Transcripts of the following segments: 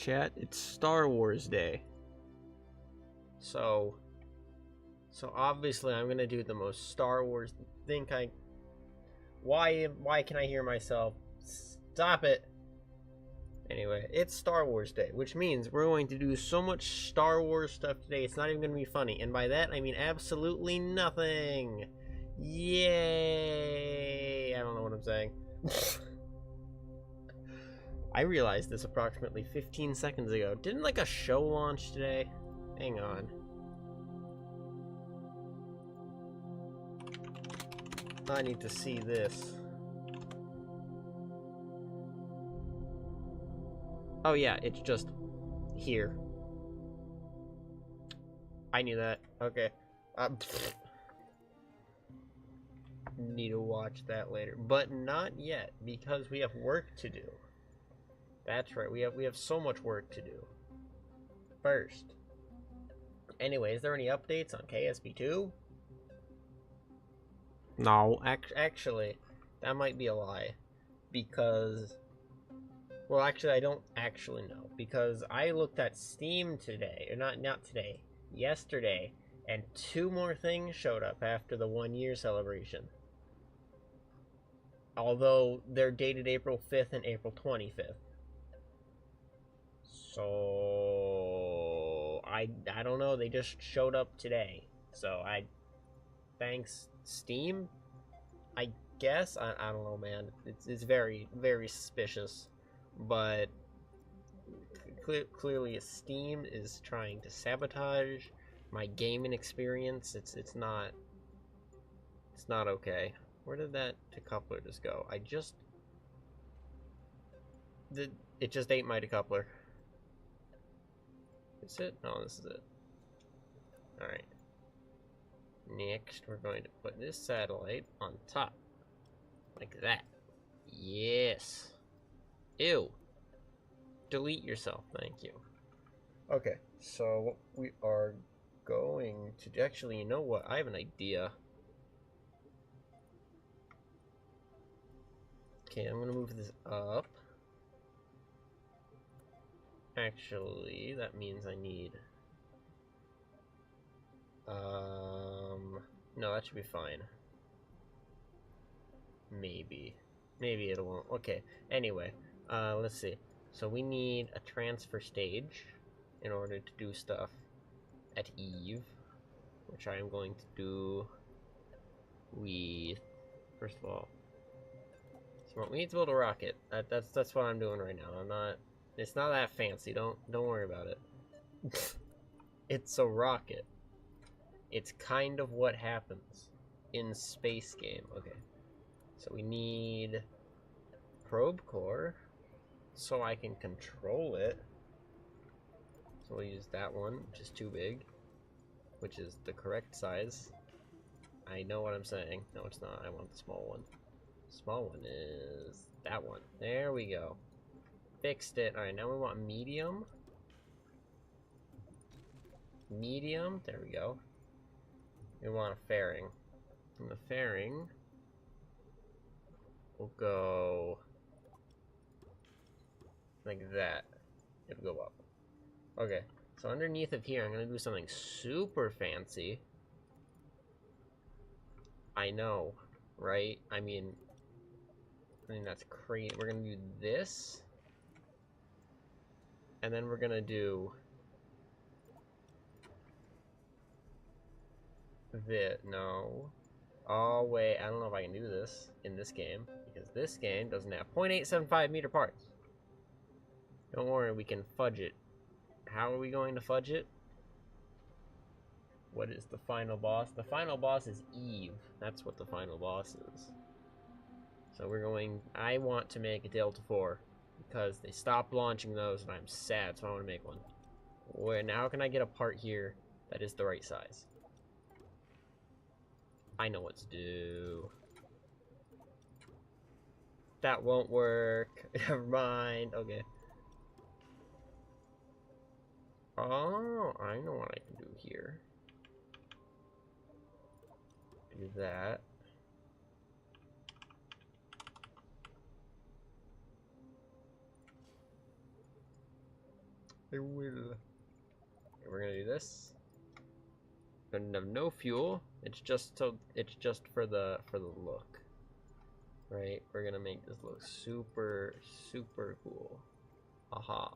chat. It's Star Wars Day. So obviously I'm gonna do the most Star Wars thing. Why can I hear myself? Stop it. Anyway, it's Star Wars Day, which means we're going to do so much Star Wars stuff today, it's not even going to be funny. And by that, I mean absolutely nothing. Yay! I don't know what I'm saying. I realized this approximately 15 seconds ago. Didn't like a show launch today? Hang on. I need to see this. Oh yeah, it's just here. I knew that. Okay. Need to watch that later, but not yet because we have work to do. That's right. We have so much work to do. First. Anyway, is there any updates on KSP2? No, actually, that might be a lie, because. Well, actually, I don't actually know, because I looked at Steam today, or not today, yesterday, and 2 more things showed up after the 1-year celebration. Although they're dated April 5th and April 25th. So I don't know, they just showed up today. So thanks Steam, I guess. I don't know, man. It's very, very suspicious. But clearly Steam is trying to sabotage my gaming experience. It's not okay. Where did that decoupler just go? It just ate my decoupler. Is it? No, this is it. Alright. Next, we're going to put this satellite on top. Like that. Yes. Ew. Delete yourself, thank you. Okay, so what we are going to... Actually, you know what? I have an idea. Okay, I'm gonna move this up. Actually, that means I need... No, that should be fine. Maybe it won't. Okay, anyway, let's see. So we need a transfer stage in order to do stuff at Eve, which I am going to do with, first of all, so we need to build a rocket. That's what I'm doing right now. It's not that fancy. Don't worry about it. It's a rocket. It's kind of what happens in space game. Okay. So we need probe core so I can control it. So we'll use that one, which is too big, which is the correct size. I know what I'm saying. No, it's not. I want the small one. Small one is that one. There we go. Fixed it. Alright, now we want medium. Medium. There we go. We want a fairing. And the fairing will go like that. It'll go up. Okay, so underneath of here, I'm going to do something super fancy. I know, right? I mean that's crazy. We're going to do this. And then we're going to do this. No. Oh, wait. I don't know if I can do this in this game, because this game doesn't have 0.875 meter parts. Don't worry, we can fudge it. How are we going to fudge it? What is the final boss? The final boss is Eve. That's what the final boss is. So I want to make a Delta 4, because they stopped launching those and I'm sad, so I want to make one. Wait, now how can I get a part here that is the right size? I know what to do. That won't work. Never mind. Okay. Oh, I know what I can do here. Do that. I will. Okay, we're gonna do this. Gonna have no fuel. It's just for the look. Right? We're gonna make this look super, super cool. Aha.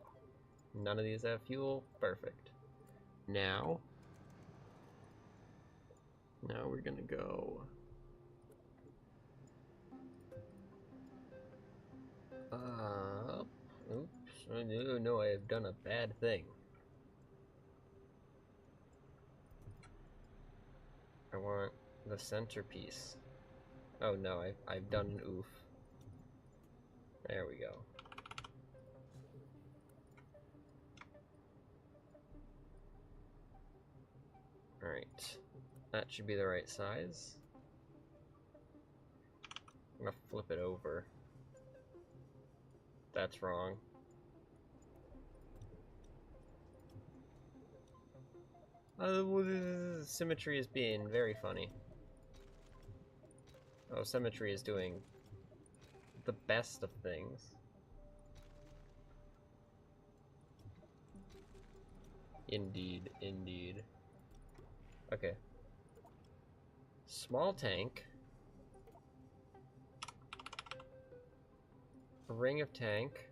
None of these have fuel. Perfect. Now we're gonna go up. Oops. Oh, no, I have done a bad thing. I want the centerpiece. Oh no, I've done an oof. There we go. Alright. That should be the right size. I'm gonna flip it over. That's wrong. Symmetry is being very funny. Oh, symmetry is doing the best of things. Indeed, indeed. Okay. Small tank. A ring of tank.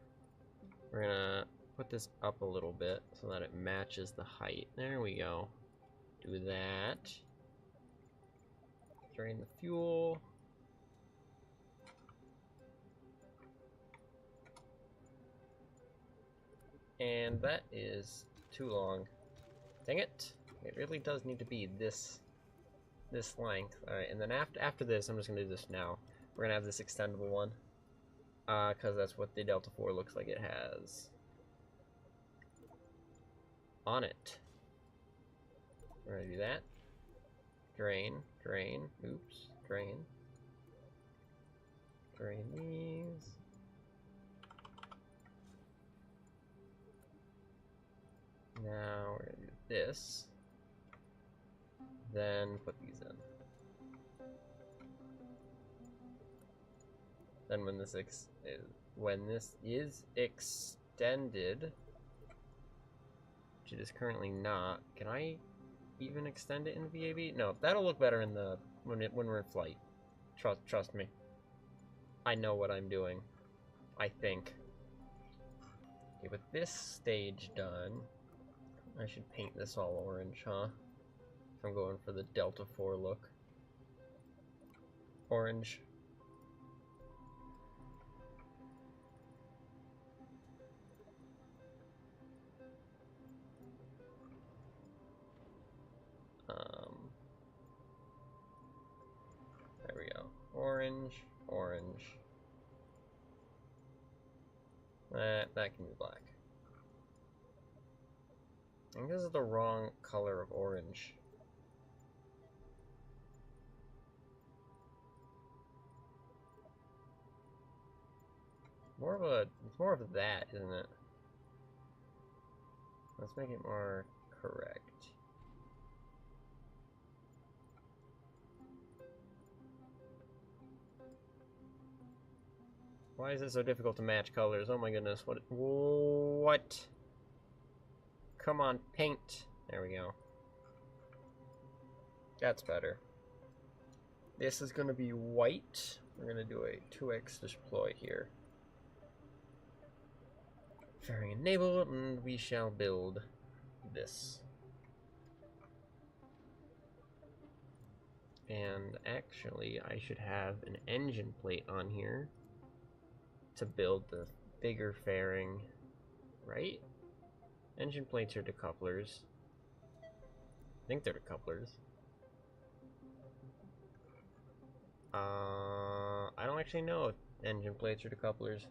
We're gonna put this up a little bit so that it matches the height. There we go. Do that. Drain the fuel. And that is too long. Dang it. It really does need to be this length. Alright, and then after this, I'm just gonna do this now. We're gonna have this extendable one. Because that's what the Delta 4 looks like it has on it. We're gonna do that. Drain, drain, oops, drain. Drain these. Now we're gonna do this. Then put these in. Then when this is extended, which it is currently not, can I even extend it in VAB? No, that'll look better in the when we're in flight. Trust me. I know what I'm doing. I think. Okay, with this stage done, I should paint this all orange, huh? If I'm going for the Delta 4 look. Orange. There we go. Orange, orange. That can be black. I think this is the wrong color of orange. It's more of that, isn't it? Let's make it more correct. Why is it so difficult to match colors? Oh my goodness, what? Come on, paint. There we go. That's better. This is gonna be white. We're gonna do a 2x deploy here. Fairing enable, and we shall build this. And actually, I should have an engine plate on here to build the bigger fairing, right? Engine plates are decouplers. I think they're decouplers. I don't actually know if engine plates are decouplers.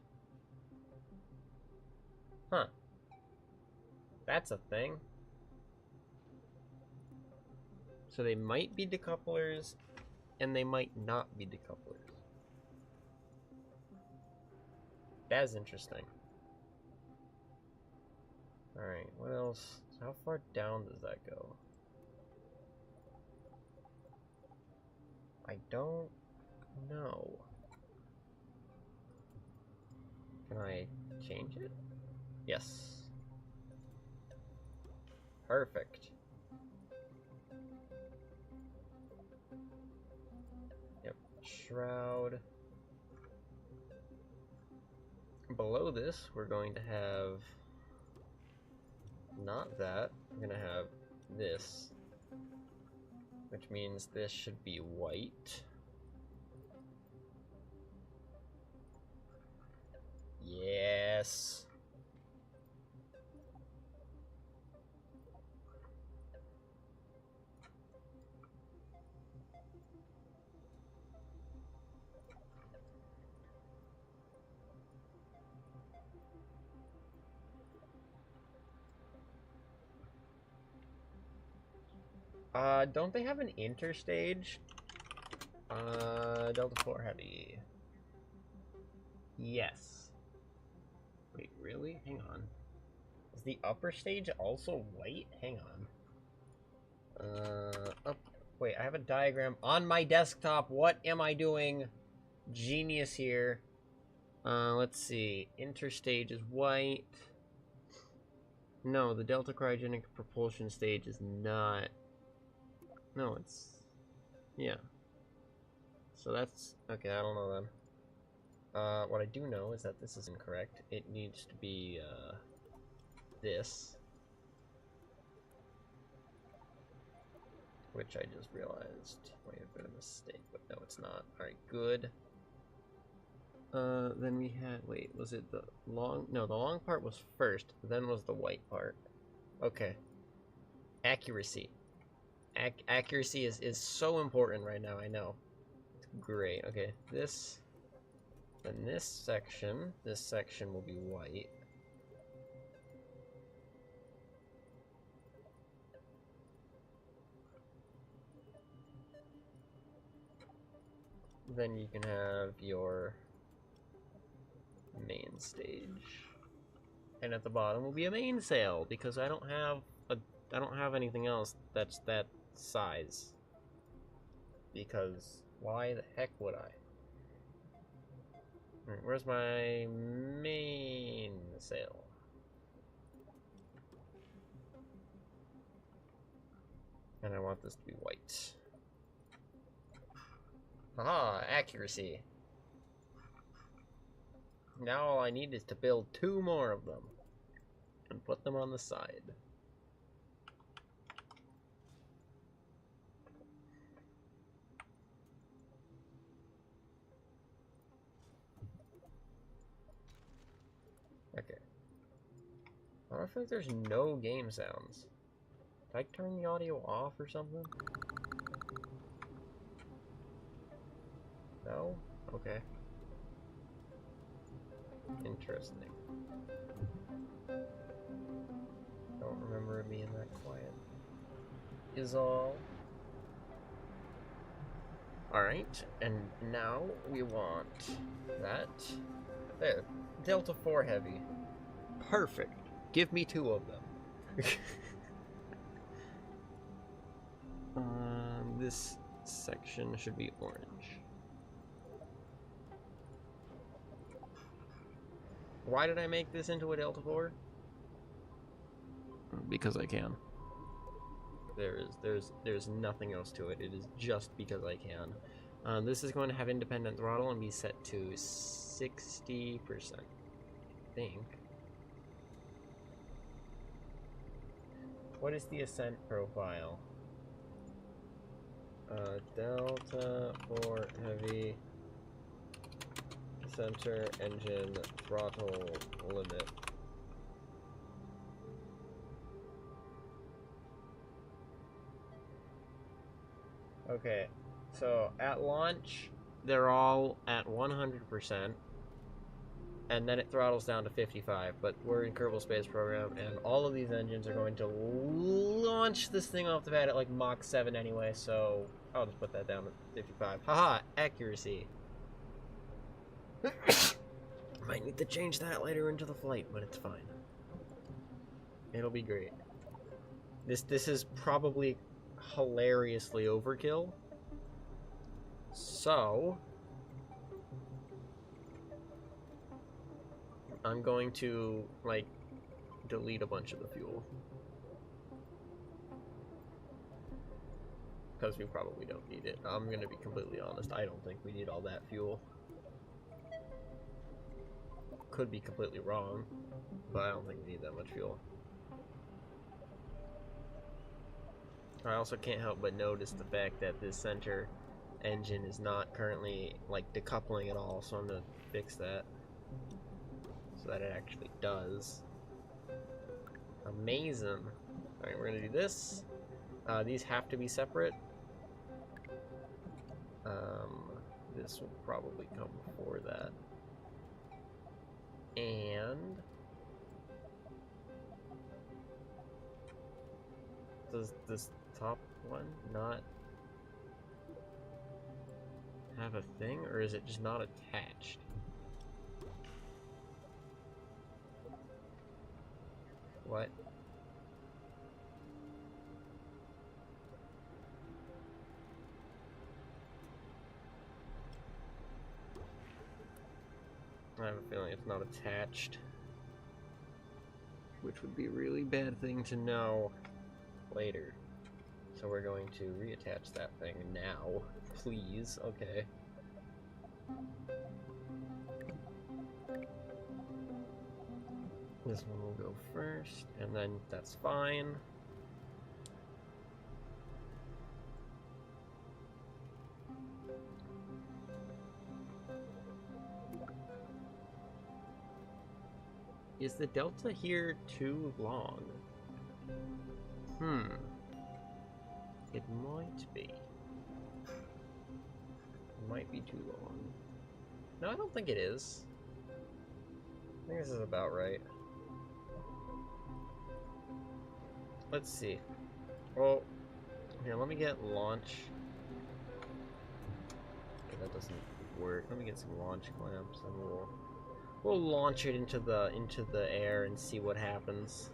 Huh. That's a thing. So they might be decouplers, and they might not be decouplers. That's interesting. Alright, what else? So how far down does that go? I don't know. Can I change it? Yes. Perfect. Yep, shroud. Below this, we're going to have not that. We're going to have this, which means this should be white. Yes. Don't they have an interstage? Delta 4 Heavy. Yes. Wait, really? Hang on. Is the upper stage also white? Hang on. Up. Wait, I have a diagram on my desktop. What am I doing? Genius here. Let's see. Interstage is white. No, the Delta Cryogenic Propulsion stage is not. No, it's... Yeah. So that's... Okay, I don't know then. What I do know is that this is incorrect. It needs to be, this. Which I just realized might have been a mistake, but no, it's not. Alright, good. Then we had... Wait, was it the long... No, the long part was first, then was the white part. Okay. Accuracy. Accuracy is so important right now, I know. It's great. Okay, this... Then this section will be white. Then you can have your main stage. And at the bottom will be a mainsail, because I don't have anything else that's that size. Because why the heck would I? Alright, where's my mainsail? And I want this to be white. Haha, accuracy. Now all I need is to build 2 more of them and put them on the side. Okay. I don't think there's no game sounds. Did I turn the audio off or something? No? Okay. Interesting. Don't remember it being that quiet. Is all. Alright, and now we want that. There. Delta 4 Heavy. Perfect. Give me 2 of them. This section should be orange. Why did I make this into a Delta 4? Because I can. There's nothing else to it. It is just because I can. This is going to have independent throttle and be set to 60%. I think. What is the ascent profile? Delta 4 Heavy, center engine throttle limit. Okay, so at launch, they're all at 100%, and then it throttles down to 55, but we're in Kerbal Space Program, and all of these engines are going to launch this thing off the pad at like Mach 7 anyway, so I'll just put that down at 55. Haha, accuracy. Might need to change that later into the flight, but it's fine. It'll be great. This is probably hilariously overkill. So I'm going to like delete a bunch of the fuel. because we probably don't need it. I'm gonna be completely honest, I don't think we need all that fuel. Could be completely wrong, but I don't think we need that much fuel. I also can't help but notice the fact that this center engine is not currently like decoupling at all, so I'm gonna fix that so that it actually does. Amazing. Alright, we're gonna do this. These have to be separate. This will probably come before that. And does this top one not have a thing, or is it just not attached? What? I have a feeling it's not attached, which would be a really bad thing to know later. So we're going to reattach that thing now, please. Okay. This one will go first, and then that's fine. Is the delta here too long? It might be. It might be too long. No, I don't think it is. I think this is about right. Let's see. Well, here, let me get launch. Okay, that doesn't work. Let me get some launch clamps, and we'll launch it into the air and see what happens.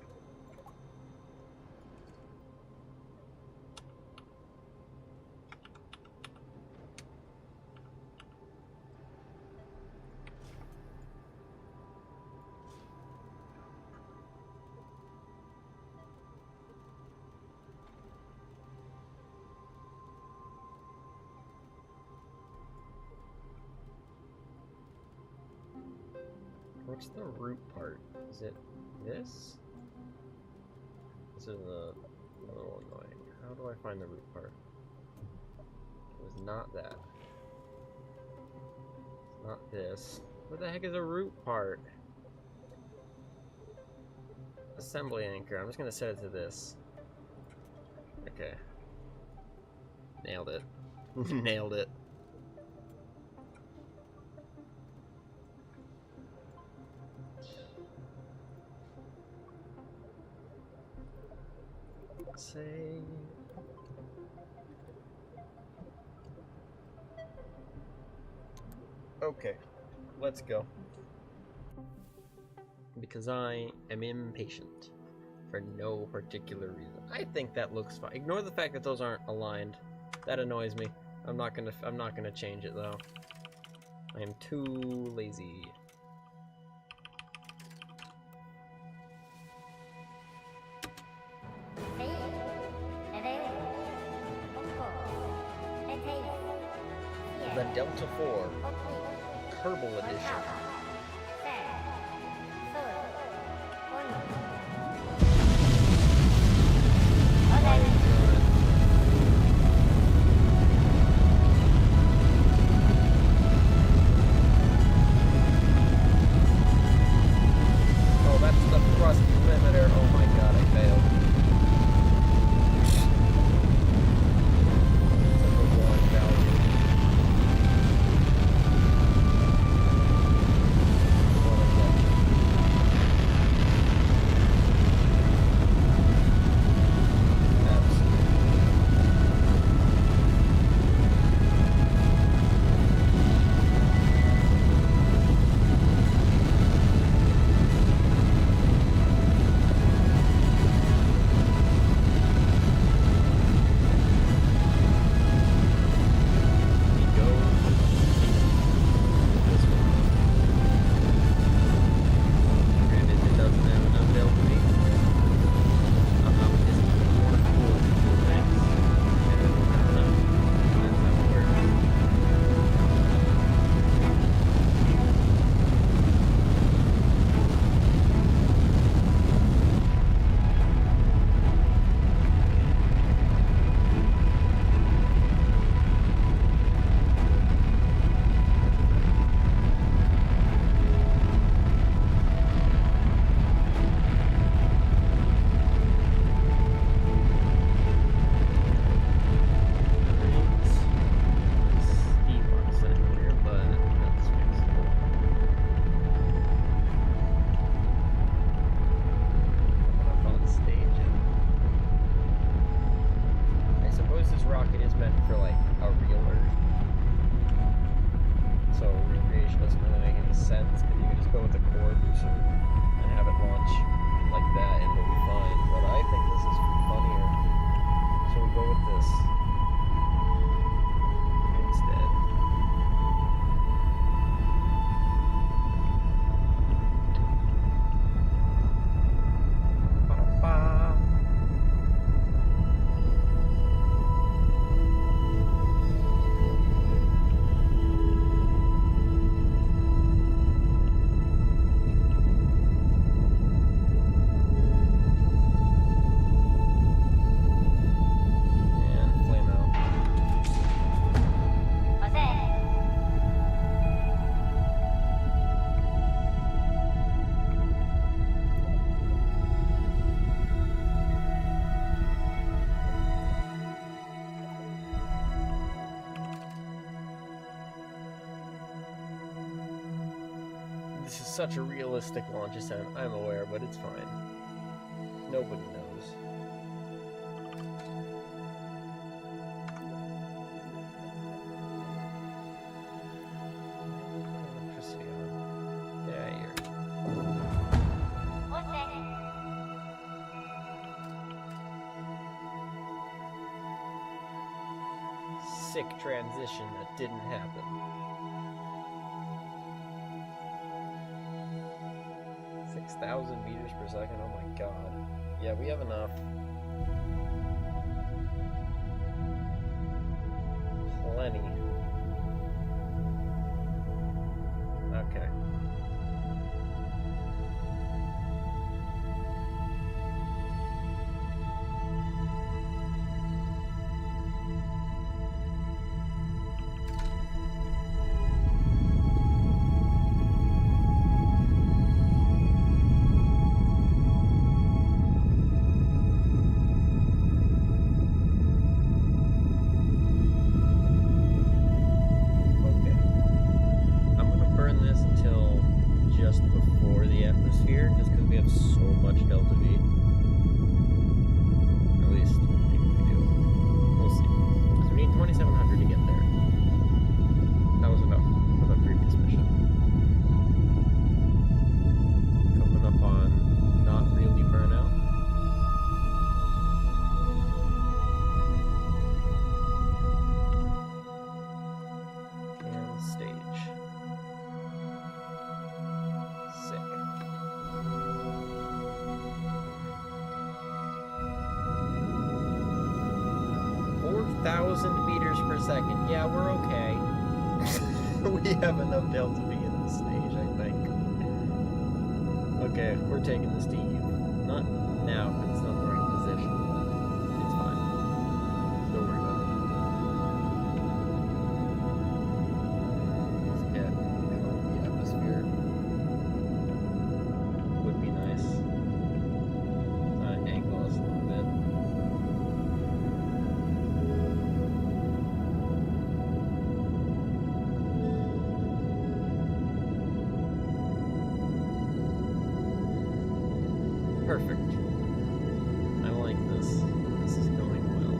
What's the root part? Is it this? This is a little annoying. How do I find the root part? It was not that. It's not this. What the heck is a root part? Assembly anchor. I'm just gonna set it to this. Okay. Nailed it. Nailed it. Say okay, let's go. Because I am impatient for no particular reason. I think that looks fine. Ignore the fact that those aren't aligned. That annoys me. I'm not gonna change it though. I am too lazy. The Delta 4 Kerbal Edition. Oh, that's the thrust limiter. Oh my god, I failed. That's a 1 value. sense, because you can just go with the core booster and have it launch like that and it'll be fine. But I think this is funnier. So we go with this instead. This is such a realistic launch ascent, I'm aware, but it's fine. Nobody knows. Electricity on. Get out of here. Sick transition that didn't happen. 6,000 meters per second, oh my god. Yeah, we have enough. Plenty. Okay. Meters per second. Yeah, we're okay. We have enough delta V in this stage, I think. Okay, we're taking this to Eve. Not now, because it's not the right position, but it's fine. Don't worry about it. Let's get out of the atmosphere. Would be nice. Angle us a little bit. Perfect. I like this. This is going well.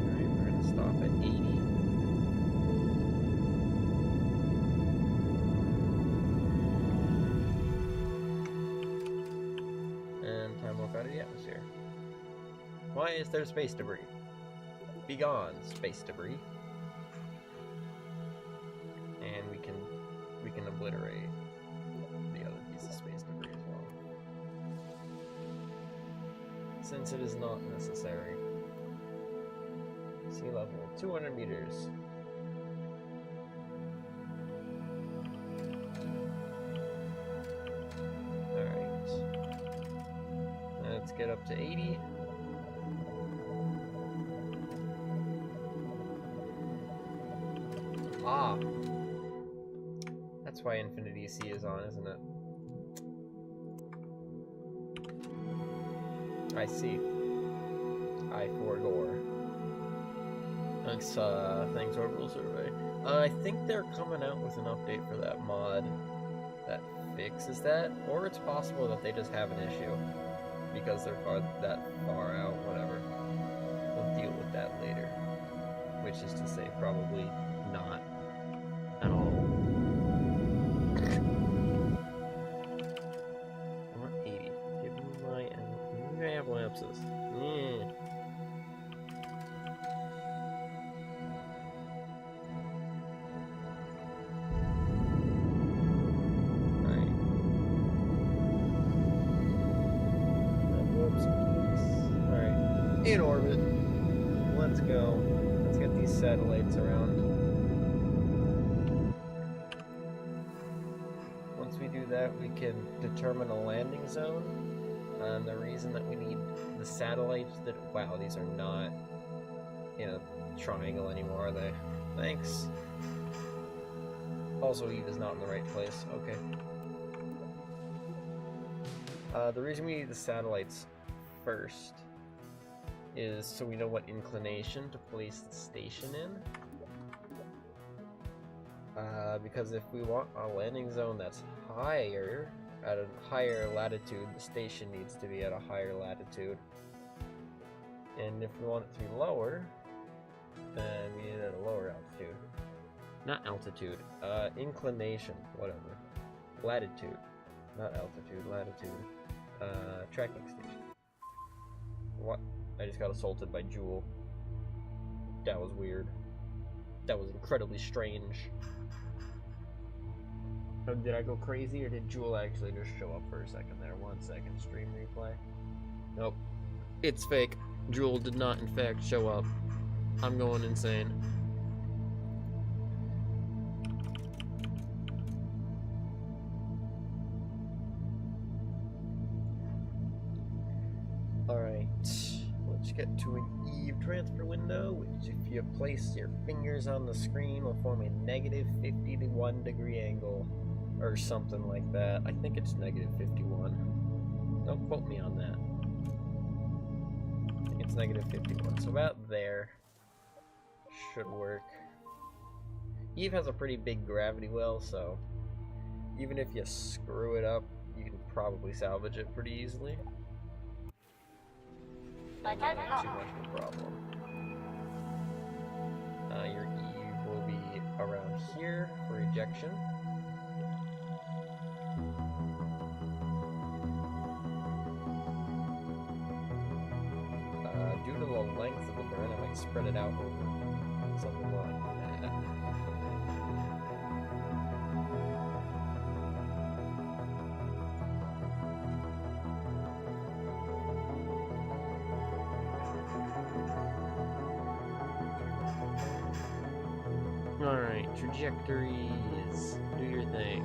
Alright, we're going to stop at 80. And time walk out of the atmosphere. Why is there space debris? Be gone, space debris. And we can obliterate the other piece of space debris as well, since it is not necessary. Sea level 200 meters. All right, let's get up to 80. Ah. That's why Infinity C is on, isn't it? I see. I forgore. Thanks, Orbital Survey. I think they're coming out with an update for that mod that fixes that, or it's possible that they just have an issue because they're that far out, whatever. say probably not at all. 180. Give me my. Maybe I have lapses. Yeah. In orbit. Let's go. Let's get these satellites around. Once we do that, we can determine a landing zone. And the reason that we need the satellites that... Wow, these are not in a triangle anymore, are they? Thanks. Also, Eve is not in the right place. Okay. The reason we need the satellites first is so we know what inclination to place the station in. Because if we want a landing zone that's higher, at a higher latitude, the station needs to be at a higher latitude. And if we want it to be lower, then we need it at a lower altitude. Not altitude, inclination, whatever. Latitude, not altitude, latitude. Tracking station. What? I just got assaulted by Jewel. That was weird. That was incredibly strange. Oh, did I go crazy, or did Jewel actually just show up for a second there? 1 second, stream replay. Nope. It's fake. Jewel did not, in fact, show up. I'm going insane. Alright. Let's get to an Eve transfer window, which if you place your fingers on the screen will form a negative 51 degree angle, or something like that. I think it's negative 51. Don't quote me on that. I think it's negative 51, so about there should work. Eve has a pretty big gravity well, so even if you screw it up, you can probably salvage it pretty easily. Not too much of a problem. Your Eve will be around here for ejection. Due to the length of the burn, I might spread it out over something like that. Alright, trajectories. Do your thing.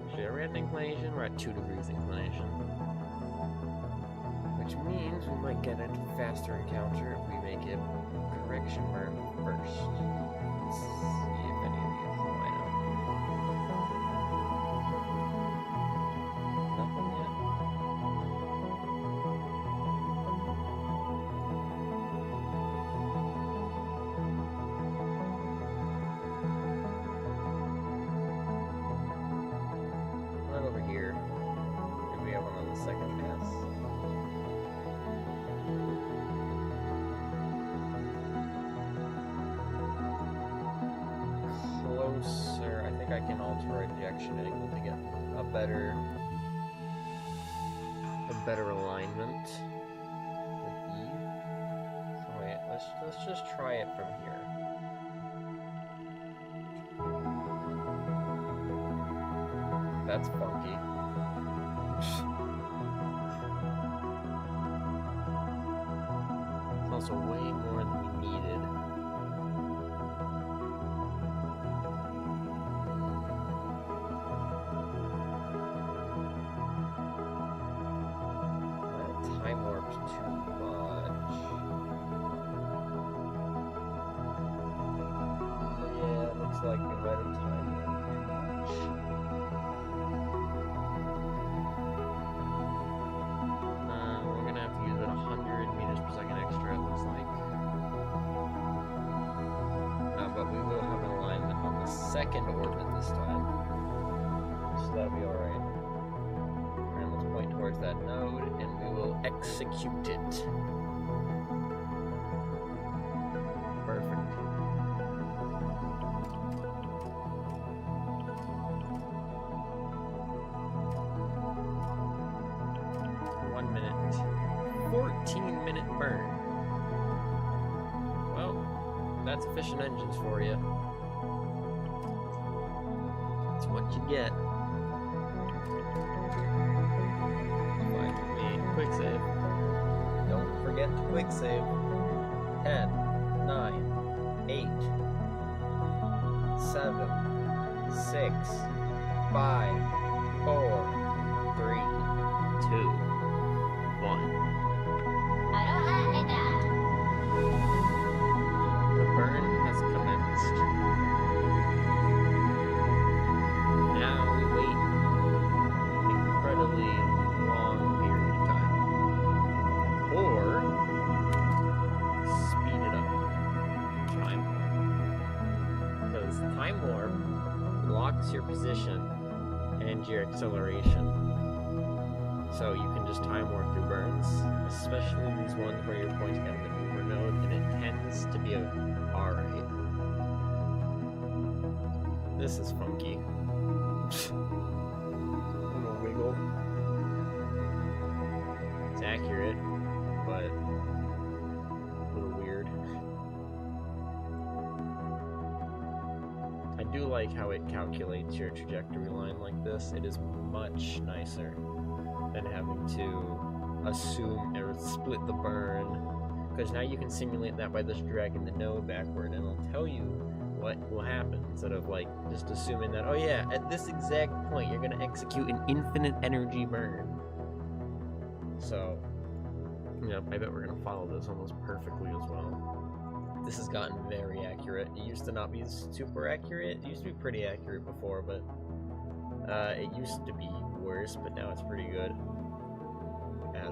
Should I rate inclination? We're at 2 degrees inclination. Which means we might get a faster encounter if we make a correction burn first. Let's see if any of these line up. Nothing yet. Over here. Do we have one on the second pass? Closer. I think I can alter ejection angle to get a better alignment with Eve. So wait, let's just try it from here. That's funky. It's also way more than we needed. That time warped too much. Yeah, it looks like we might have time warped too much. Second orbit this time, so that'll be alright. And let's point towards towards that node, and we will execute it. Perfect. One minute. 14-minute burn. Well, that's efficient engines for you. That's what you get. Fine with me. Quick save. Don't forget to quick save. 10, 9, 8, 7, 6, 5, 4, 3, 2, 1. The burn has commenced. Now we wait an incredibly long period of time. Or speed it up. Time warp. Because time warp locks your position and your acceleration. So you can just time warp through burns, especially these ones where you're pointing at the maneuver node, and it tends to be alright. This is funky. Little wiggle. It's accurate, but a little weird. I do like how it calculates your trajectory line like this. It is much nicer than having to assume or split the burn, because now you can simulate that by just dragging the node backward, and it'll tell you what will happen instead of like just assuming that, oh yeah, at this exact point you're going to execute an infinite energy burn. So yeah, I bet we're going to follow this almost perfectly as well. This has gotten very accurate. It used to not be super accurate. It used to be pretty accurate before, but it used to be worse, but now it's pretty good at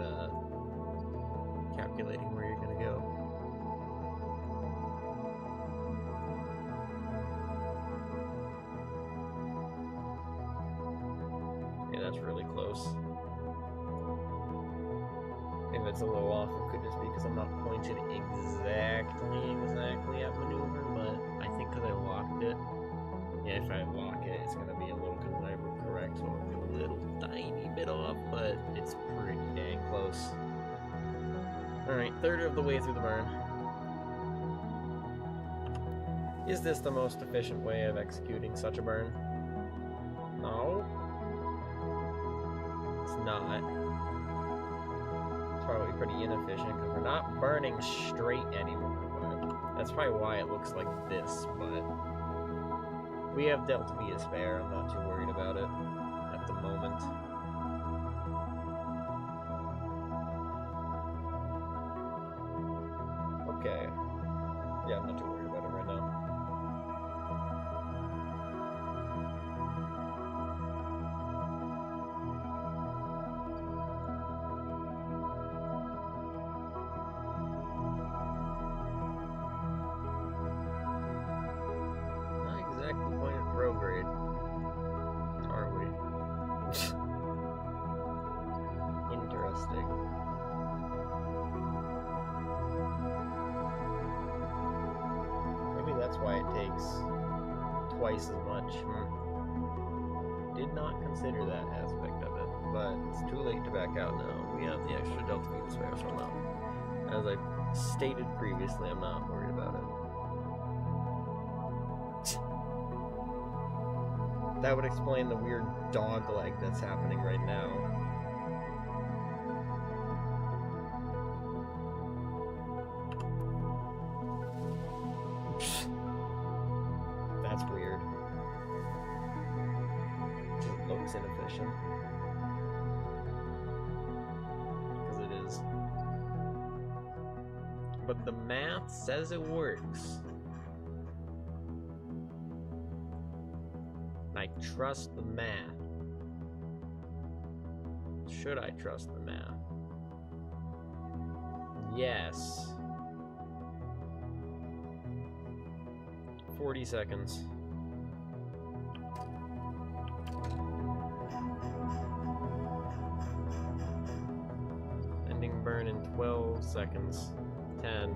calculating where you're gonna go. Yeah, that's really close. If it's a little off, it could just be because I'm not pointed exactly at maneuver, but I think because I locked it. Yeah, if I lock it, it's gonna be a little correct, so it'll be a little tiny bit off, but it's pretty dang close. Alright, third of the way through the burn. Is this the most efficient way of executing such a burn? No. It's not. It's probably pretty inefficient because we're not burning straight anymore, but that's probably why it looks like this, but we have Delta V to spare. I'm not too worried about it at the moment. Okay. Yeah, I'm not too worried about it right now. Not exactly point of prograde, are we? Interesting. That's why it takes twice as much. Did not consider that aspect of it, but it's too late to back out now. We have the extra Delta V to spare, so I'm not. As I stated previously, I'm not worried about it. That would explain the weird dog leg that's happening right now. That's weird. It looks inefficient. Because it is. But the math says it works. I trust the math. Should I trust the math? Yes. 40 seconds. happen in 12 seconds. 10.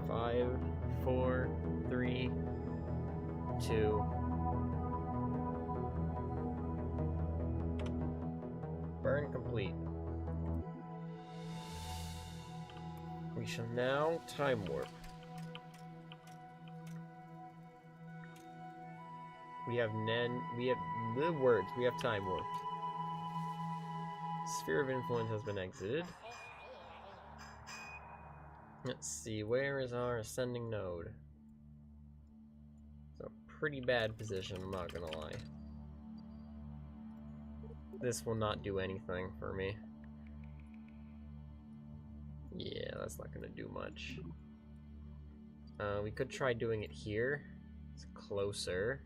5, 4, 3, 2. Burn complete. We shall now time warp. We have the words, we have time warped. Sphere of influence has been exited. Let's see, where is our ascending node? It's a pretty bad position, I'm not gonna lie. This will not do anything for me. Yeah, that's not gonna do much. We could try doing it here. It's closer.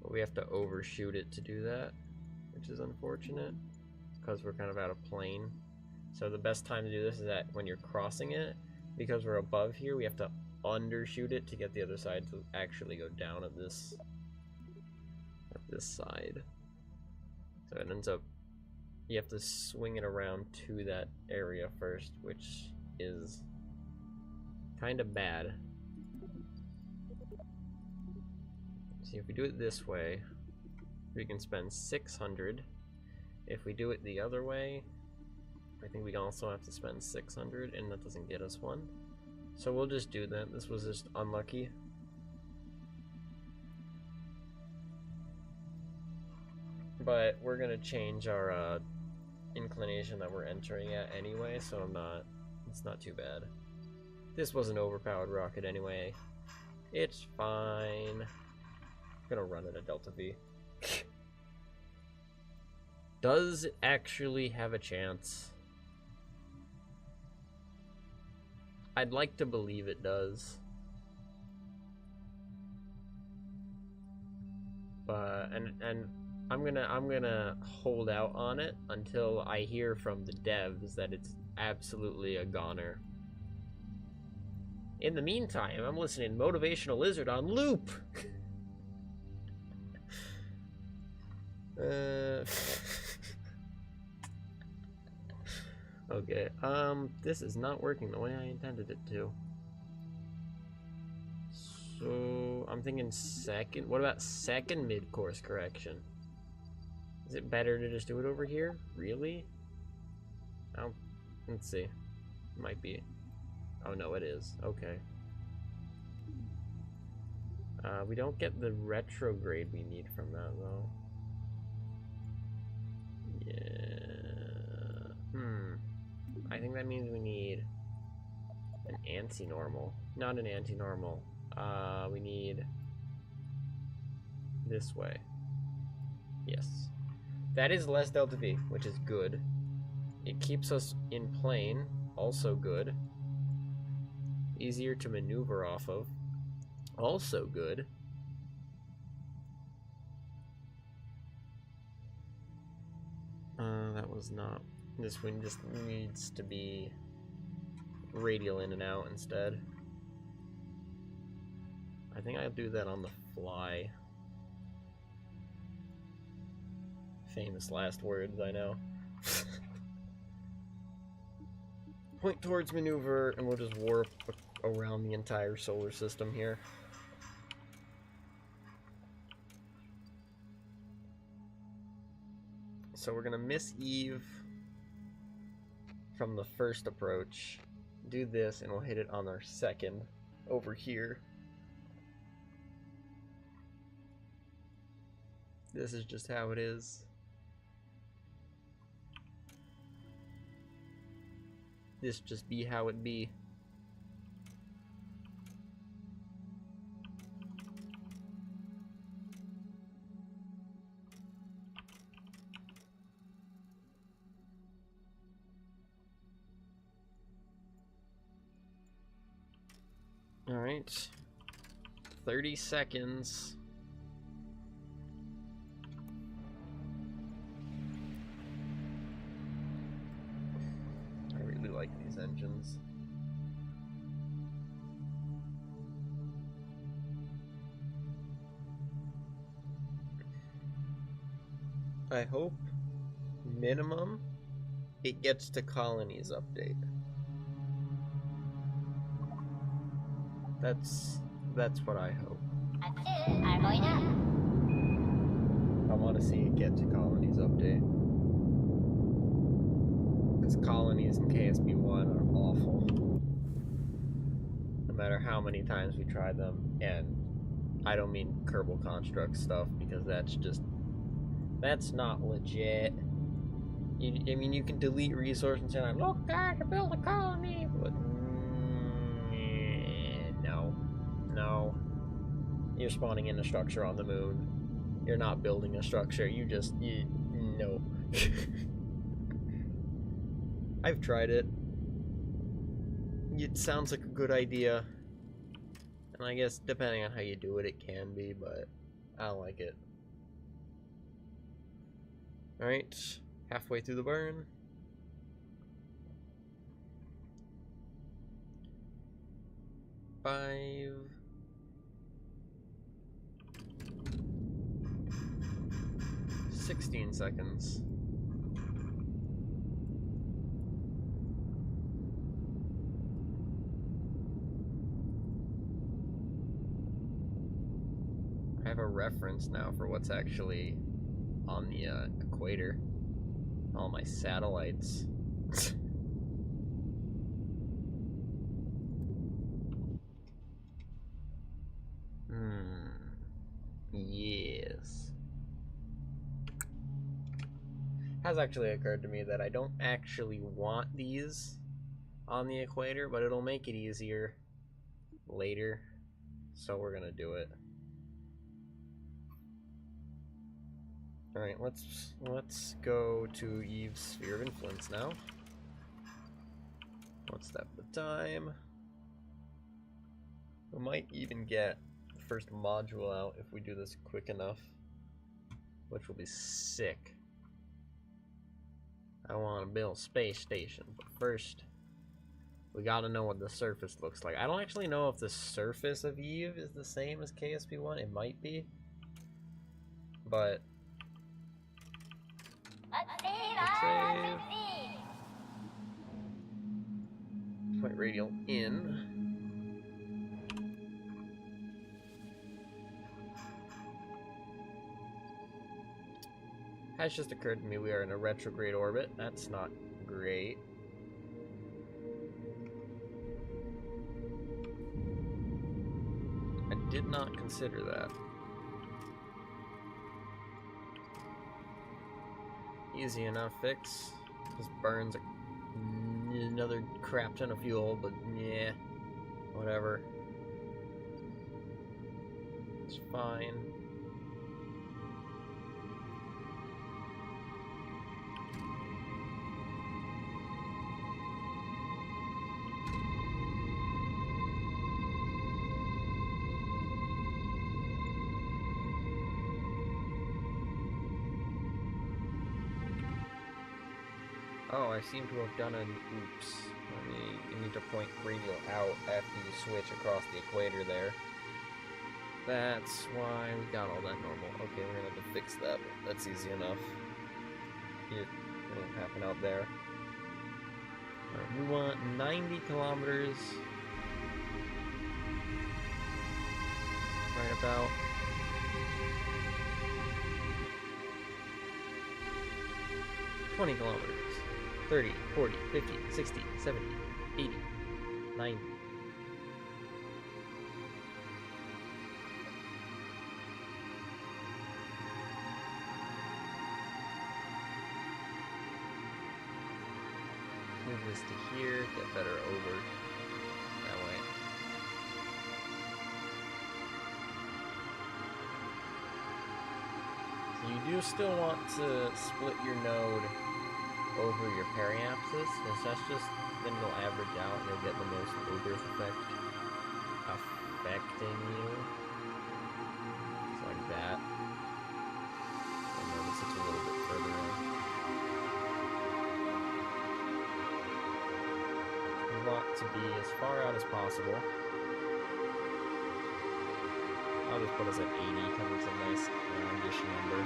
But we have to overshoot it to do that, which is unfortunate, because we're kind of out of plane. So the best time to do this is that when you're crossing it, because we're above here, we have to undershoot it to get the other side to actually go down at this side. So it ends up, you have to swing it around to that area first, which is kind of bad. See, if we do it this way, we can spend 600. If we do it the other way, I think we also have to spend 600, and that doesn't get us one. So we'll just do that. This was just unlucky. But we're gonna change our inclination that we're entering at anyway, so it's not too bad. This was an overpowered rocket anyway. It's fine. I'm gonna run it at Delta V. Does it actually have a chance? I'd like to believe it does. But and I'm gonna hold out on it until I hear from the devs that it's absolutely a goner. In the meantime, I'm listening to Motivational Lizard on loop. Okay, this is not working the way I intended it to. So, I'm thinking second. What about second mid-course correction? Is it better to just do it over here? Really? Let's see. Might be. Oh no, it is. Okay. We don't get the retrograde we need from that, though. Yeah. I think that means we need an anti-normal. Not an anti-normal. We need this way. Yes. That is less delta V, which is good. It keeps us in plane, also good. Easier to maneuver off of, also good. That was not... This wind just needs to be radial in and out instead. I think I'll do that on the fly. Famous last words, I know. Point towards maneuver, and we'll just warp around the entire solar system here. So we're gonna miss Eve from the first approach, do this, and we'll hit it on our second over here. This is just how it is. This just be how it be. All right, 30 seconds. I really like these engines. seconds. I hope minimum it gets to colonies update. That's what I hope. I want to see it get to colonies update. Because colonies in KSP1 are awful. No matter how many times we try them. And I don't mean Kerbal Construct stuff, because that's not legit. I mean, you can delete resource and say, like, look, guys, I built a colony. But no. You're spawning in a structure on the moon. You're not building a structure. No. I've tried it. It sounds like a good idea. And I guess depending on how you do it, it can be, but I don't like it. Alright, halfway through the burn. Five. 16 seconds. I have a reference now for what's actually on the equator. All my satellites. Yes. Has actually occurred to me that I don't actually want these on the equator, but it'll make it easier later, so we're gonna do it. All right, let's go to Eve's Sphere of Influence now. 1 step at a time. We might even get the first module out if we do this quick enough, which will be sick. I want to build a space station, but first we gotta know what the surface looks like. I don't actually know if the surface of Eve is the same as KSP1. It might be, but save. Point radial in. Has just occurred to me we are in a retrograde orbit. That's not great. I did not consider that. Easy enough fix. Just burns another crap ton of fuel, but yeah, whatever. It's fine. Oh, I seem to have done an oops. You need to point radial out after you switch across the equator there. That's why we got all that normal. Okay, we're gonna have to fix that. That's easy enough. It won't happen out there. Alright, we want 90 kilometers. Right about. $20 kilometers. 30, 40, 50, 60, 70, 80, 90. Move this to here, get better over that way. So you do still want to split your node over your periapsis, because that's just, then it'll average out and you'll get the most Oberth effect affecting you. It's like that. And notice it's a little bit further in. We plot to be as far out as possible. I'll just put us at 80 because it's a nice roundish number.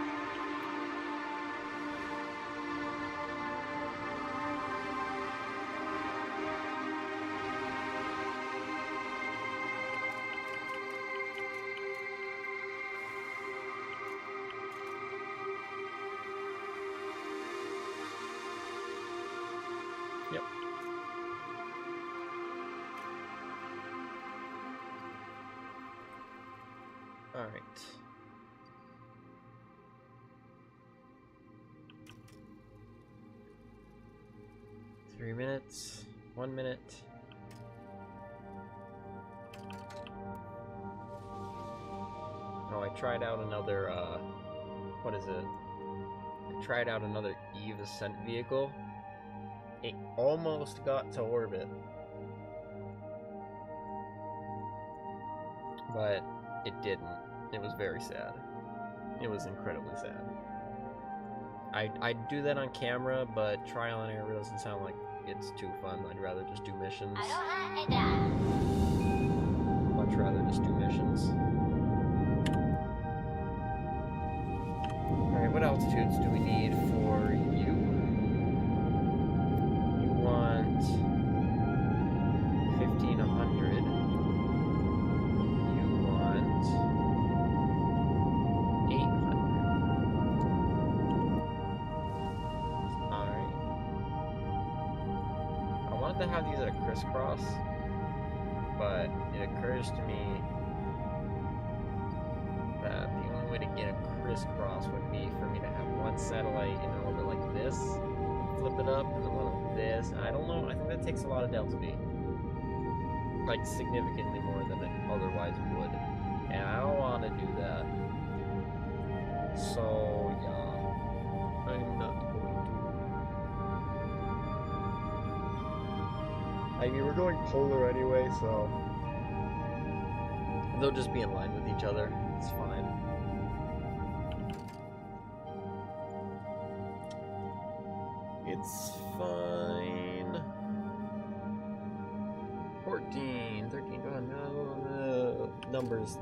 Yep. All right. Three minutes, 1 minute. Oh, I tried out another, what is it? I tried out another Eve Ascent vehicle. It almost got to orbit. But it didn't. It was very sad. It was incredibly sad. I'd do that on camera, but trial and error doesn't sound like it's too fun. I'd rather just do missions. Much rather just do missions. Alright, what altitudes do we need for you? You want 1500. You want 800. Alright. I wanted to have these at a crisscross, but it occurs to me that the only way to get a crisscross would be for me to have one satellite in orbit like this, flip it up, and then one like this. I don't know, I think that takes a lot of delta V. Like, significantly more than it otherwise would. And I don't want to do that. So, yeah. I'm not going to. I mean, we're going polar anyway, so they'll just be in line with each other. It's fine. It's fine. 14, 13, no, numbers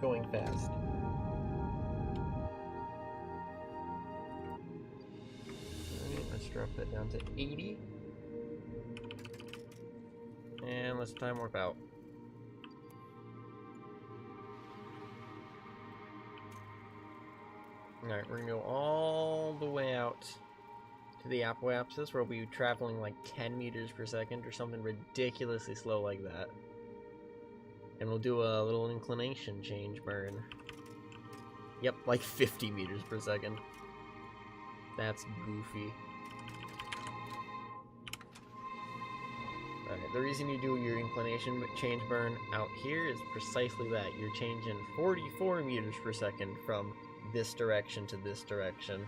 going fast. Alright, let's drop that down to 80. And let's time warp out. Alright, we're gonna go all the way out to the apoapsis, where we'll be traveling like 10 meters per second or something ridiculously slow like that. And we'll do a little inclination change burn. Yep, like 50 meters per second. That's goofy. Alright, the reason you do your inclination change burn out here is precisely that. You're changing 44 meters per second from this direction to this direction.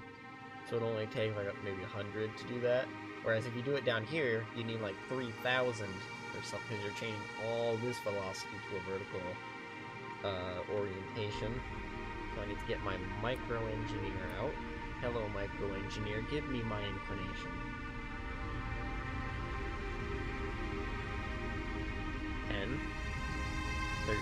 So it'll only take like maybe 100 to do that. Whereas if you do it down here, you need like 3,000 or something, because you're changing all this velocity to a vertical orientation. So I need to get my micro-engineer out. Hello, micro-engineer, give me my inclination. 10, 13.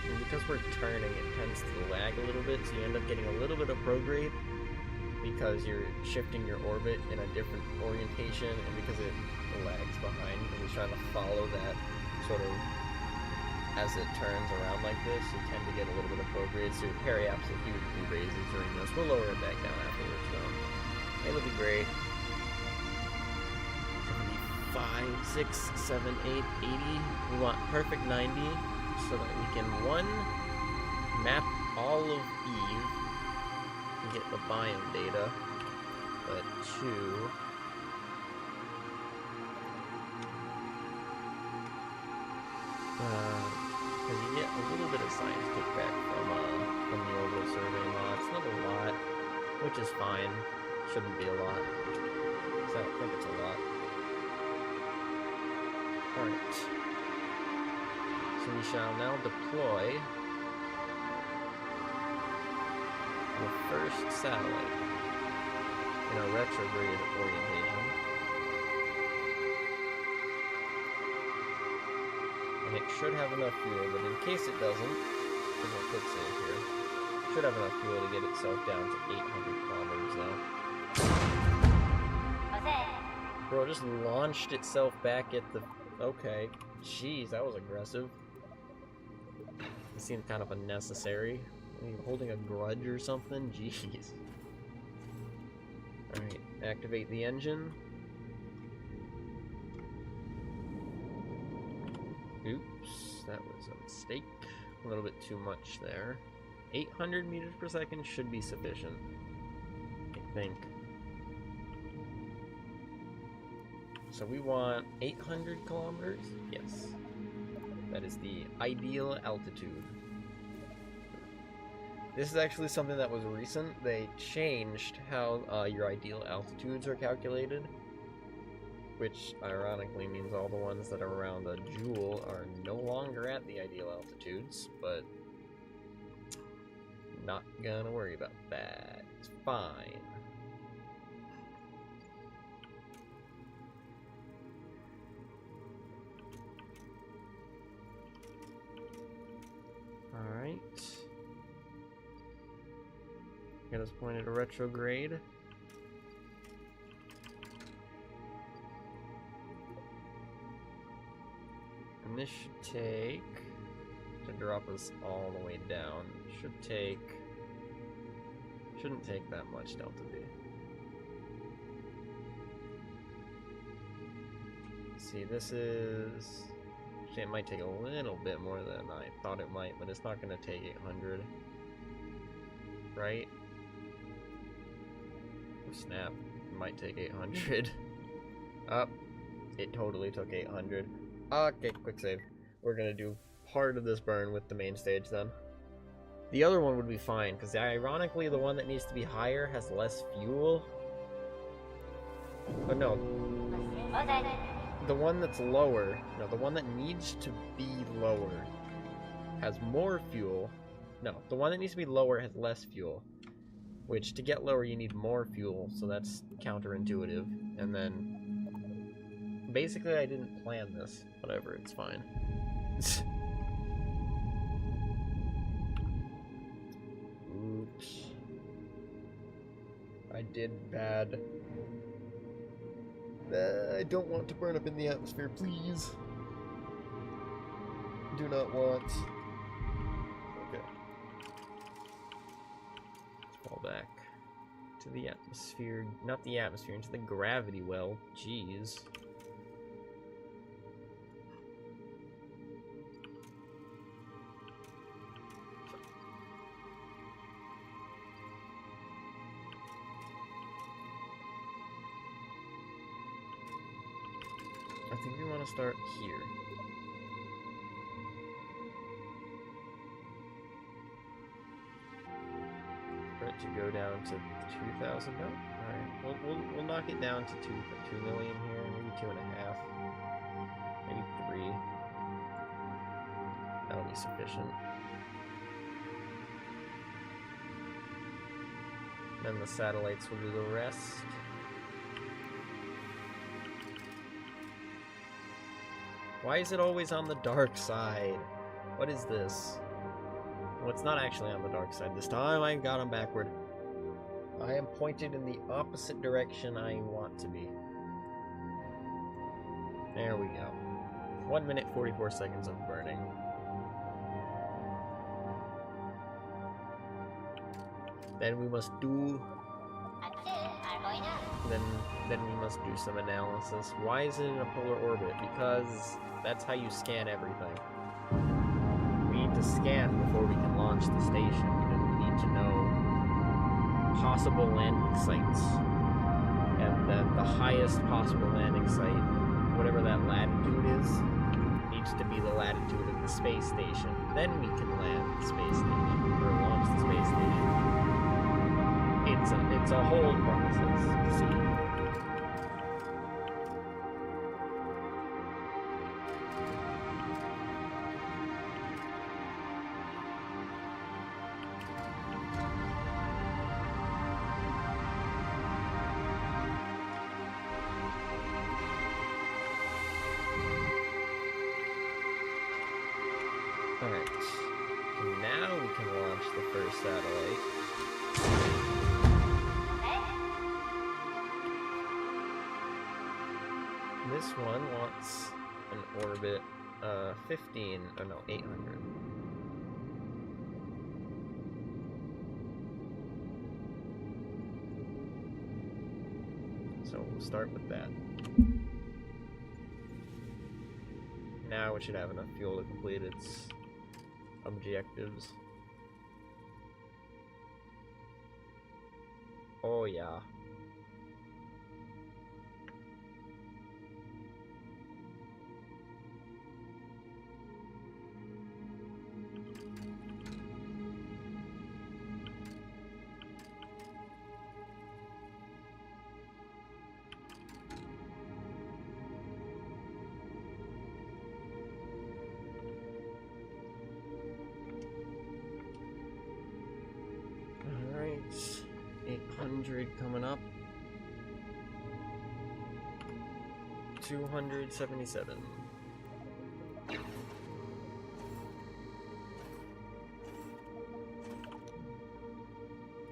And because we're turning, it tends to lag a little bit, so you end up getting a little bit of prograde because you're shifting your orbit in a different orientation, and because it lags behind, because it's trying to follow that sort of as it turns around like this, you tend to get a little bit of prograde, so your periaps hugely raises during this. We'll lower it back down afterwards, though. It'll be great. 5, 6, 7, 8, 80. We want perfect 90 so that we can, 1, map all of Eve and get the biome data, but 2, because you get a little bit of science kickback from the Orbital Survey mod. It's not a lot, which is fine. Shouldn't be a lot. So I don't think it's a lot. Alright. So we shall now deploy the first satellite. in a retrograde orientation. And it should have enough fuel, but in case it doesn't, because we'll quick save here, it should have enough fuel to get itself down to 800 kilometers now. Bro, just launched itself back at the... Okay. Jeez, that was aggressive. It seemed kind of unnecessary. Are you holding a grudge or something? Jeez. Alright, activate the engine. Oops, that was a mistake. A little bit too much there. 800 meters per second should be sufficient, I think. So we want 800 kilometers? Yes. That is the ideal altitude. This is actually something that was recent. They changed how your ideal altitudes are calculated, which ironically means all the ones that are around a joule are no longer at the ideal altitudes, but not gonna worry about that. It's fine. Alright. Get us pointed to retrograde. And this should take, to drop us all the way down, shouldn't take that much delta V. See, this is, actually it might take a little bit more than I thought it might, but it's not going to take 800, right? Oh, snap, it might take 800. Up, it totally took 800. Okay, quick save. We're gonna do part of this burn with the main stage then. The other one would be fine, because ironically the one that needs to be higher has less fuel. But no. The one that's lower, no, the one that needs to be lower has more fuel. No, the one that needs to be lower has less fuel. Which, to get lower you need more fuel, so that's counterintuitive. And then basically, I didn't plan this. Whatever, it's fine. Oops. I did bad. I don't want to burn up in the atmosphere, please. Do not want. Okay. Let's fall back to the atmosphere. Not the atmosphere, into the gravity well. Jeez. I think we want to start here. For it to go down to 2,000. No, all right. We'll knock it down to 2 million here, maybe 2.5, maybe 3. That'll be sufficient. Then the satellites will do the rest. Why is it always on the dark side? What is this? Well, it's not actually on the dark side this time. I got them backward. I am pointed in the opposite direction I want to be. There we go. 1 minute 44 seconds of burning. Then we must do... Then we must do some analysis. Why is it in a polar orbit? Because that's how you scan everything. We need to scan before we can launch the station, because we need to know possible landing sites. And then the highest possible landing site, whatever that latitude is, needs to be the latitude of the space station. Then we can land the space station, or launch the space station. It's a whole process. See? now we can launch the first satellite. This one wants an orbit 800. So we'll start with that. Now it should have enough fuel to complete its objectives. Oh yeah. Alright, 800 coming up. 277.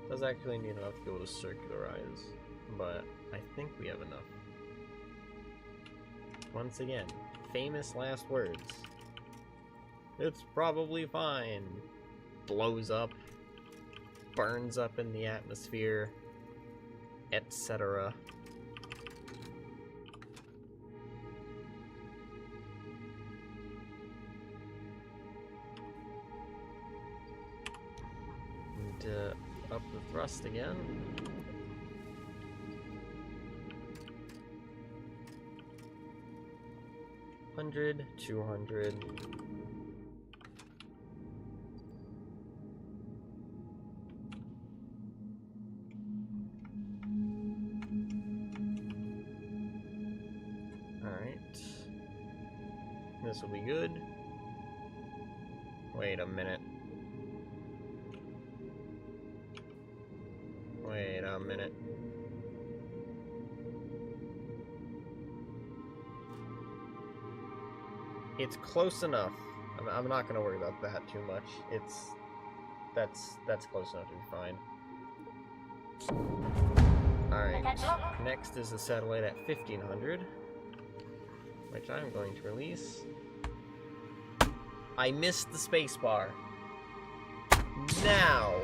Does actually need enough fuel to circularize, but I think we have enough. Once again, famous last words. It's probably fine. Blows up, burns up in the atmosphere, etc. And up the thrust again. $100, $200. This will be good. Wait a minute. Wait a minute. It's close enough. I'm not gonna worry about that too much. That's close enough to be fine. Alright. Next is the satellite at 1500. Which I'm going to release. I missed the spacebar. Now!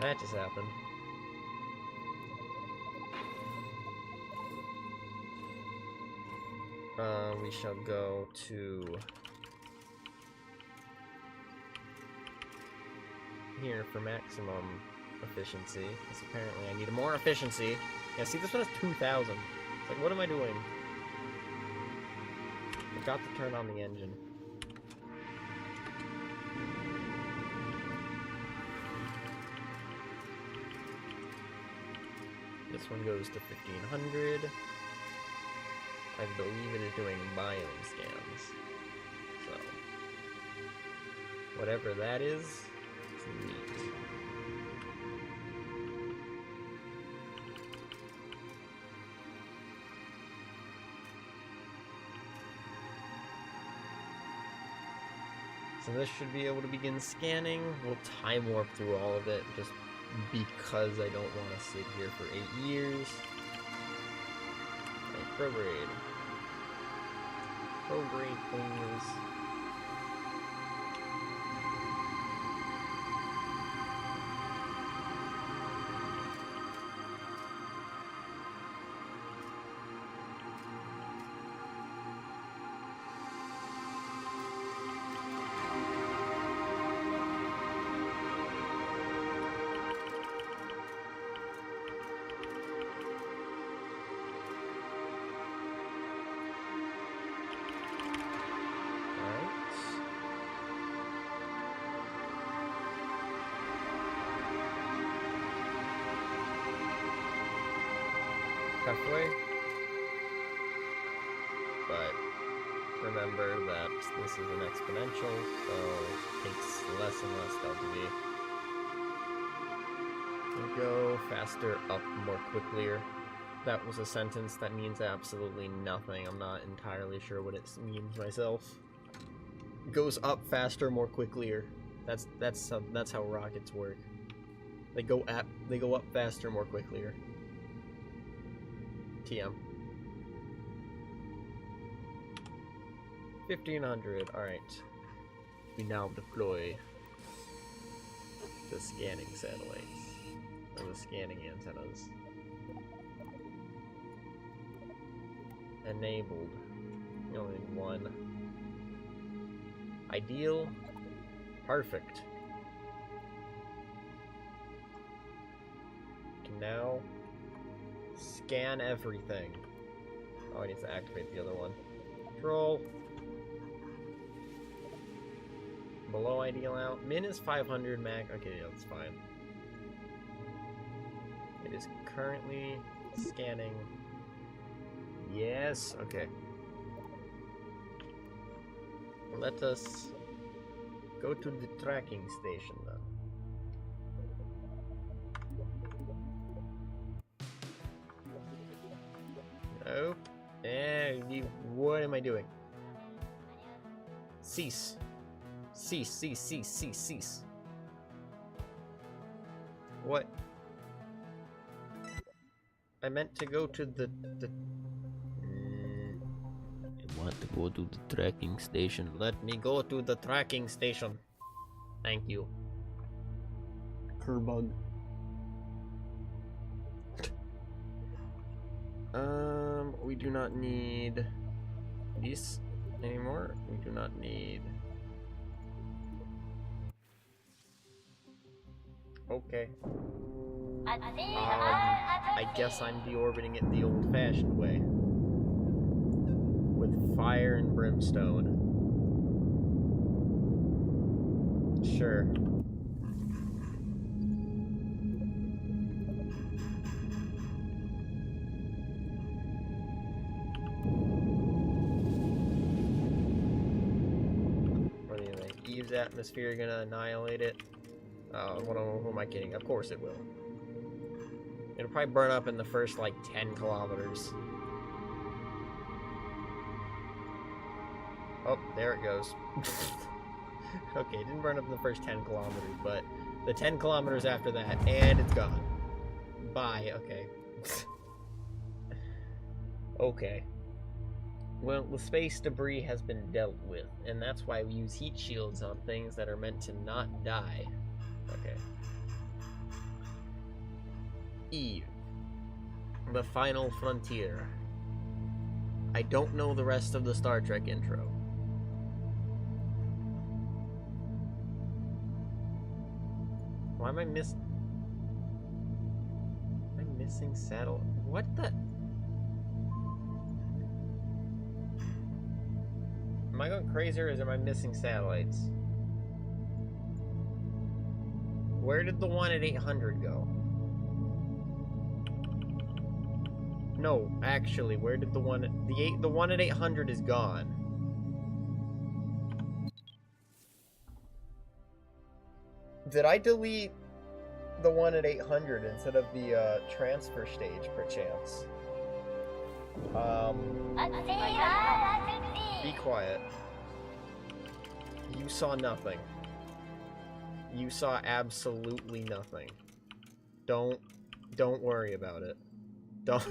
That just happened. We shall go to here for maximum efficiency, because apparently I need more efficiency. Yeah, see, this one has 2,000. It's like, what am I doing? Forgot to turn on the engine. This one goes to 1500. I believe it is doing biome scans. So, whatever that is, it's neat. So this should be able to begin scanning. We'll time warp through all of it just because I don't want to sit here for 8 years. Right, prograde. Prograde, please. Halfway, but remember that this is an exponential, so it takes less and less delta-V. We'll go faster, up more quickly. That was a sentence that means absolutely nothing. I'm not entirely sure what it means myself. goes up faster, more quicklier. That's how rockets work. They go up faster, more quicklier. TM. 1500. All right. We now deploy the scanning satellites or the scanning antennas. Enabled. You only need one. Ideal. Perfect. Can now scan everything. Oh, I need to activate the other one. Control. Below ideal out. Min is 500 mag. Okay, yeah, that's fine. It is currently scanning. Yes. Okay. Let us go to the tracking station then. Nope. What am I doing? Cease. Cease, cease, cease, cease, cease. What? I meant to go to the I want to go to the tracking station. Let me go to the tracking station. Thank you. Kerbal. We do not need this anymore. We do not need. Okay. I guess I'm deorbiting it the old-fashioned way. With fire and brimstone. Sure. What do you think? Eve's atmosphere gonna annihilate it? Who am I kidding? Of course it will. It'll probably burn up in the first, like, 10 kilometers. Oh, there it goes. Okay, it didn't burn up in the first 10 kilometers, but the 10 kilometers after that, and it's gone. Bye, okay. Okay. Well, the space debris has been dealt with, and that's why we use heat shields on things that are meant to not die. Okay. Eve. The final frontier. I don't know the rest of the Star Trek intro. Why am I missing satellite? What the? Am I going crazy or am I missing satellites? Where did the one at 800 go? No, actually, where did the one at 800 is gone. Did I delete the one at 800 instead of the transfer stage, perchance? Be quiet. You saw nothing. You saw absolutely nothing. Don't worry about it. Don't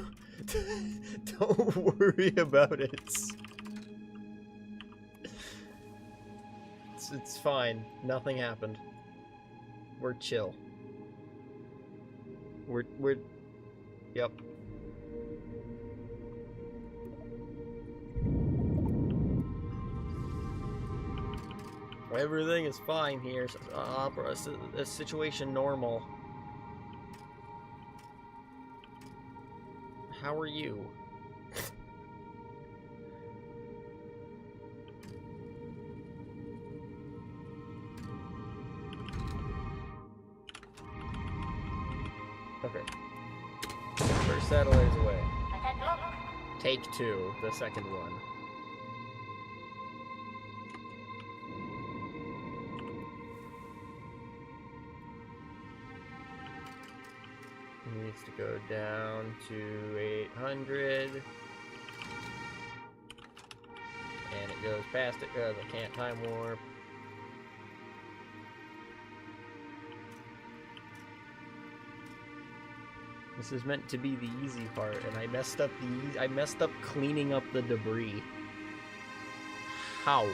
worry about it. It's fine. Nothing happened. We're chill. We're yep. Everything is fine here. A situation normal. How are you? Okay. First satellite is away. Take 2, the second one. Needs to go down to 800. And it goes past it because I can't time warp. This is meant to be the easy part, and I messed up cleaning up the debris. How?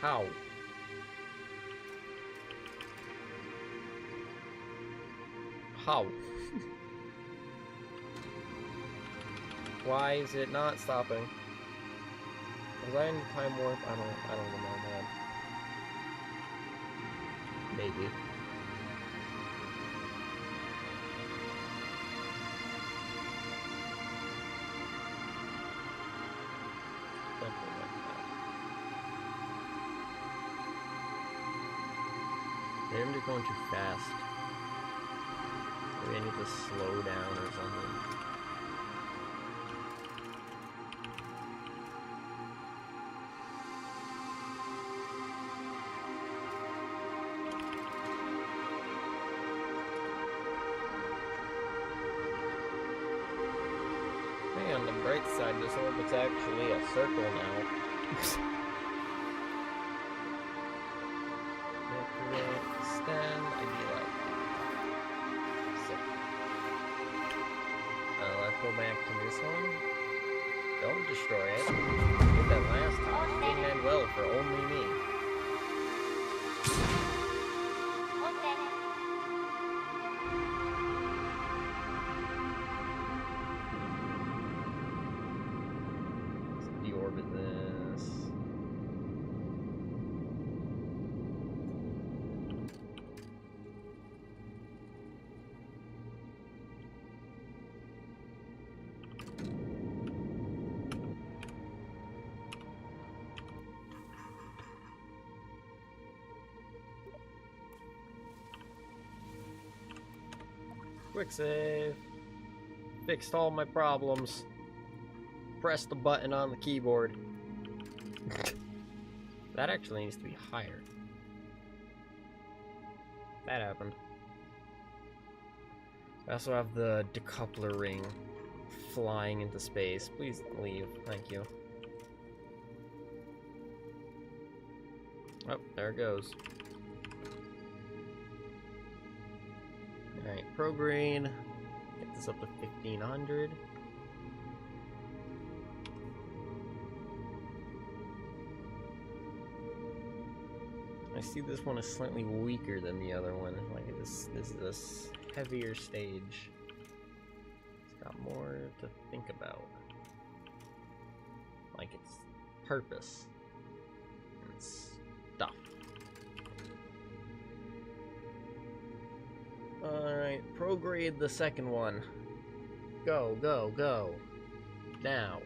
How? How? Why is it not stopping? Was I in time warp? I don't know, man. Maybe. Something like that. Maybe I'm just going too fast. Maybe I need to slow down or something. Hey, on the bright side, this orbit's actually a circle now. Extend, idea. Let's go back to this one. Don't destroy it. Did that last time. Didn't end well for only me. Let's deorbit this. Quick save. Fixed all my problems. Press the button on the keyboard. That actually needs to be higher. That happened. I also have the decoupler ring flying into space. Please leave. Thank you. Oh, there it goes. Alright, prograde. Get this up to 1500. I see this one is slightly weaker than the other one. Like this is a heavier stage. It's got more to think about. Like its purpose and stuff. Alright, prograde the second one. Go, go, go. Now.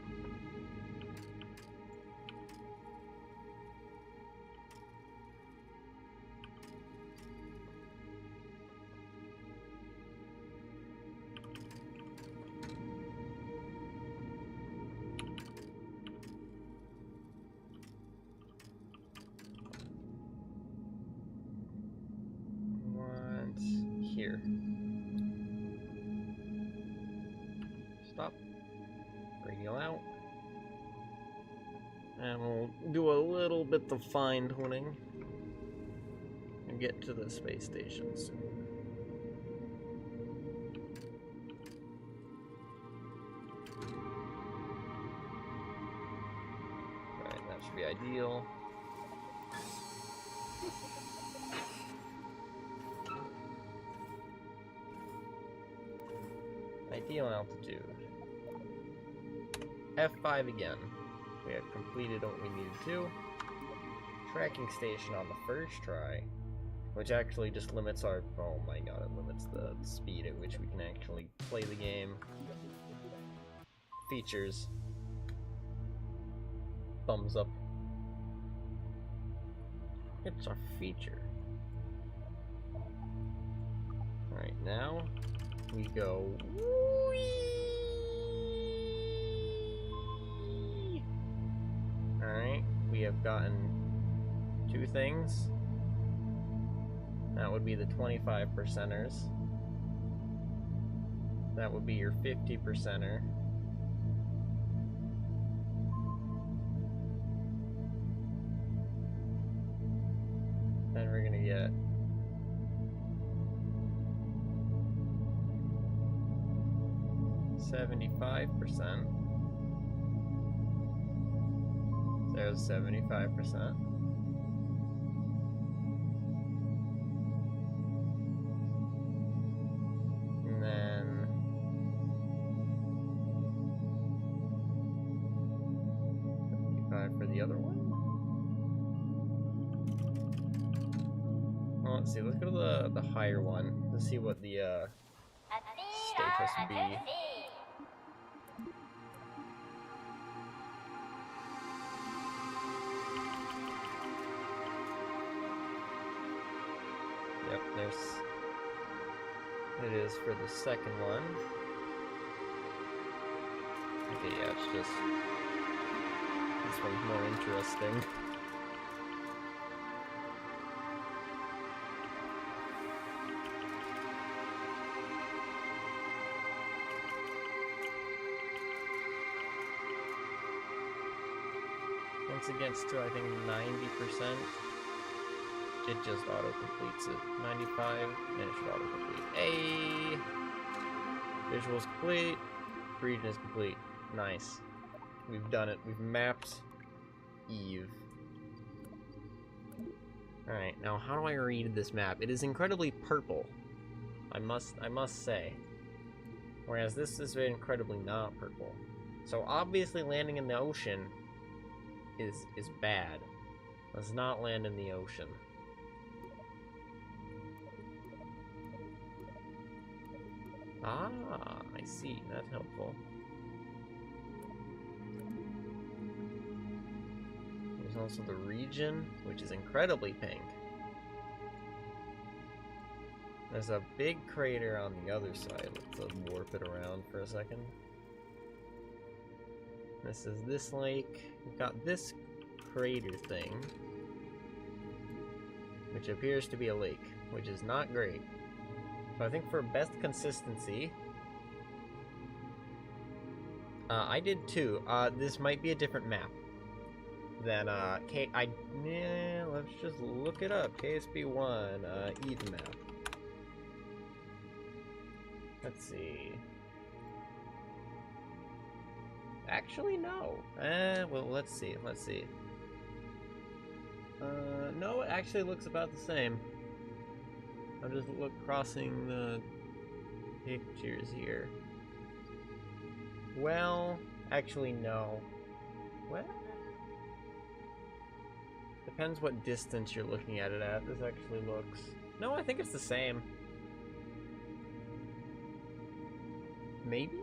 Here. Stop. Radial out. And we'll do a little bit of fine tuning and get to the space station soon. Alright, that should be ideal. Ideal altitude. F5 again. We have completed what we needed to. Tracking station on the first try, which actually just limits our, oh my god, it limits the speed at which we can actually play the game. Features. Thumbs up. It's a feature. Alright, now we go. Alright, we have gotten two things. That would be the 25%ers. That would be your 50%er. yet. %75%. There's 75%. And then for the other one. Well, let's see. Let's go to the higher one. Let's see what the status be. Yep, it is for the second one. Okay, yeah, it's just this one's more interesting. Once it gets to, I think, 90%, it just auto-completes it. 95, and it should auto-complete. Hey! Visual's complete. Region is complete. Nice. We've done it. We've mapped Eve. Alright, now how do I read this map? It is incredibly purple. I must say. Whereas this is incredibly not purple. So obviously landing in the ocean is bad. Let's not land in the ocean. Ah, I see. That's helpful. There's also the region, which is incredibly pink. There's a big crater on the other side. Let's warp it around for a second. This is this lake. We've got this crater thing, which appears to be a lake, which is not great. So I think for best consistency, I did too. This might be a different map than let's just look it up. KSP1 Eve map. Let's see. Actually, no. Well, let's see. No, it actually looks about the same. I'm just crossing the pictures here. Well, actually, no. What? Depends what distance you're looking at it at. This actually looks... No, I think it's the same. Maybe?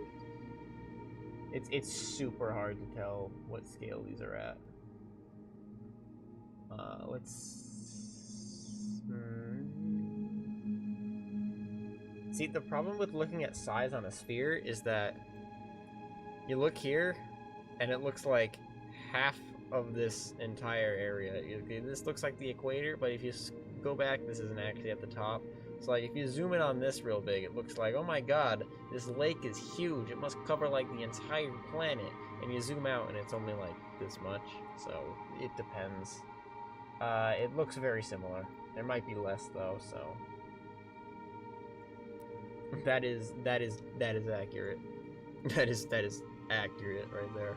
It's super hard to tell what scale these are at. Let's... See, the problem with looking at size on a sphere is that you look here, and it looks like half of this entire area. This looks like the equator, but if you go back, this isn't actually at the top. So like, if you zoom in on this real big, it looks like, oh my god, this lake is huge. It must cover like the entire planet. And you zoom out, and it's only like this much. So it depends. It looks very similar. There might be less though. So that is accurate. That is accurate right there.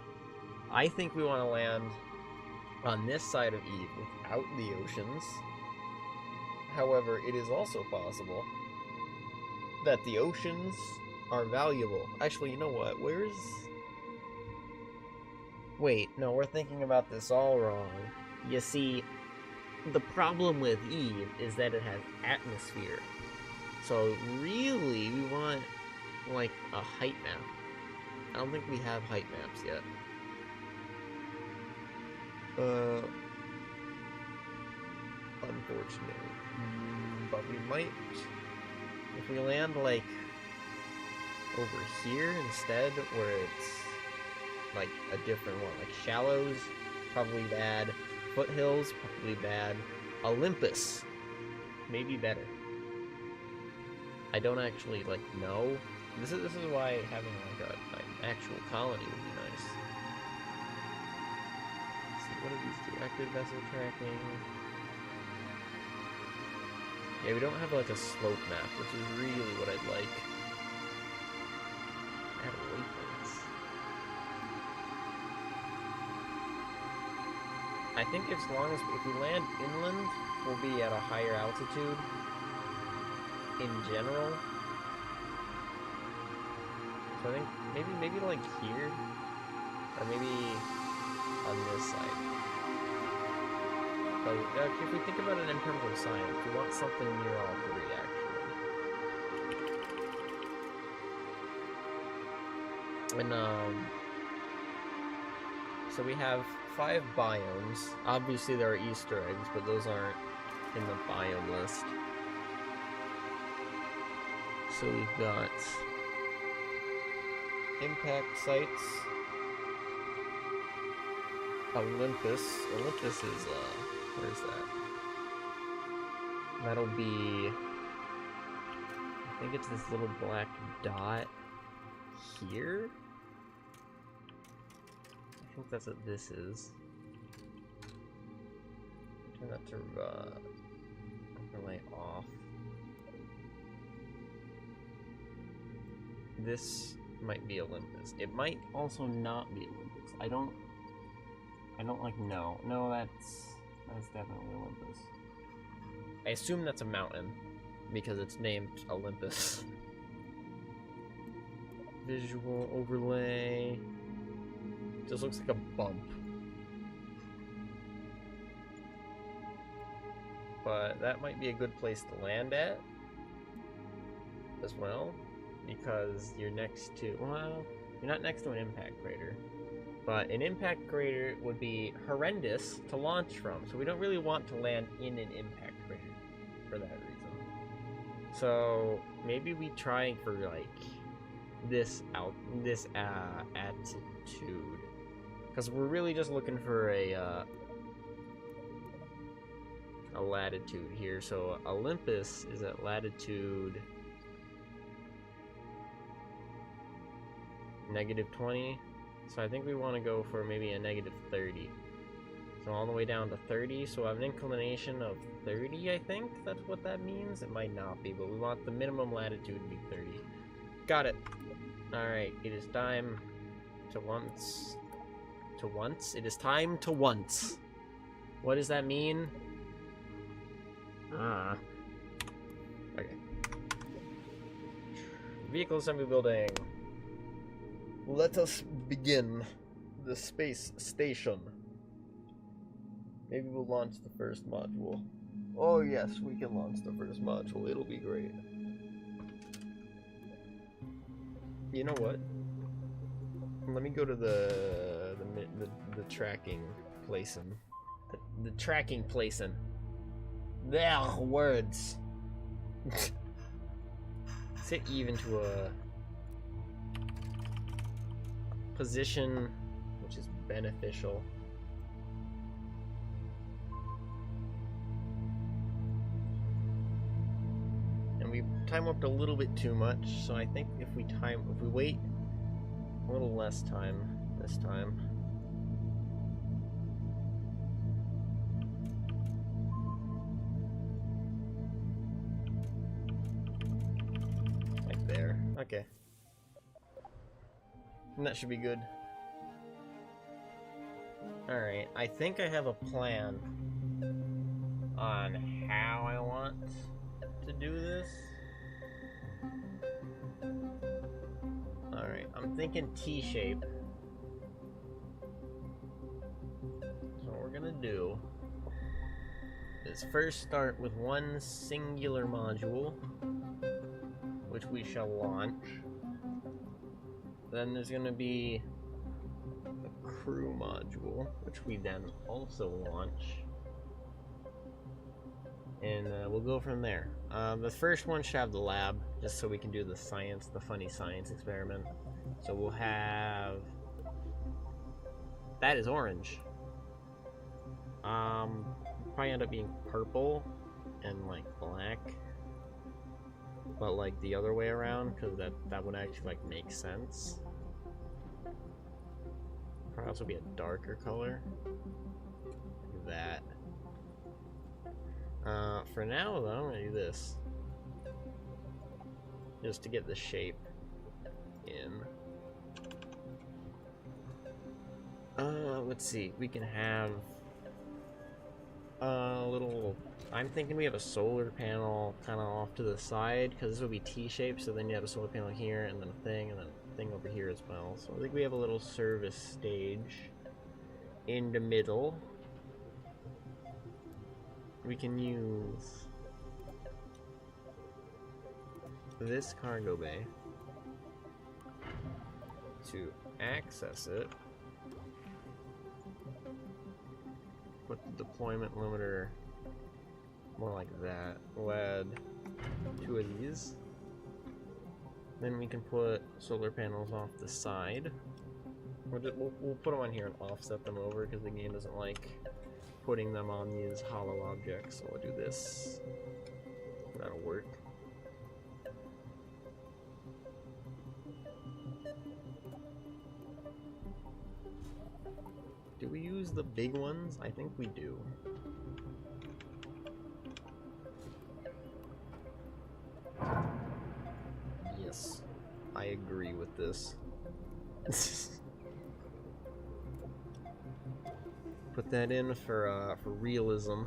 I think we want to land on this side of Eve without the oceans. However, it is also possible that the oceans are valuable. Actually, you know what? Wait, no, we're thinking about this all wrong. You see, the problem with Eve is that it has atmosphere. So really, we want, like, a height map. I don't think we have height maps yet. Unfortunately. But we might, if we land like over here instead, where it's like a different one, like Shallows, probably bad. Foothills, probably bad. Olympus, maybe better. I don't actually like know. This is why having like an actual colony would be nice. Let's see, what do these do? Active vessel tracking. Yeah, we don't have like a slope map, which is really what I'd like. Add waypoints. I think as long as if we land inland, we'll be at a higher altitude in general. So I think maybe like here, or maybe on this side. But if we think about it in terms of science, we want something near all three, actually. And so we have 5 biomes. Obviously there are Easter eggs, but those aren't in the biome list. So we've got impact sites, Olympus. Olympus is where's that? That'll be, I think it's this little black dot here. I think that's what this is. Turn that to overlay off. This might be Olympus. It might also not be Olympus. I don't like no. No, that's definitely Olympus. I assume that's a mountain because it's named Olympus. Visual overlay. Just looks like a bump. But that might be a good place to land at as well, because you're next to, well, you're not next to an impact crater. But an impact crater would be horrendous to launch from, so we don't really want to land in an impact crater for that reason. So maybe we try for like this attitude, because we're really just looking for a latitude here. So Olympus is at latitude -20. So I think we want to go for maybe a -30. So all the way down to 30. So I have an inclination of 30, I think that's what that means. It might not be, but we want the minimum latitude to be 30. Got it. Alright, it is time to once. It is time to once. What does that mean? Okay. Vehicle assembly building. Let us begin the space station. Maybe we'll launch the first module. Oh yes, we can launch the first module. It'll be great. You know what? Let me go to the tracking placing. The tracking placing. There, words. Set even to a position which is beneficial. And we time warped a little bit too much, so I think if we wait a little less time this time. Like there. Okay. And that should be good. Alright, I think I have a plan on how I want to do this. Alright, I'm thinking T-shape. So what we're gonna do is first start with one singular module, which we shall launch. Then there's gonna be a crew module, which we then also launch. And we'll go from there. The first one should have the lab, just so we can do the funny science experiment. So we'll have... That is orange. Probably end up being purple and like black. But like the other way around, because that would actually like make sense. Probably also be a darker color. Like that. For now, though, I'm gonna do this. Just to get the shape in. Let's see. We can have a little... I'm thinking we have a solar panel kind of off to the side, because this will be T-shaped, so then you have a solar panel here, and then a thing over here as well. So I think we have a little service stage in the middle. We can use this cargo bay to access it. Put the deployment limiter more like that. We'll add 2 of these. Then we can put solar panels off the side. We'll put them on here and offset them over because the game doesn't like putting them on these hollow objects. So we'll do this. That'll work. Do we use the big ones? I think we do. Yes, I agree with this. Put that in for realism.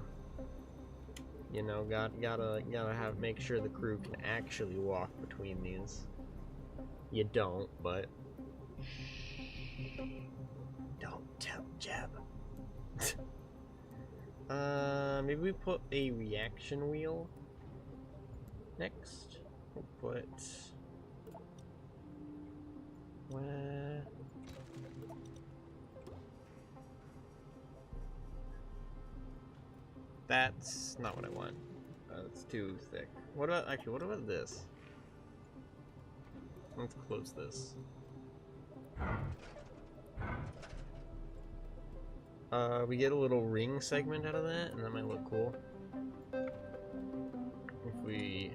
You know, gotta make sure the crew can actually walk between these. You don't, but don't tell Jeb. Maybe we put a reaction wheel next. We'll put where. That's not what I want. It's too thick. What about this? Let's close this. We get a little ring segment out of that, and that might look cool. If we...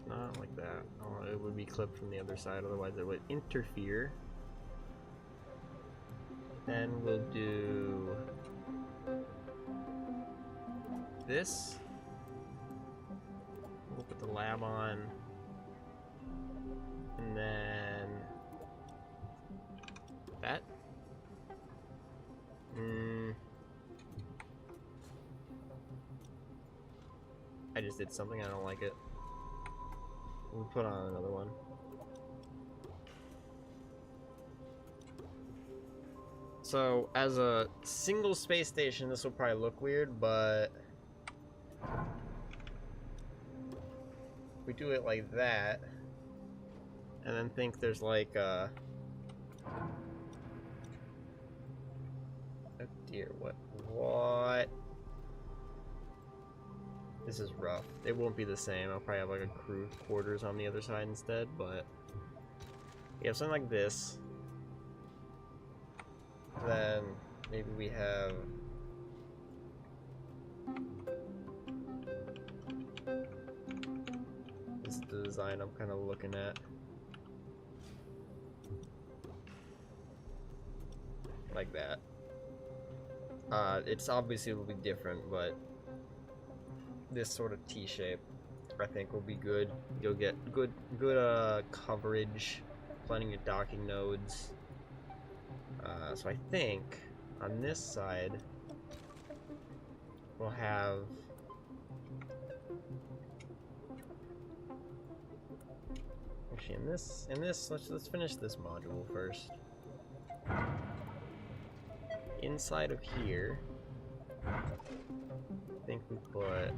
Not like that. Oh, it would be clipped from the other side, otherwise it would interfere. Then we'll do... this. We'll put the lab on. And then... that. I just did something, I don't like it. We'll put on another one. So, as a single space station, this will probably look weird, but we do it like that, and then think there's like a... oh dear, what? This is rough. It won't be the same. I'll probably have like a crew quarters on the other side instead, but we have something like this. Then maybe we have this is the design I'm kind of looking at. Like that. It's obviously will be different, but this sort of T-shape I think will be good. You'll get good coverage, plenty of docking nodes. So I think on this side we'll have actually in this let's finish this module first. Inside of here, I think we put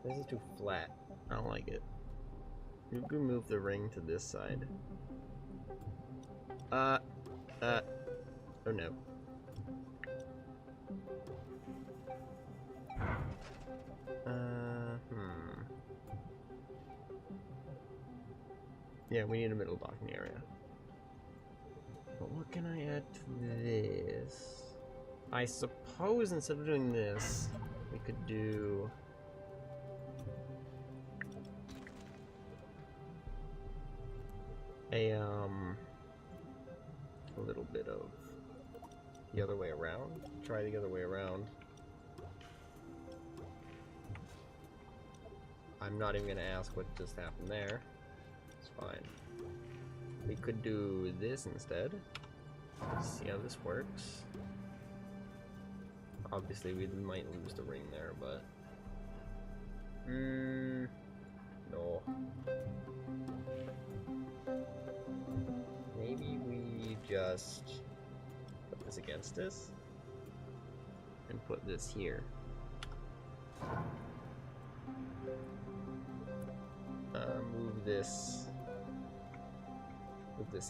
this is too flat. I don't like it. We can move the ring to this side. Oh no. Yeah, we need a middle docking area. But what can I add to this? I suppose instead of doing this, we could do a little bit of the other way around. Try the other way around. I'm not even gonna ask what just happened there. It's fine. We could do this instead. See how this works. Obviously, we might lose the ring there, but... no. Maybe we just put this against this and put this here. Move this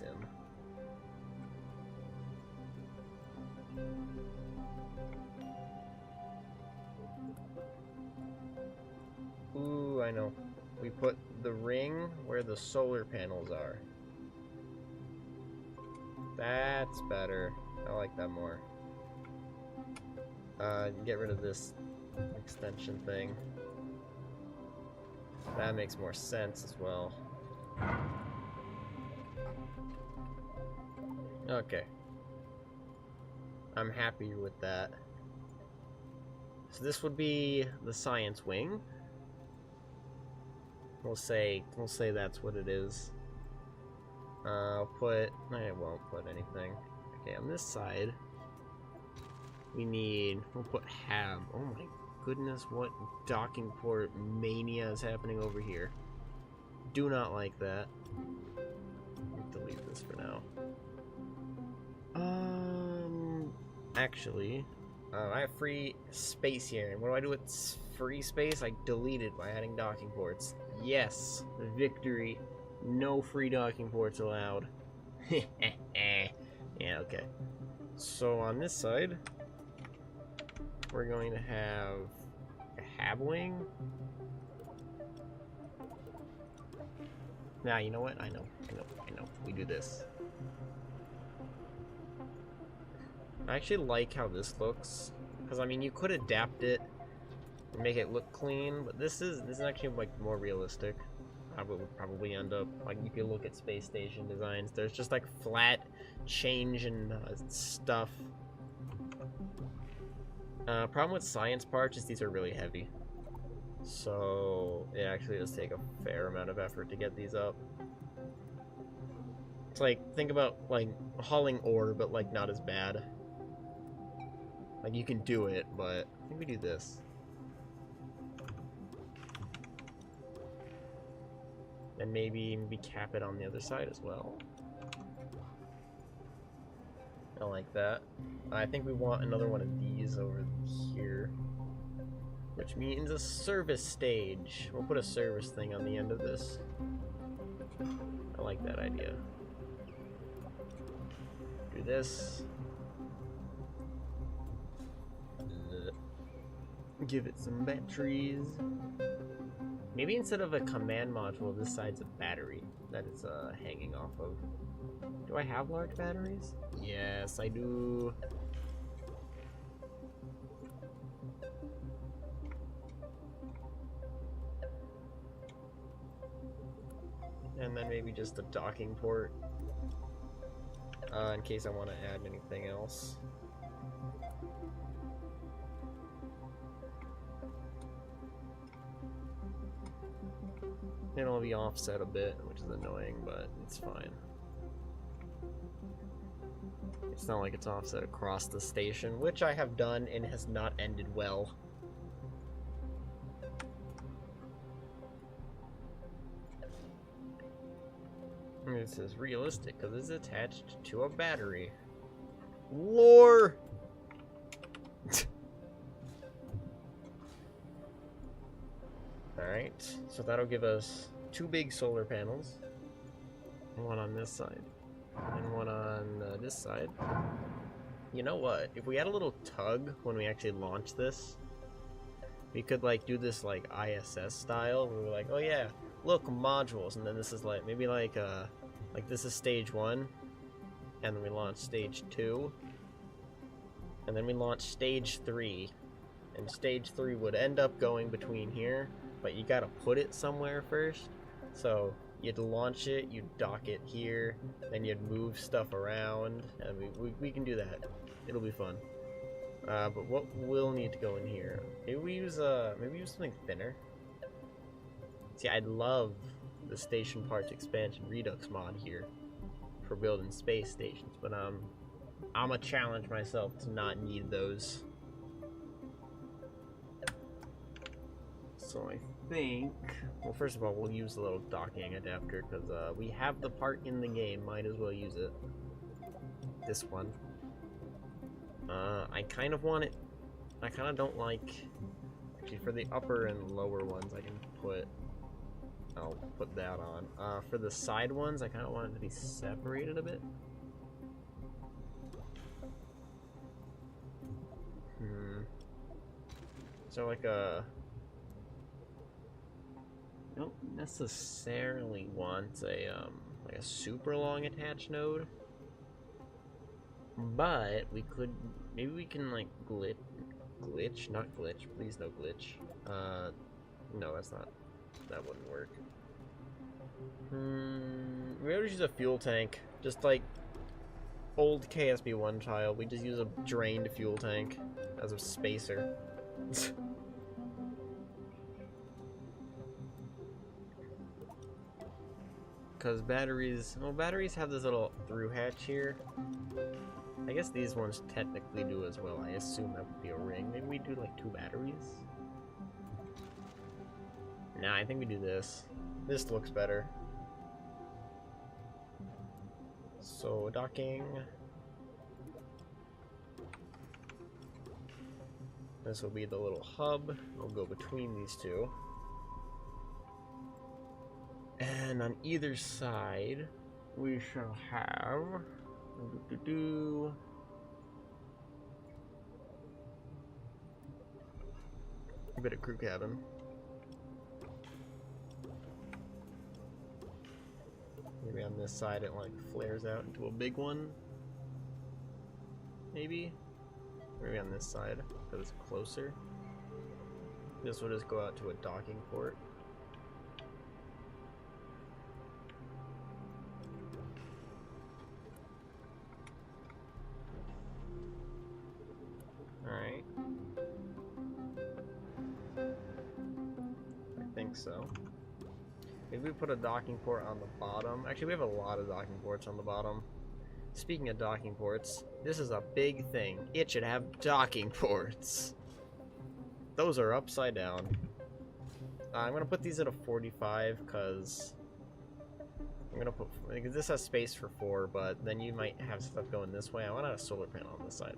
in. Ooh, I know. We put the ring where the solar panels are. That's better. I like that more. Get rid of this extension thing. That makes more sense as well. Okay. I'm happy with that. So this would be the science wing. We'll say that's what it is. I won't put anything. Okay, on this side, we'll put hab. Oh my goodness, what docking port mania is happening over here. Do not like that. Delete this for now. Actually, I have free space here. And what do I do with free space? I delete it by adding docking ports. Yes, victory. No free docking ports allowed. Yeah, okay. So on this side, we're going to have a hab wing. Nah, you know what? I know. We do this. I actually like how this looks, because I mean you could adapt it and make it look clean, but this is actually like more realistic. I would probably end up like, if you look at space station designs, there's just like flat change and stuff. Problem with science parts is these are really heavy, so it actually does take a fair amount of effort to get these up. It's like, think about like hauling ore, but like not as bad. Like, you can do it, but I think we do this. And maybe cap it on the other side as well. I like that. I think we want another one of these over here, which means a service stage. We'll put a service thing on the end of this. I like that idea. Do this. Give it some batteries. Maybe instead of a command module, this side's a battery that it's hanging off of. Do I have large batteries? Yes, I do. And then maybe just a docking port in case I want to add anything else. It'll be offset a bit, which is annoying, but it's fine. It's not like it's offset across the station, which I have done and has not ended well. This is realistic because it's attached to a battery. Lore! Alright, so that'll give us 2 big solar panels. One on this side, and one on this side. You know what? If we had a little tug when we actually launch this, we could like do this like ISS style, where we're like, oh yeah, look, modules, and then this is like, maybe like this is stage 1, and then we launch stage 2, and then we launch stage 3, and stage 3 would end up going between here, but you gotta put it somewhere first. So you'd launch it, you'd dock it here, then you'd move stuff around, and we can do that. It'll be fun. But what will need to go in here? Maybe we use something thinner. See, I'd love the station parts expansion redux mod here for building space stations, but I'm gonna challenge myself to not need those. So I think, well, first of all, we'll use the little docking adapter because we have the part in the game. Might as well use it. This one. I kind of want it. I kind of don't like. Actually, for the upper and lower ones, I'll put that on. For the side ones, I kind of want it to be separated a bit. So like I don't necessarily want a like a super long attached node, but maybe we can like glitch, not glitch, please no glitch. No, that wouldn't work. We would use a fuel tank, just like old KSP1 style. We just use a drained fuel tank as a spacer. Because batteries have this little through hatch here. I guess these ones technically do as well. I assume that would be a ring. Maybe we do like 2 batteries? Nah, I think we do this. This looks better. So, docking. This will be the little hub. It'll go between these two. And on either side, we shall have a bit of crew cabin. Maybe on this side it like flares out into a big one. Maybe on this side because it's closer. This will just go out to a docking port. Alright. I think so. Maybe we put a docking port on the bottom. Actually, we have a lot of docking ports on the bottom. Speaking of docking ports, this is a big thing. It should have docking ports. Those are upside down. I'm gonna put these at a 45 because this has space for 4, but then you might have stuff going this way. I want a solar panel on this side.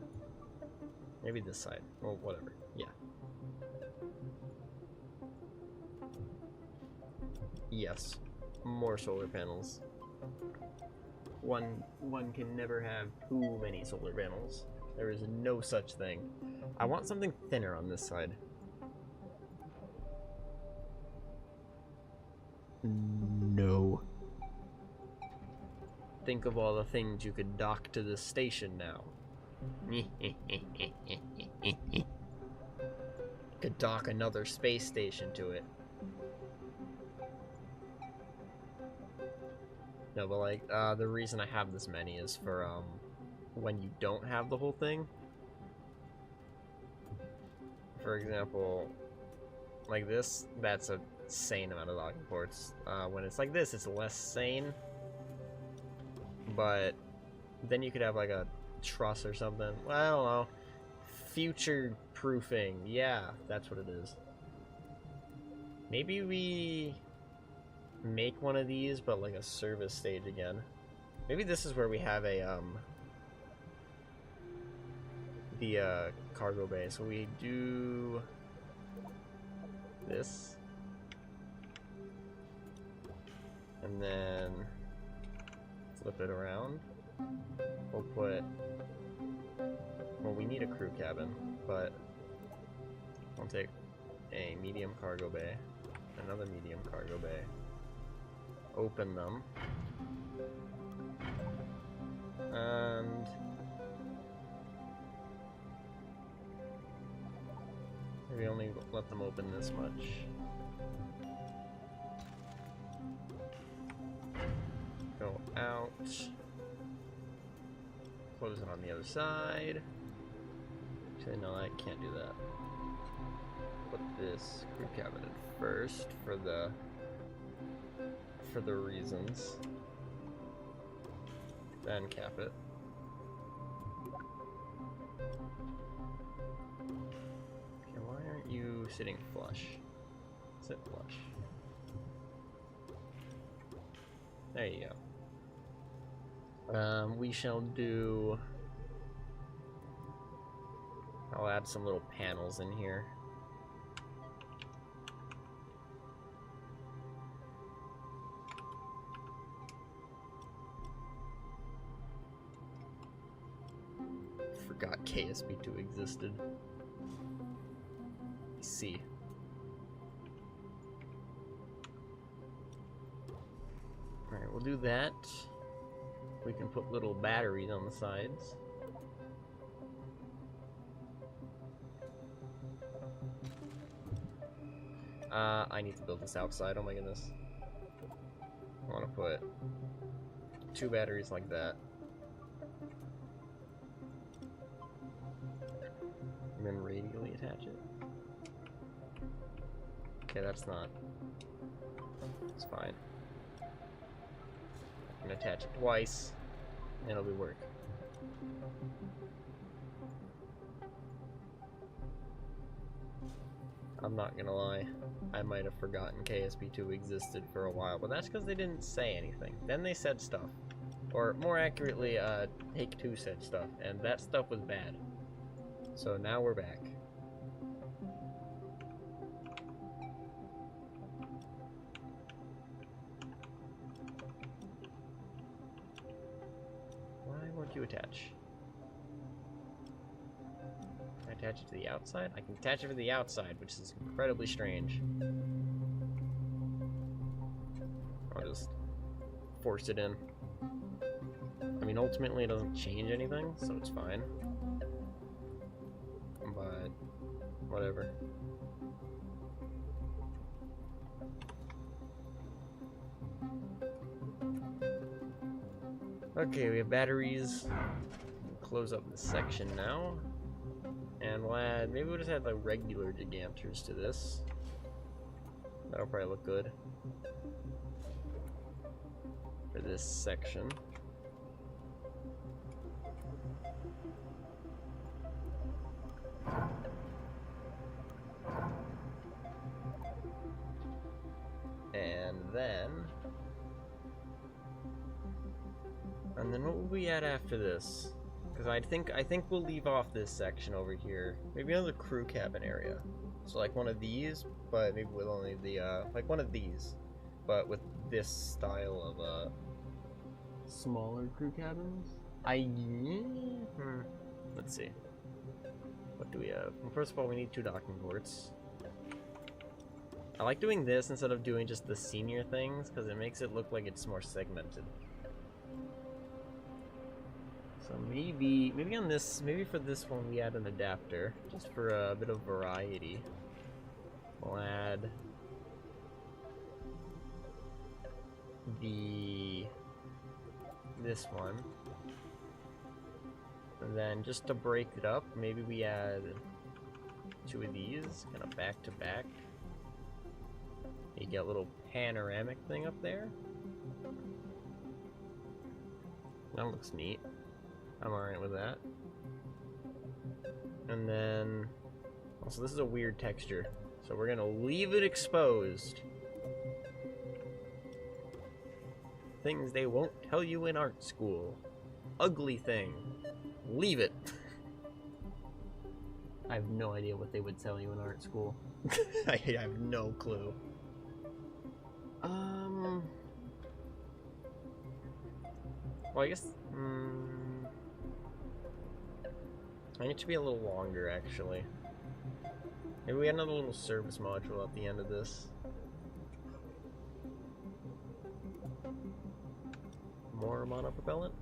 Maybe this side. Well, whatever. Yeah. Yes. More solar panels. One can never have too many solar panels. There is no such thing. I want something thinner on this side. No. Think of all the things you could dock to the station now. Could dock another space station to it. No, but like, the reason I have this many is for, when you don't have the whole thing. For example, like this, that's a sane amount of docking ports. When it's like this, it's less sane. But then you could have like a truss or something. Well, I don't know. Future proofing. Yeah, that's what it is. Maybe we make one of these, but like a service stage again. Maybe this is where we have a the cargo bay. So we do this, and then flip it around. We'll put, well, we need a crew cabin, but I'll take a medium cargo bay, another medium cargo bay, open them, and maybe only let them open this much. Close it on the other side. Actually, no, I can't do that. Put this crew cabin in first for the reasons. Then cap it. Okay, why aren't you sitting flush? Sit flush. There you go. We shall do... I'll add some little panels in here. Forgot KSP2 existed. Let's see. Alright, we'll do that. We can put little batteries on the sides. I need to build this outside, oh my goodness. I want to put 2 batteries like that. And then radially attach it. Okay, that's not... It's fine. I can attach it twice, and it'll be work. I'm not gonna lie, I might have forgotten KSP2 existed for a while, but that's because they didn't say anything. Then they said stuff. Or more accurately, Take-Two said stuff, and that stuff was bad. So now we're back. Why won't you attach? Can I attach it to the outside? I can attach it to the outside, which is incredibly strange. I'll just force it in. I mean, ultimately it doesn't change anything, so it's fine. But, whatever. Okay, we have batteries. Close up this section now. And we'll add, maybe we'll just add like regular giganters to this. That'll probably look good for this section. And then what will we add after this? Because I think we'll leave off this section over here. Maybe another crew cabin area. So like one of these, but maybe with only the like one of these, but with this style of smaller crew cabins. Let's see. What do we have? Well, first of all, we need 2 docking ports. I like doing this instead of doing just the senior things because it makes it look like it's more segmented. So maybe on this, maybe for this one we add an adapter just for a bit of variety. We'll add this one, and then just to break it up, maybe we add 2 of these, kind of back to back. You get a little panoramic thing up there. That looks neat. I'm alright with that. And then, also this is a weird texture, so we're gonna leave it exposed. Things they won't tell you in art school. Ugly thing. Leave it. I have no idea what they would tell you in art school. I have no clue. Well, I guess, I need to be a little longer, actually. Maybe we had another little service module at the end of this. More monopropellant?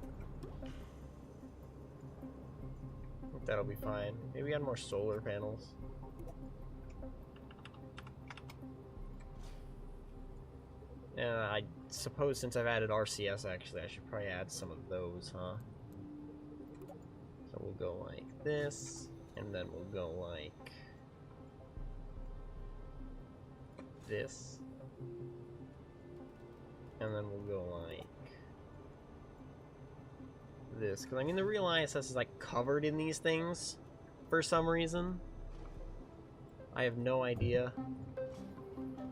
I think that'll be fine. Maybe we add more solar panels. Yeah, suppose since I've added RCS, actually, I should probably add some of those, huh? So we'll go like this, and then we'll go like this, and then we'll go like this. Because, I mean, the real ISS is, like, covered in these things for some reason. I have no idea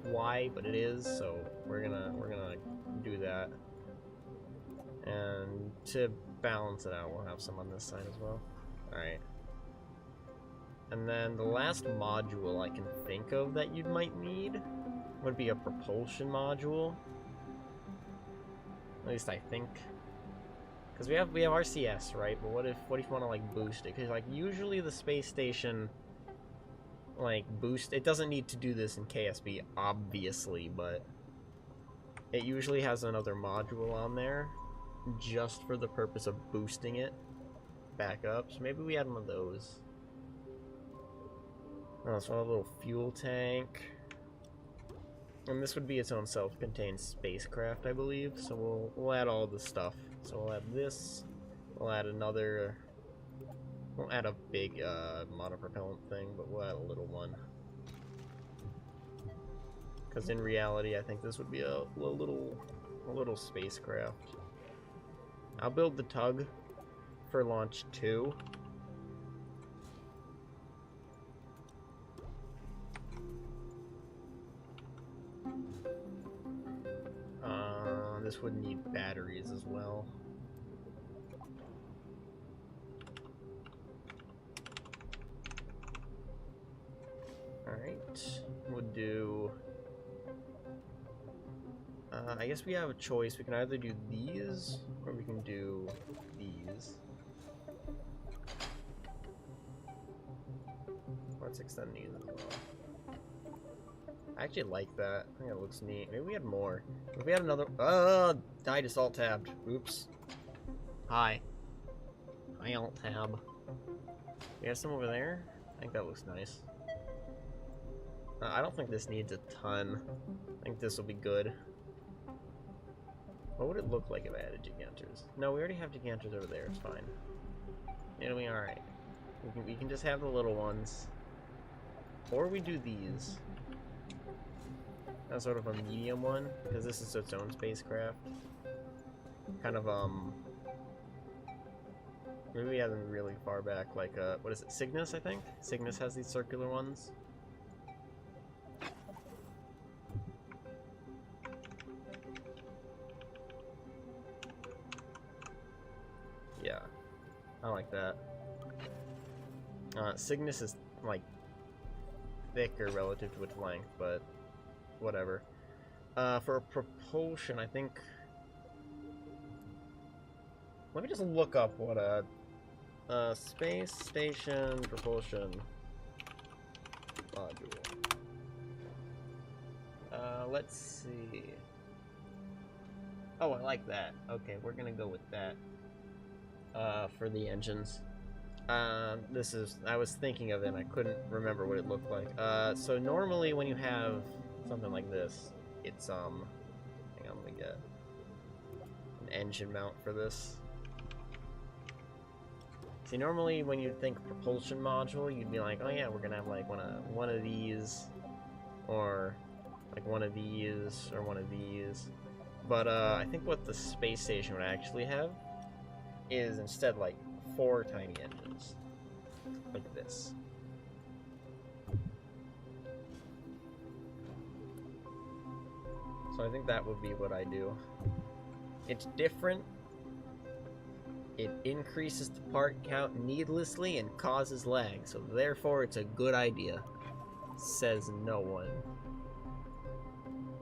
why, but it is, so we're gonna do that. And to balance it out, we'll have some on this side as well. Alright. And then the last module I can think of that you might need would be a propulsion module. At least I think. Because we have RCS, right? But what if you want to, like, boost it? Because, like, usually the space station, like, boost... It doesn't need to do this in KSP, obviously, but it usually has another module on there just for the purpose of boosting it back up. So maybe we add one of those. Oh, so a little fuel tank. And this would be its own self-contained spacecraft, I believe. So we'll add all the stuff. So we'll add this. We'll add another... We'll add a big monopropellant thing, but we'll add a little one. Because in reality, I think this would be a little spacecraft. I'll build the tug for launch 2. This would need batteries as well. Alright, we'll do... I guess we have a choice. We can either do these, or we can do these. Let's extend these as well. I actually like that. I think it looks neat. Maybe we had more. If we had another... I just alt-tabbed. Oops. Hi. I alt-tab. We have some over there? I think that looks nice. I don't think this needs a ton. I think this will be good. What would it look like if I added giganters? No, we already have giganters over there. It's fine. It'll be alright. We can just have the little ones. Or we do these. That's sort of a medium one, because this is its own spacecraft. Kind of, maybe we have them really far back, like, what is it, Cygnus, I think? Cygnus has these circular ones. Yeah, I like that. Cygnus is, like, thicker relative to its length, but whatever. For propulsion, I think... Let me just look up what a space station propulsion module. Let's see. Oh, I like that. Okay, we're gonna go with that. For the engines. This is... I was thinking of it and I couldn't remember what it looked like. So normally when you have something like this, it's, hang on, let me get an engine mount for this. See, normally when you think propulsion module, you'd be like, oh yeah, we're gonna have like one of these, or like one of these, or one of these. But I think what the space station would actually have is instead like 4 tiny engines, like this. So I think that would be what I do. It's different. It increases the part count needlessly and causes lag, so therefore it's a good idea. Says no one.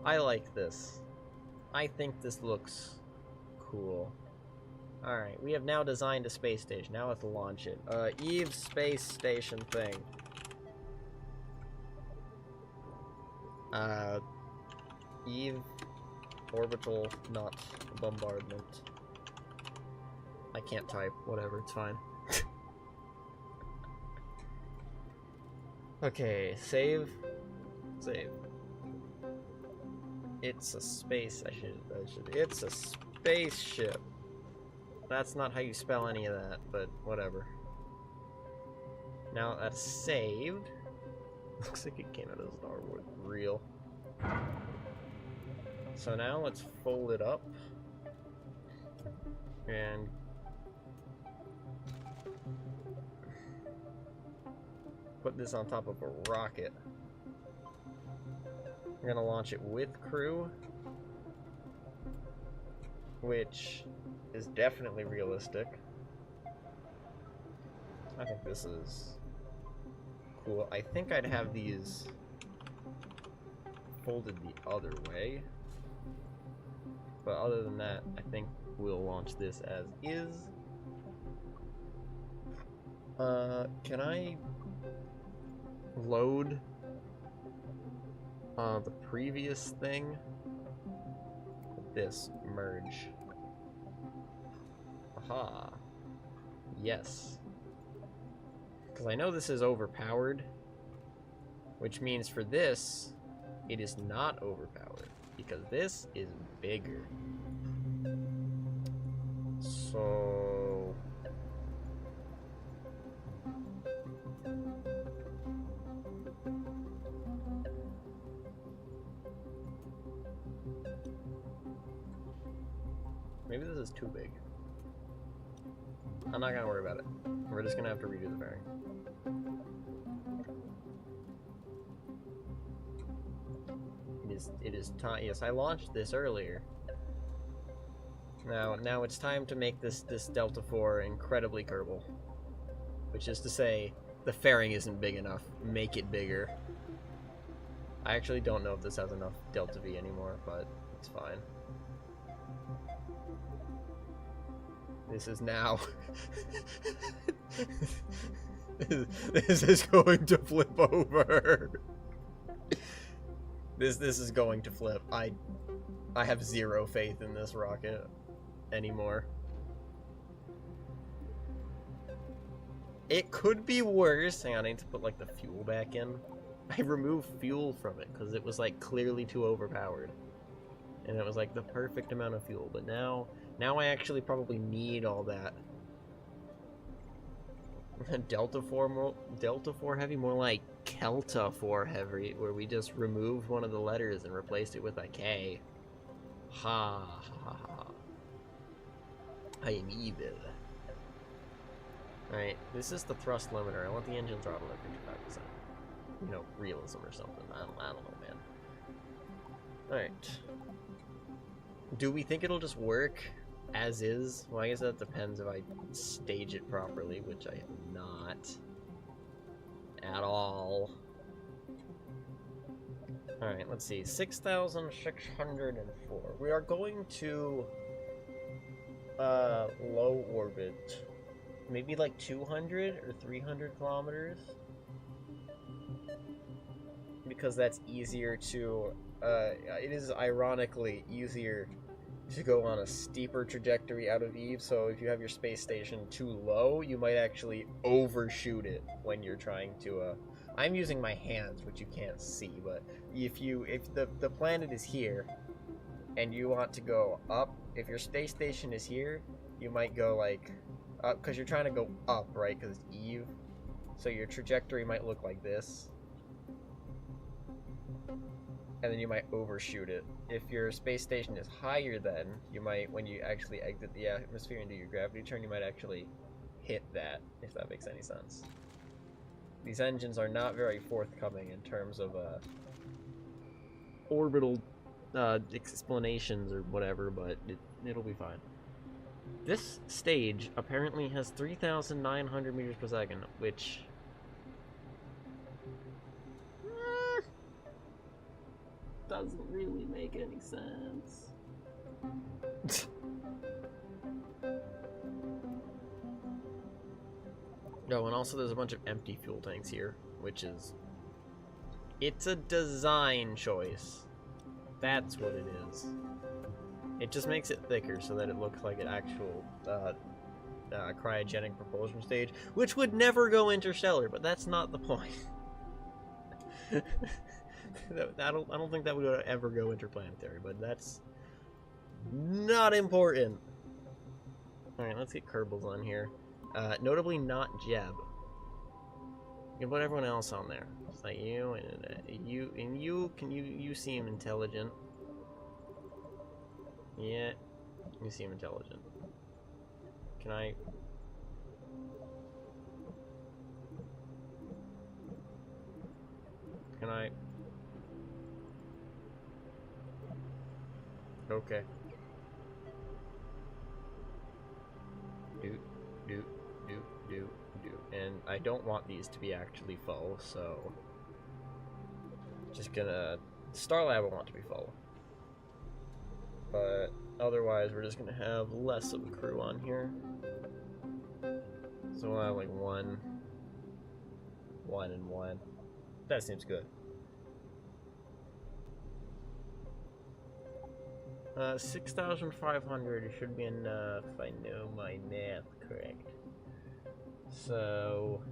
I like this. I think this looks cool. Alright, we have now designed a space station. Now let's launch it. Eve space station thing. Eve orbital not bombardment. I can't type. Whatever, it's fine. Okay, save. Save. It's a space. It's a spaceship. That's not how you spell any of that, but whatever. Now that's saved. Looks like it came out of Star Wars. Real. So now let's fold it up. And put this on top of a rocket. We're gonna launch it with crew, which is definitely realistic. I think this is cool. I think I'd have these folded the other way. But other than that, I think we'll launch this as is. Can I load the previous thing? This merge. Aha. Yes. Because I know this is overpowered, which means for this, it is not overpowered, because this is bigger. So... maybe this is too big. I'm not gonna worry about it. We're just gonna have to redo the fairing. It is time. Yes, I launched this earlier. Now it's time to make this Delta IV incredibly Kerbal. Which is to say, the fairing isn't big enough. Make it bigger. I actually don't know if this has enough Delta V anymore, but it's fine. This is now... this is going to flip over. This is going to flip. I have zero faith in this rocket anymore. It could be worse. Hang on, I need to put like the fuel back in. I removed fuel from it because it was like clearly too overpowered. And it was like the perfect amount of fuel, but now I actually probably need all that. Delta IV heavy, more like Kelta IV heavy, where we just removed one of the letters and replaced it with a K. Ha ha ha. I am evil. Alright, this is the thrust limiter. I want the engine throttle at 55%. You know, realism or something. I don't know, man. Alright. Do we think it'll just work as is? Well, I guess that depends if I stage it properly, which I have not. At all. Alright, let's see. 6,604. We are going to low orbit. Maybe like 200 or 300 kilometers. Because that's easier to... it is ironically easier to go on a steeper trajectory out of Eve, so if you have your space station too low, you might actually overshoot it when you're trying to, I'm using my hands, which you can't see, but if the planet is here, and you want to go up, if your space station is here, you might go, like, up, because you're trying to go up, right, because it's Eve, so your trajectory might look like this. And then you might overshoot it. If your space station is higher, then you might, when you actually exit the atmosphere and do your gravity turn, you might actually hit that, if that makes any sense. These engines are not very forthcoming in terms of orbital explanations or whatever, but it'll be fine. This stage apparently has 3,900 meters per second, which... doesn't really make any sense. No, and also there's a bunch of empty fuel tanks here, which is... it's a design choice. That's what it is. It just makes it thicker so that it looks like an actual cryogenic propulsion stage, which would never go interstellar, but that's not the point. I don't think that would ever go interplanetary, but that's not important. Alright, let's get Kerbals on here. Notably not Jeb. You can put everyone else on there. It's like you and you seem intelligent. Yeah, you seem intelligent. Can I? Okay. Do. And I don't want these to be actually full, so just gonna Starlab I want to be full. But otherwise we're just gonna have less of a crew on here. So we'll have like one and one. That seems good. 6,500 should be enough if I know my math correct. So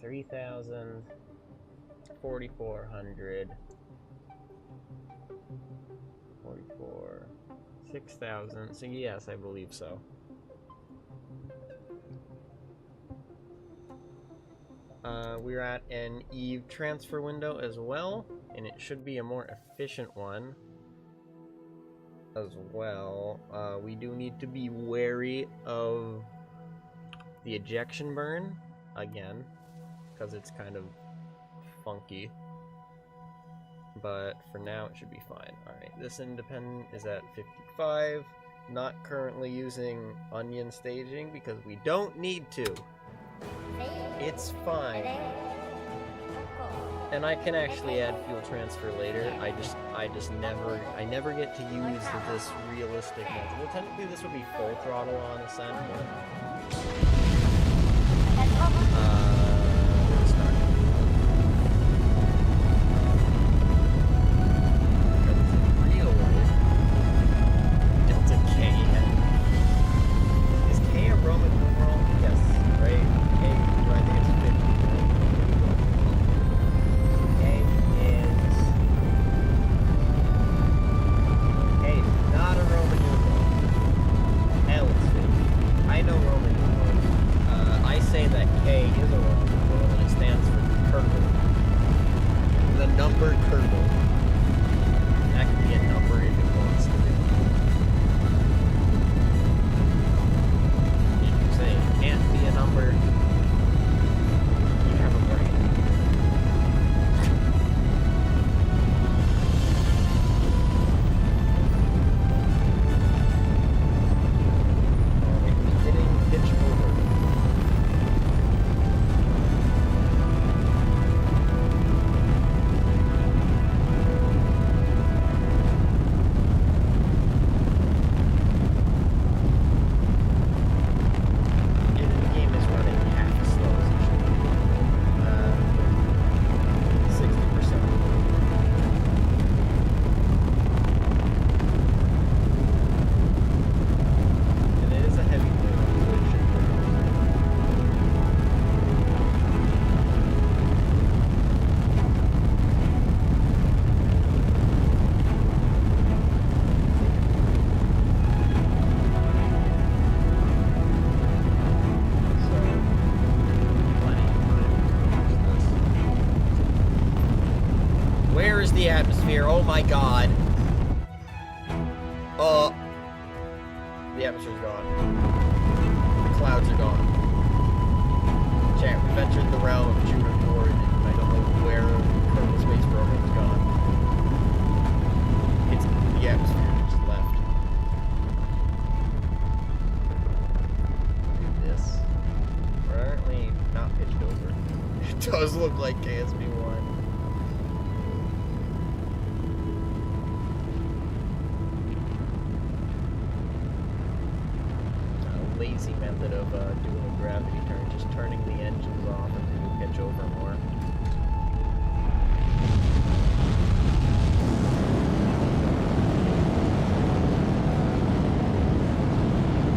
3,000, 4,400, 44, 6,000. So yes, I believe so. We're at an Eve transfer window as well, and it should be a more efficient one as well. We do need to be wary of the ejection burn again, because it's kind of funky. But for now, it should be fine. Alright, this independent is at 55. Not currently using onion staging because we don't need to. It's fine. And I can actually add fuel transfer later. I never get to use this realistic method. Well, technically this would be full throttle on ascent, but we'll start. Real life. Delta K. Is K a Roman numeral? Yes, right? K, I think it's 50. Not a Roman numeral. L is 50. I know Roman numerals. I say that K is a Roman numeral and it stands for Kerbal. The number Kerbal. That can be a number if it wants to be. If you say it can't be a number, you have a brain. The atmosphere, oh my god. The atmosphere's gone. The clouds are gone. Chat, we've entered the realm of Jupiter Ford, and I don't know where the Kerbal Space Program is gone. It's the atmosphere that just left. Look at this. We're currently not pitched over. It does look like KSP1. Lazy method of doing a gravity turn, just turning the engines off and then you pitch over more.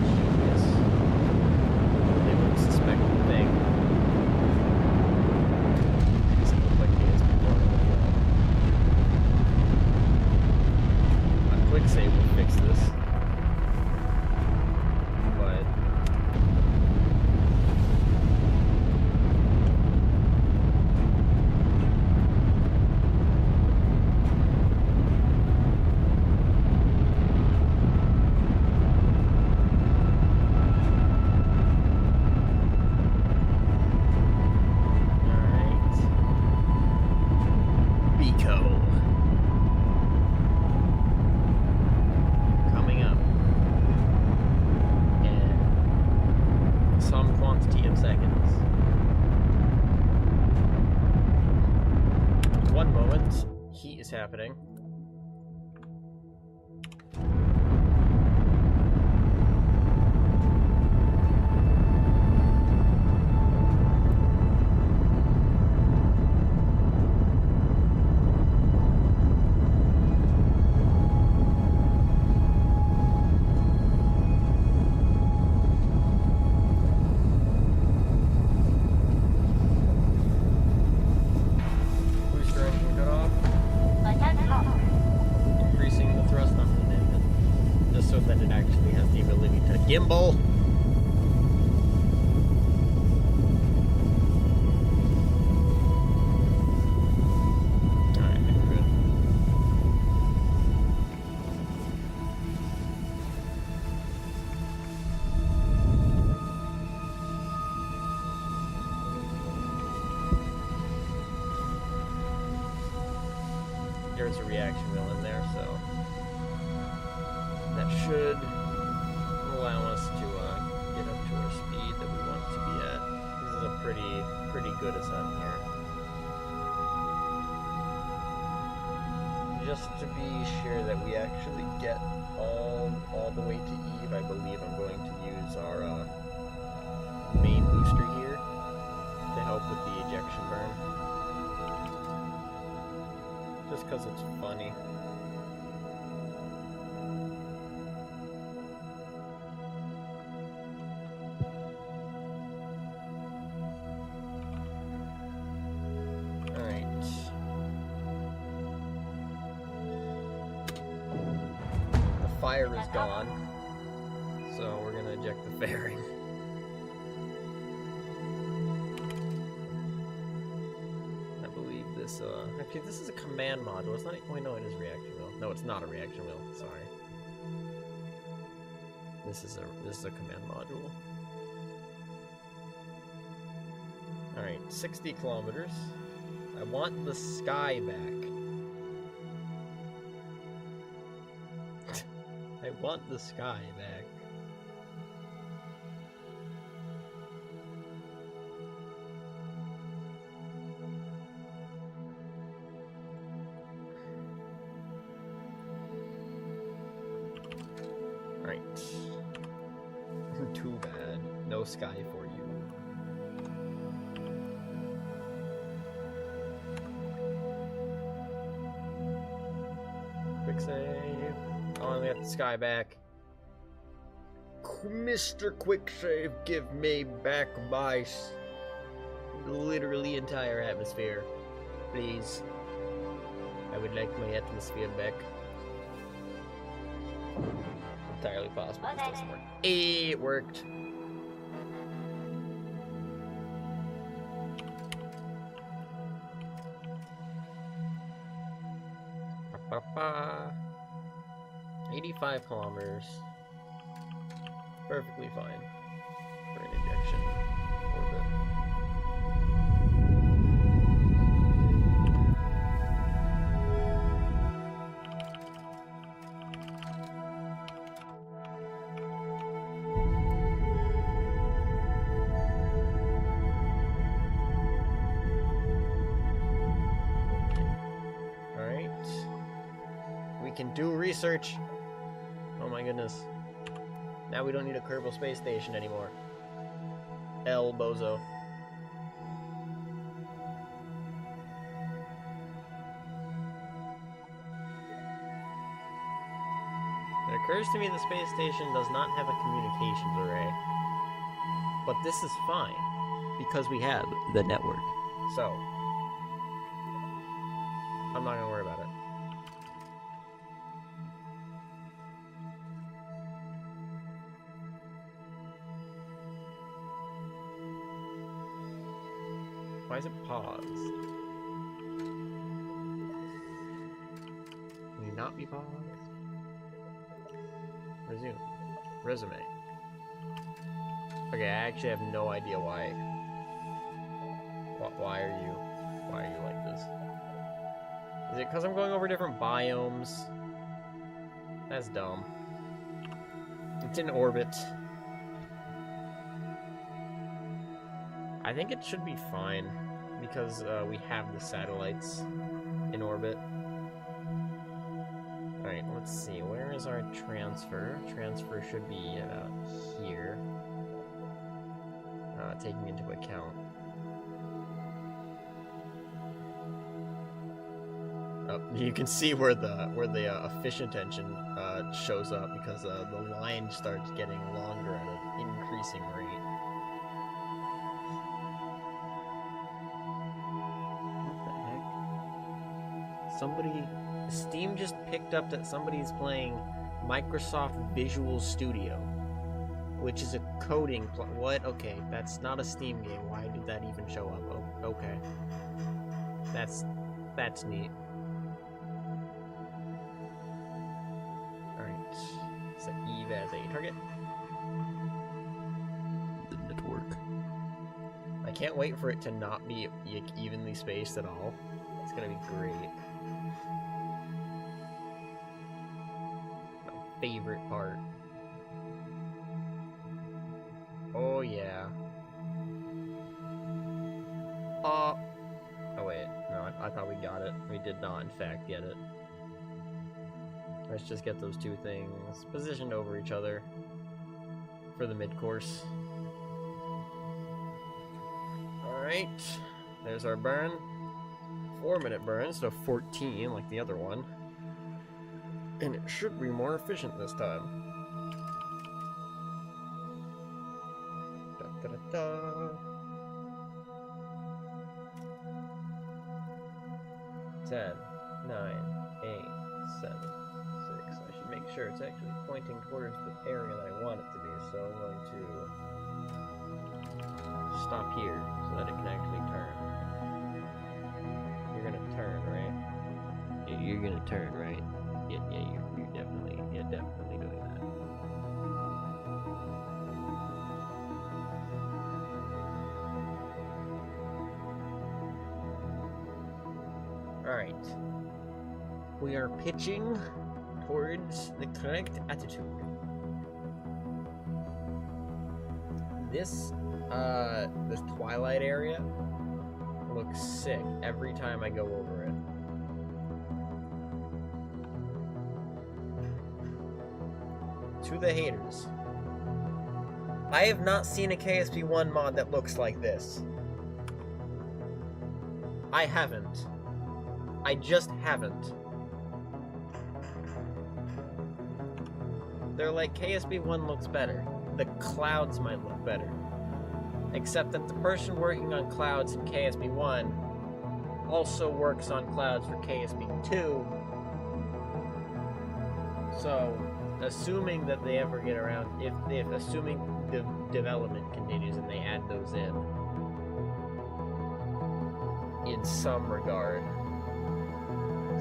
Genius. They wouldn't suspect a thing. Doesn't look like KSP1. happening. Gimbal. Alright, good. There's a reaction wheel in there, so that should allow us to get up to our speed that we want to be at. This is a pretty good ascent here. Just to be sure that we actually get all the way to Eve, I believe I'm going to use our main booster here to help with the ejection burn. Just because it's funny. Fire is gone, so we're gonna eject the fairing. I believe this, actually this is a command module, it's not, oh no, it is a reaction wheel. No, it's not a reaction wheel, sorry. This is a command module. Alright, 60 kilometers. I want the sky back. I want the sky back. Alright. Too bad. No sky for you. Quick save. Oh, we got the sky back. Mr. Quicksave, give me back my literally entire atmosphere, please. I would like my atmosphere back. Entirely possible this doesn't work. It worked. Ba-ba-ba. 85 kilometers. Perfectly fine for an injection orbit. All right. We can do research. Oh my goodness. Now we don't need a Kerbal Space Station anymore. El Bozo. It occurs to me the space station does not have a communications array. But this is fine, because we have the network. So, I'm not gonna worry about it. Why is it paused? Can you not be paused? Resume. Resume. Okay, I actually have no idea why. Why are you like this? Is it because I'm going over different biomes? That's dumb. It's in orbit. I think it should be fine because we have the satellites in orbit. Alright, let's see. Where is our transfer? Transfer should be about here. Taking into account. Oh, you can see where the efficient engine shows up because the line starts getting longer at an increasing rate. What the heck? Steam just picked up that somebody's playing Microsoft Visual Studio, which is a coding what? Okay, that's not a Steam game. Why did that even show up? Oh, okay. That's neat. Alright. Set Eve as a target. The network. I can't wait for it to not be evenly spaced at all. It's gonna be great. My favorite part. Oh yeah. Oh wait, no, I thought we got it. We did not, in fact, get it. Let's just get those two things positioned over each other for the mid-course. Alright, there's our burn. 4-minute burn instead of 14 like the other one. And it should be more efficient this time. 10, 9, 8, 7, 6. I should make sure it's actually pointing towards the area that I want it to be, so I'm going to stop here so that it can actually turn. You're gonna turn, right? Yeah, you're gonna turn, right? Yeah, you're definitely doing that. Alright. We are pitching towards the correct attitude. This twilight area looks sick every time I go over it. To the haters. I have not seen a KSP1 mod that looks like this. I haven't. I just haven't. They're like, KSP1 looks better. The clouds might look better. Except that the person working on clouds in KSP1 also works on clouds for KSP2. So, assuming that they ever get around, if assuming the development continues and they add those in some regard.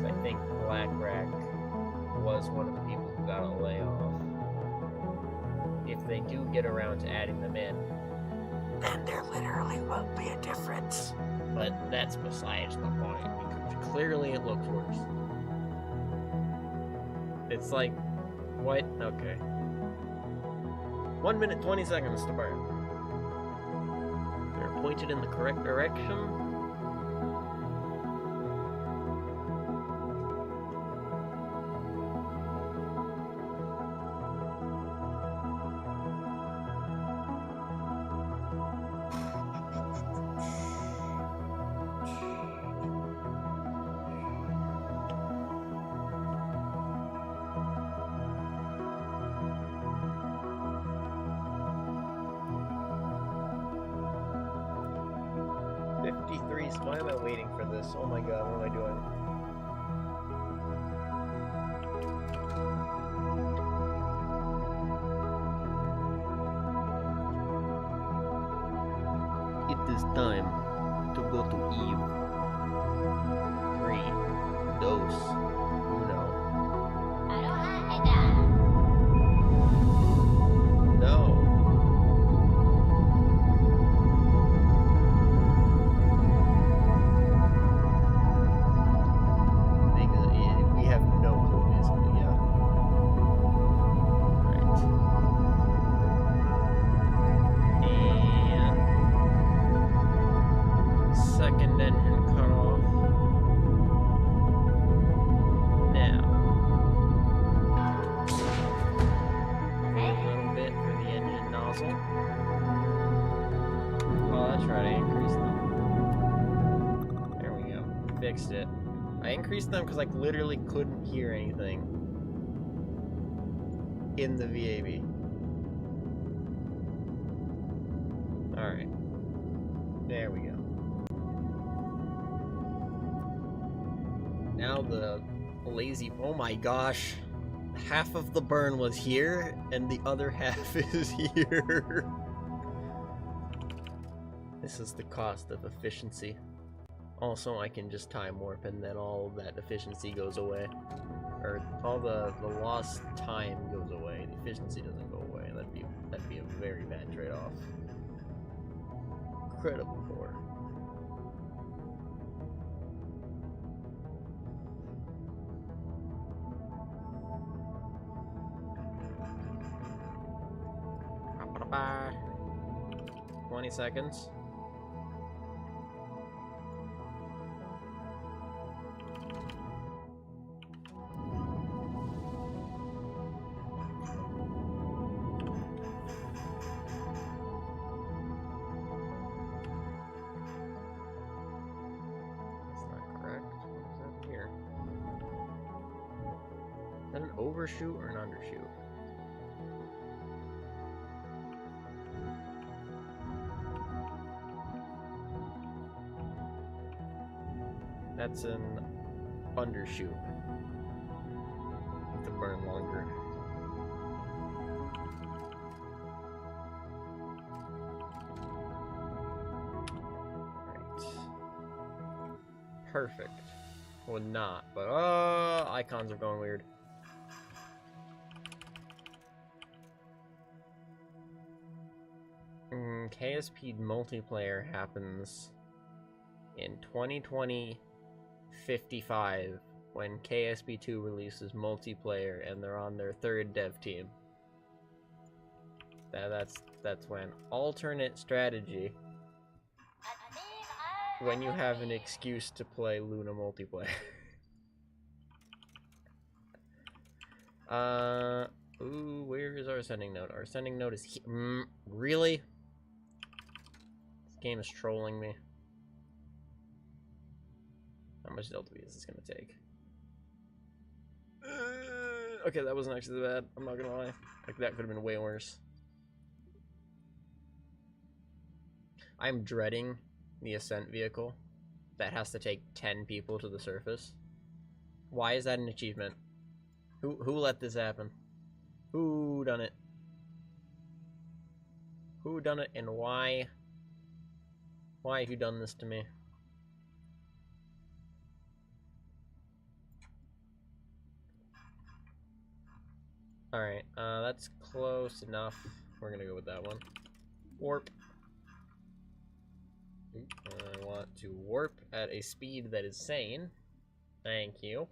I think BlackRack was one of the people who got a layoff. If they do get around to adding them in, then there literally won't be a difference. But that's besides the point, because clearly it looks worse. It's like, what? Okay. 1 minute, 20 seconds to burn. They're pointed in the correct direction. Why am I waiting for this? Oh my god, what am I doing? It is time to go to Eve. 3, 2, 1. No. fixed it. I increased them because I literally couldn't hear anything in the VAB. Alright. There we go. Now the lazy... Oh my gosh. Half of the burn was here, and the other half is here. This is the cost of efficiency. Also, I can just time warp, and then all that efficiency goes away. Or all the lost time goes away. The efficiency doesn't go away. That'd be a very bad trade-off. Incredible poor. Bye. 20 seconds. Overshoot or an undershoot? That's an undershoot. To burn longer. Right. Perfect. Well, not, but icons are going weird. KSP multiplayer happens in 2020-55 when KSP2 releases multiplayer and they're on their 3rd dev team. That's when alternate strategy, when you have an excuse to play Luna multiplayer. Ooh, where is our sending node? Our sending node is here. Really? This game is trolling me. How much delta V is this gonna take? Okay, that wasn't actually bad. I'm not gonna lie. Like, that could have been way worse. I'm dreading the ascent vehicle that has to take 10 people to the surface. Why is that an achievement? Who let this happen? Who done it? Who done it, and why? Why have you done this to me? Alright, that's close enough. We're gonna go with that one. Warp. I want to warp at a speed that is sane. Thank you.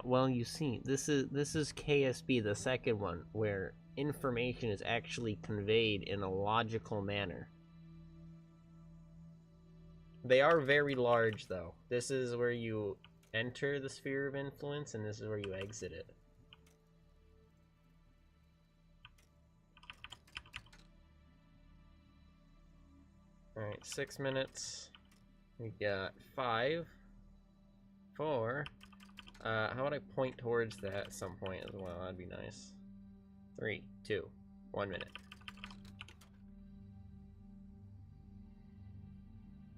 Well, you see, this is KSP, the second one, where information is actually conveyed in a logical manner. They are very large, though. This is where you enter the sphere of influence, and this is where you exit it. Alright, 6 minutes. We got 5, 4. How about I point towards that at some point as well? That'd be nice. 3, 2, 1 minute.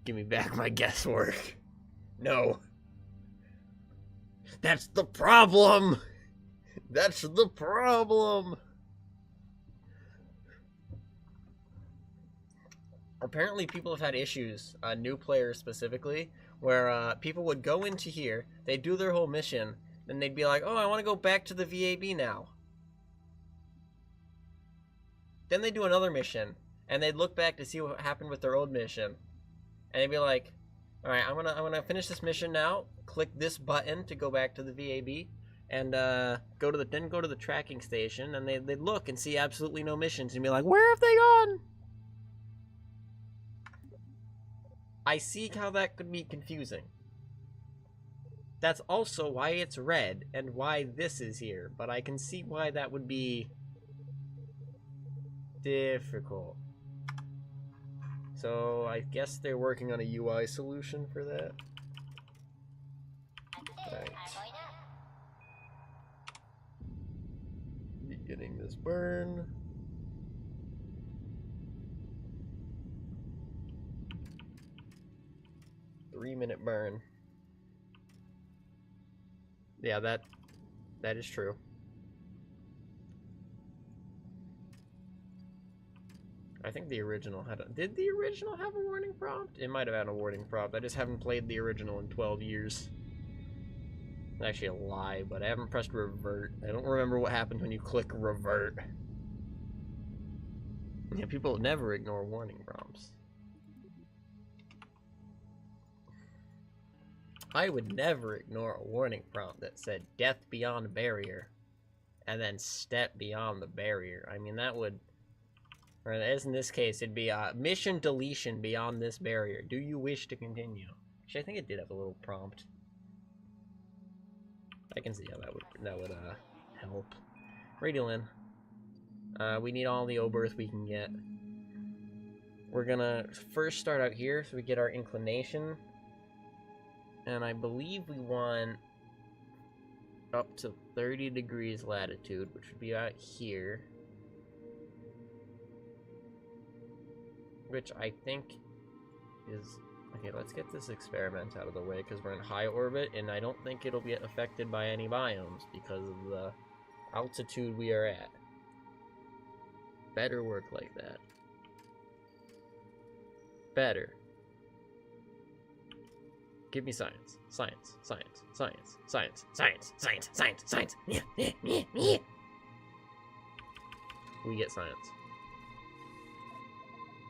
Give me back my guesswork. No. That's the problem! That's the problem! Apparently people have had issues, new players specifically, where people would go into here, they'd do their whole mission, then they'd be like, oh, I want to go back to the VAB now. Then they'd do another mission, and they'd look back to see what happened with their old mission. And they'd be like, alright, I'm gonna finish this mission now, click this button to go back to the VAB, and go to the tracking station, and they'd look and see absolutely no missions, and be like, where have they gone? I see how that could be confusing. That's also why it's red, and why this is here, but I can see why that would be difficult. So I guess they're working on a UI solution for that. Right. Beginning this burn. Three-minute burn. Yeah, that is true. I think the original had a... Did the original have a warning prompt? It might have had a warning prompt. I just haven't played the original in 12 years. It's actually a lie, but I haven't pressed revert. I don't remember what happens when you click revert. Yeah, people never ignore warning prompts. I would never ignore a warning prompt that said death beyond barrier and then step beyond the barrier. I mean, that would, or as in this case, it'd be mission deletion beyond this barrier. Do you wish to continue? Actually, I think it did have a little prompt. I can see how that would help. Radiolin. We need all the Oberth we can get. We're gonna first start out here so we get our inclination. And I believe we want up to 30 degrees latitude, which would be out here. Which I think is... Okay, let's get this experiment out of the way, because we're in high orbit, and I don't think it'll be affected by any biomes because of the altitude we are at. Better work like that. Better. Give me science. Science. Science. Science. Science. Science. Science. Science. Science. We get science.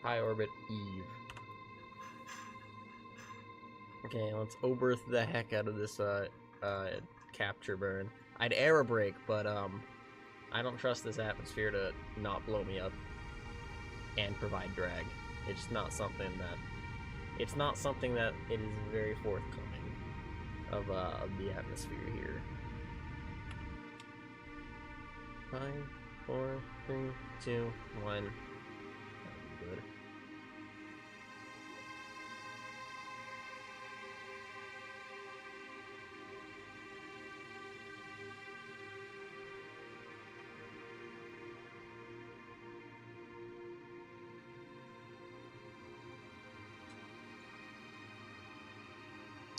High orbit Eve. Okay, let's Oberth the heck out of this capture burn. I'd air brake, but I don't trust this atmosphere to not blow me up and provide drag. It's not something that it is very forthcoming of the atmosphere here. 5, 4, 3, 2, 1. Good.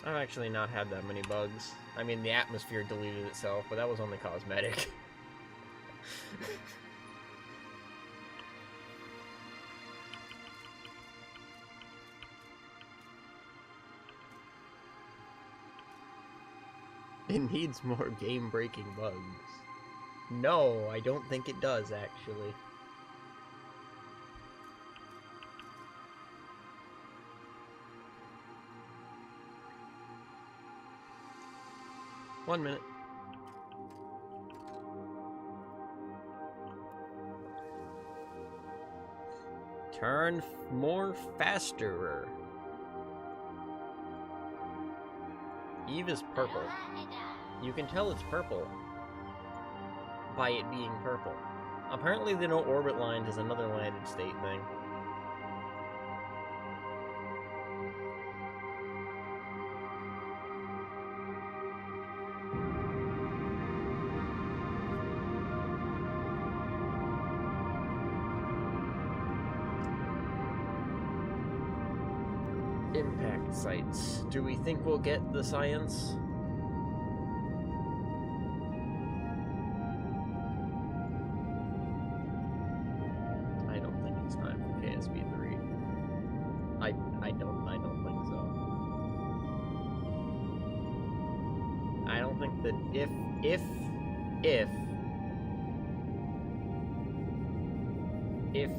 I've actually not had that many bugs. I mean, the atmosphere deleted itself, but that was only cosmetic. It needs more game-breaking bugs. No, I don't think it does, actually. One minute. Turn more faster. Eve is purple. You can tell it's purple by it being purple. Apparently the no orbit line is another landed state thing. Impact sites. Do we think we'll get the science? I don't think it's time for KSP2. I don't think so. I don't think that if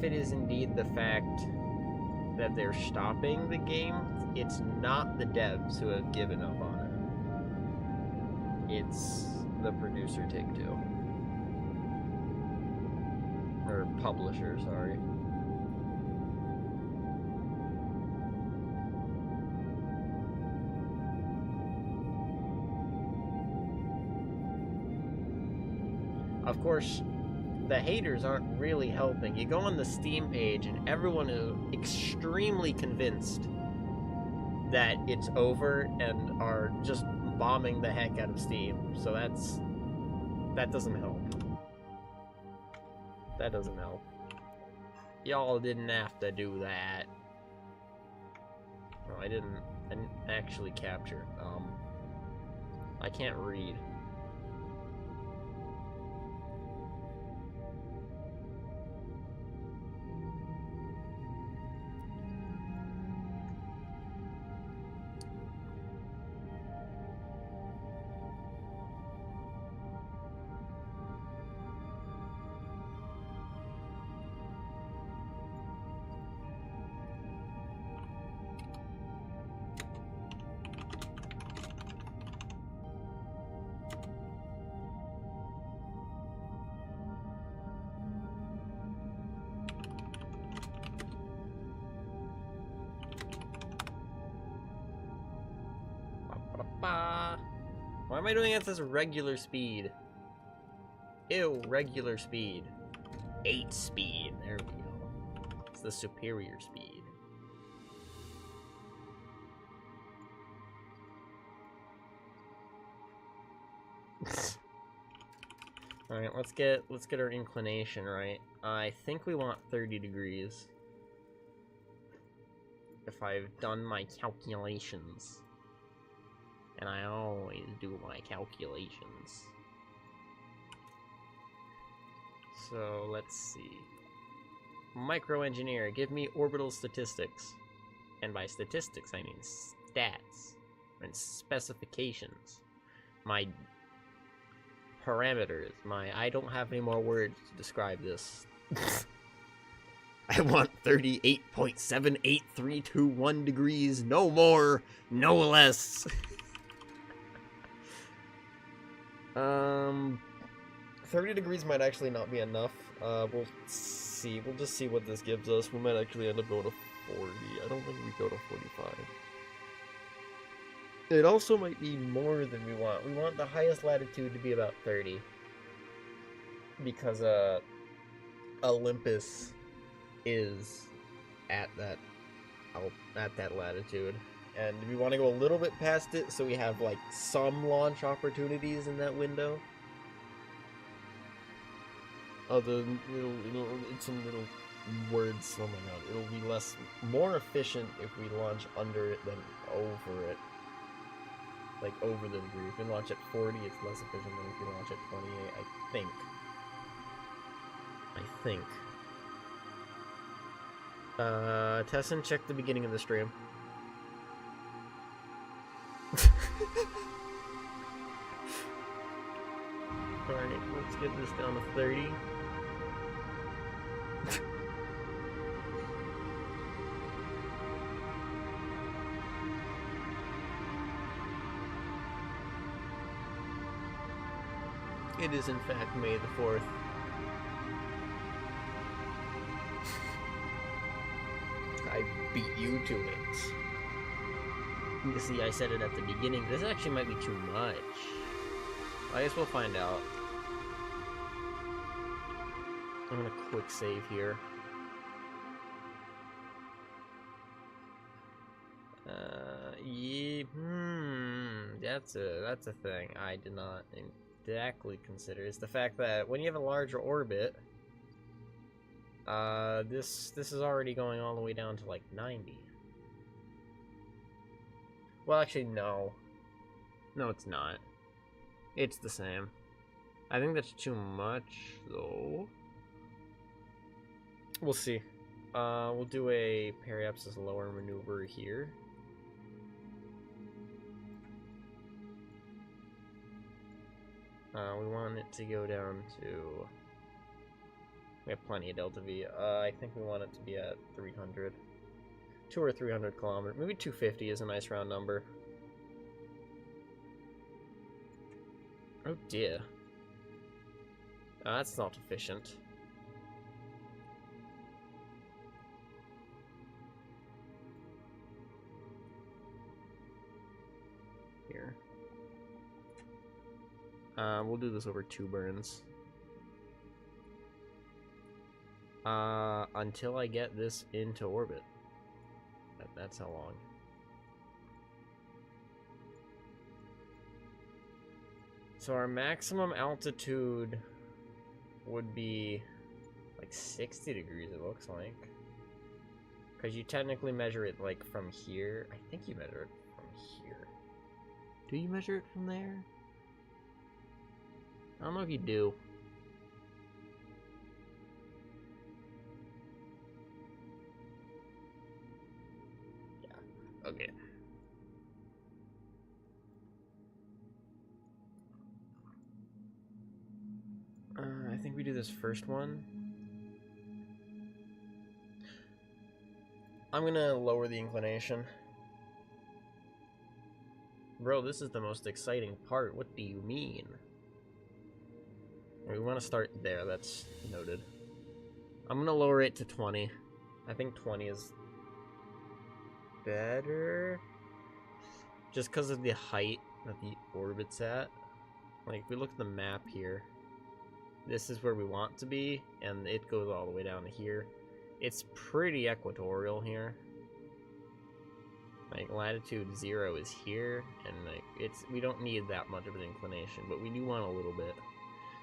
it is indeed the fact that they're stopping the game, it's not the devs who have given up on it. It's the producer, Take-Two. Or publisher, sorry. Of course, the haters aren't really helping. You go on the Steam page and everyone is extremely convinced that it's over and are just bombing the heck out of Steam. So that doesn't help. That doesn't help. Y'all didn't have to do that. No, I didn't actually capture. I can't read. Why am I doing it at this regular speed? Ew, regular speed. 8 speed. There we go. It's the superior speed. Alright, let's get our inclination right. I think we want 30 degrees. If I've done my calculations. And I always do my calculations. So, let's see. Microengineer, give me orbital statistics. And by statistics, I mean stats. And specifications. My parameters. I don't have any more words to describe this. I want 38.78321 degrees, no more, no less. 30 degrees might actually not be enough. We'll see. We'll just see what this gives us. We might actually end up going to 40. I don't think we go to 45. It also might be more than we want. We want the highest latitude to be about 30. Because, Olympus is at that latitude. And we want to go a little bit past it so we have, like, some launch opportunities in that window. Other some little words. Oh my god, it'll be more efficient if we launch under it than over it. Like over the degree. If we launch at 40, it's less efficient than if we launch at 28. I think. Tessin, check the beginning of the stream. Alright, let's get this down to 30. It is in fact May the 4th. I beat you to it. You see, I said it at the beginning. This actually might be too much. I guess we'll find out. I'm gonna quick save here. That's a thing I did not exactly consider. Is the fact that when you have a larger orbit, this is already going all the way down to like 90. Well, actually, no. No, it's not. It's the same. I think that's too much, though. We'll see. We'll do a periapsis lower maneuver here. We want it to go down to... We have plenty of delta V. I think we want it to be at 300. 200 or 300 kilometers. Maybe 250 is a nice round number. Oh dear. That's not efficient. Here. We'll do this over 2 burns. Until I get this into orbit. That's how long. So our maximum altitude would be like 60 degrees, it looks like. Because you technically measure it like from here. I think you measure it from here. Do you measure it from there? I don't know if you do. Yeah, okay. I think we do this first one. I'm gonna lower the inclination. Bro, this is the most exciting part. What do you mean? We want to start there, that's noted. I'm gonna lower it to 20. I think 20 is better. Just because of the height that the orbit's at. Like, if we look at the map here, this is where we want to be, and it goes all the way down to here. It's pretty equatorial here. Like, latitude 0 is here, and like we don't need that much of an inclination, but we do want a little bit.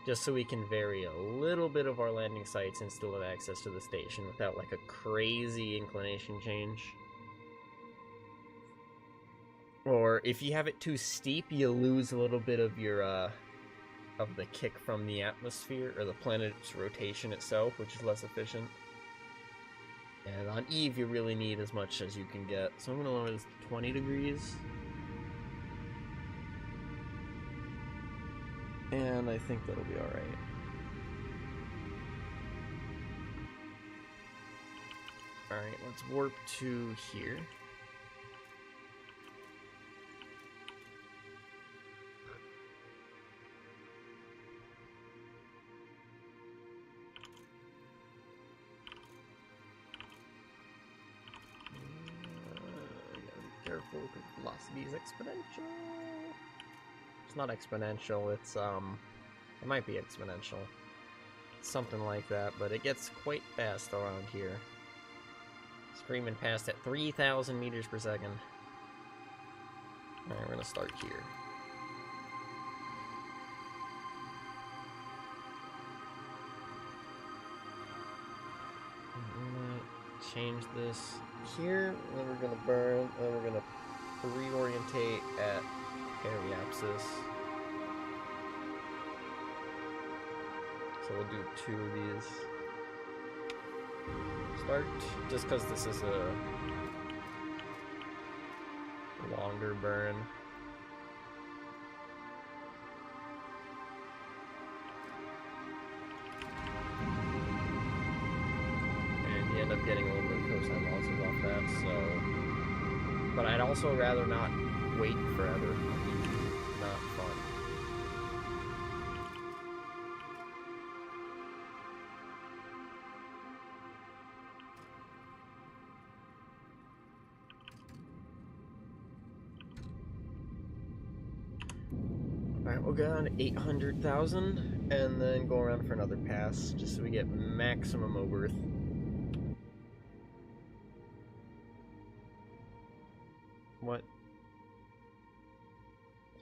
Just so we can vary a little bit of our landing sites and still have access to the station without like a crazy inclination change. Or if you have it too steep, you lose a little bit of your of the kick from the atmosphere or the planet's rotation itself, which is less efficient. And on Eve, you really need as much as you can get. So I'm going to lower this to 20 degrees. And I think that'll be alright. Alright, let's warp to here. Careful, because velocity is exponential. It's not exponential, it's it might be exponential. Something like that, but it gets quite fast around here. Screaming past at 3,000 meters per second. Alright, we're gonna start here. I'm gonna change this here, and then we're gonna burn, and then we're gonna reorientate at periapsis. So we'll do 2 of these. Start, just because this is a longer burn. And you end up getting a little bit of cosine losses off that, so... But I'd also rather not wait forever. It'd be not fun. Alright, we'll go on 800,000 and then go around for another pass just so we get maximum over Earth. What?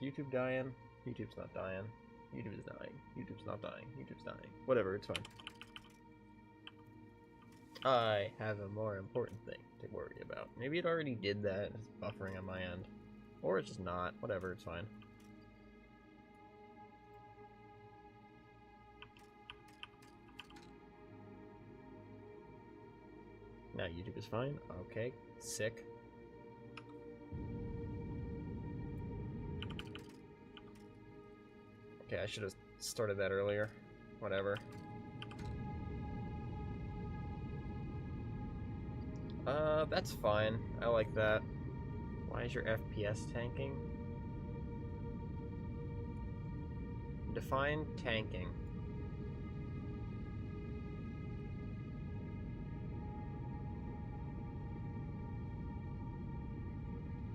Is YouTube dying? YouTube's not dying. YouTube is dying. YouTube's not dying. YouTube's dying. Whatever, it's fine. I have a more important thing to worry about. Maybe it already did that. It's buffering on my end. Or it's just not. Whatever, it's fine. Now YouTube is fine. Okay, sick. Okay, I should have started that earlier. Whatever. That's fine. I like that. Why is your FPS tanking? Define tanking.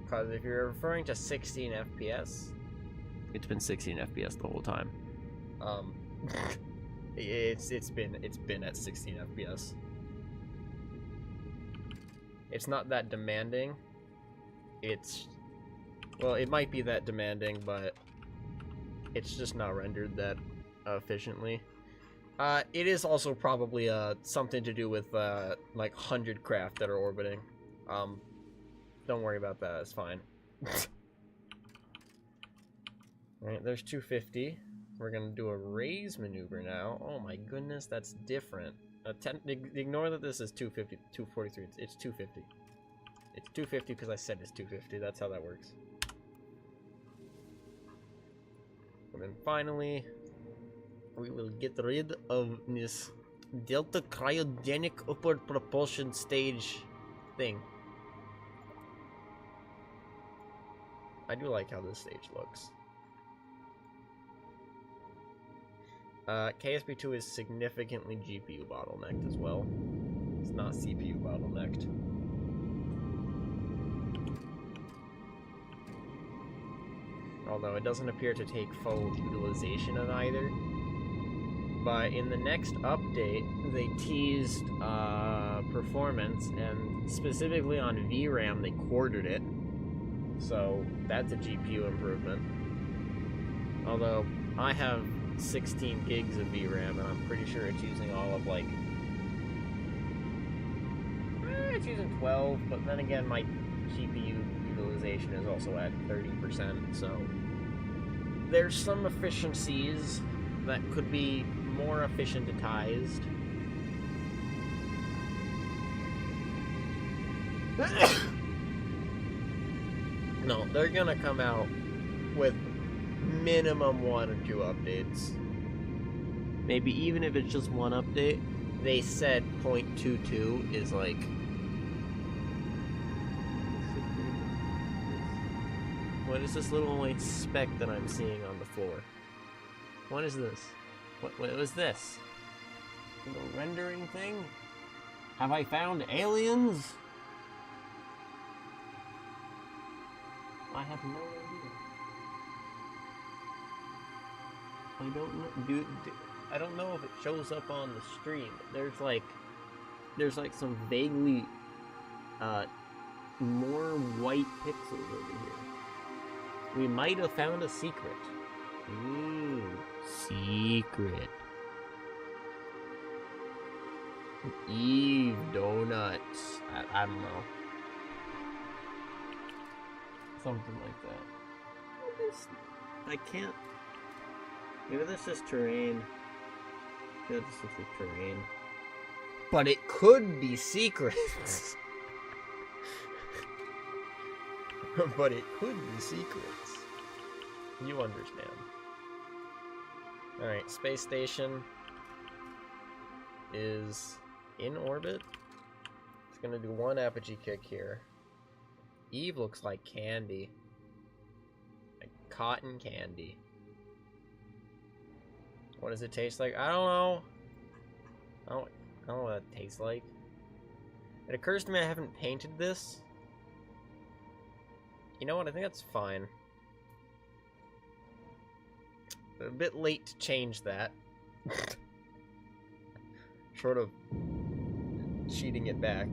Because if you're referring to 16 FPS, it's been 16 FPS the whole time. It's been at 16 FPS. It's not that demanding. Well, it might be that demanding, but it's just not rendered that efficiently. It is also probably something to do with like 100 craft that are orbiting. Don't worry about that. It's fine. Alright, there's 250. We're gonna do a raise maneuver now. Oh my goodness, that's different. Ignore that this is 250, 243. It's 250. It's 250 because I said it's 250. That's how that works. And then finally, we will get rid of this Delta Cryogenic Upward Propulsion Stage thing. I do like how this stage looks. KSP2 is significantly GPU bottlenecked as well. It's not CPU bottlenecked. Although it doesn't appear to take full utilization of either. But in the next update, they teased performance, and specifically on VRAM, they quartered it. So that's a GPU improvement. Although I have 16 gigs of VRAM, and I'm pretty sure it's using all of like... it's using 12, but then again, my GPU utilization is also at 30%, so... there's some efficiencies that could be more efficientized. No, they're gonna come out with minimum 1 or 2 updates. Maybe even if it's just 1 update. They said 0.22 is like... what is this little white speck that I'm seeing on the floor? What is this? What was this? The rendering thing? Have I found aliens? I have no idea. I don't know. I don't know if it shows up on the stream. There's like some vaguely more white pixels over here. We might have found a secret. Ooh, secret. Eve donuts. I don't know. Something like that. I can't. Maybe this is terrain. Maybe this looks like terrain. But it could be secrets. But it could be secrets. You understand. Alright, space station is in orbit. It's gonna do 1 apogee kick here. Eve looks like candy. Like cotton candy. What does it taste like? I don't know. I don't know what it tastes like. It occurs to me I haven't painted this. You know what? I think that's fine. A bit late to change that. Short of cheating it back.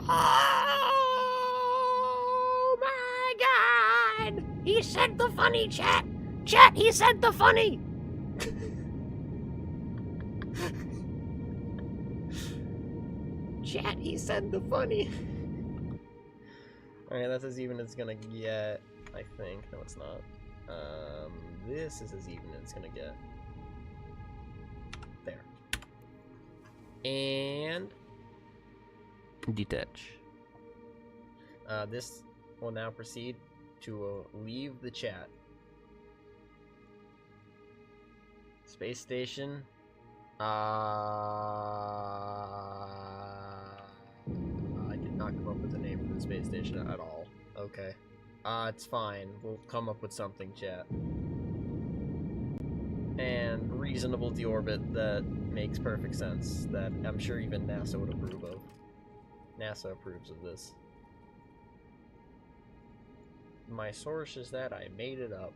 Oh my god! He said the funny, chat! Chat, he said the funny! Chat, he said the funny. Alright, that's as even as it's gonna get, I think. No, it's not. This is as even as it's gonna get. There. And... detach. This will now proceed to leave the chat. Space station. I did not come up with a name for the space station at all. Okay. It's fine. We'll come up with something, chat. And reasonable deorbit that makes perfect sense, that I'm sure even NASA would approve of. NASA approves of this. My source is that I made it up.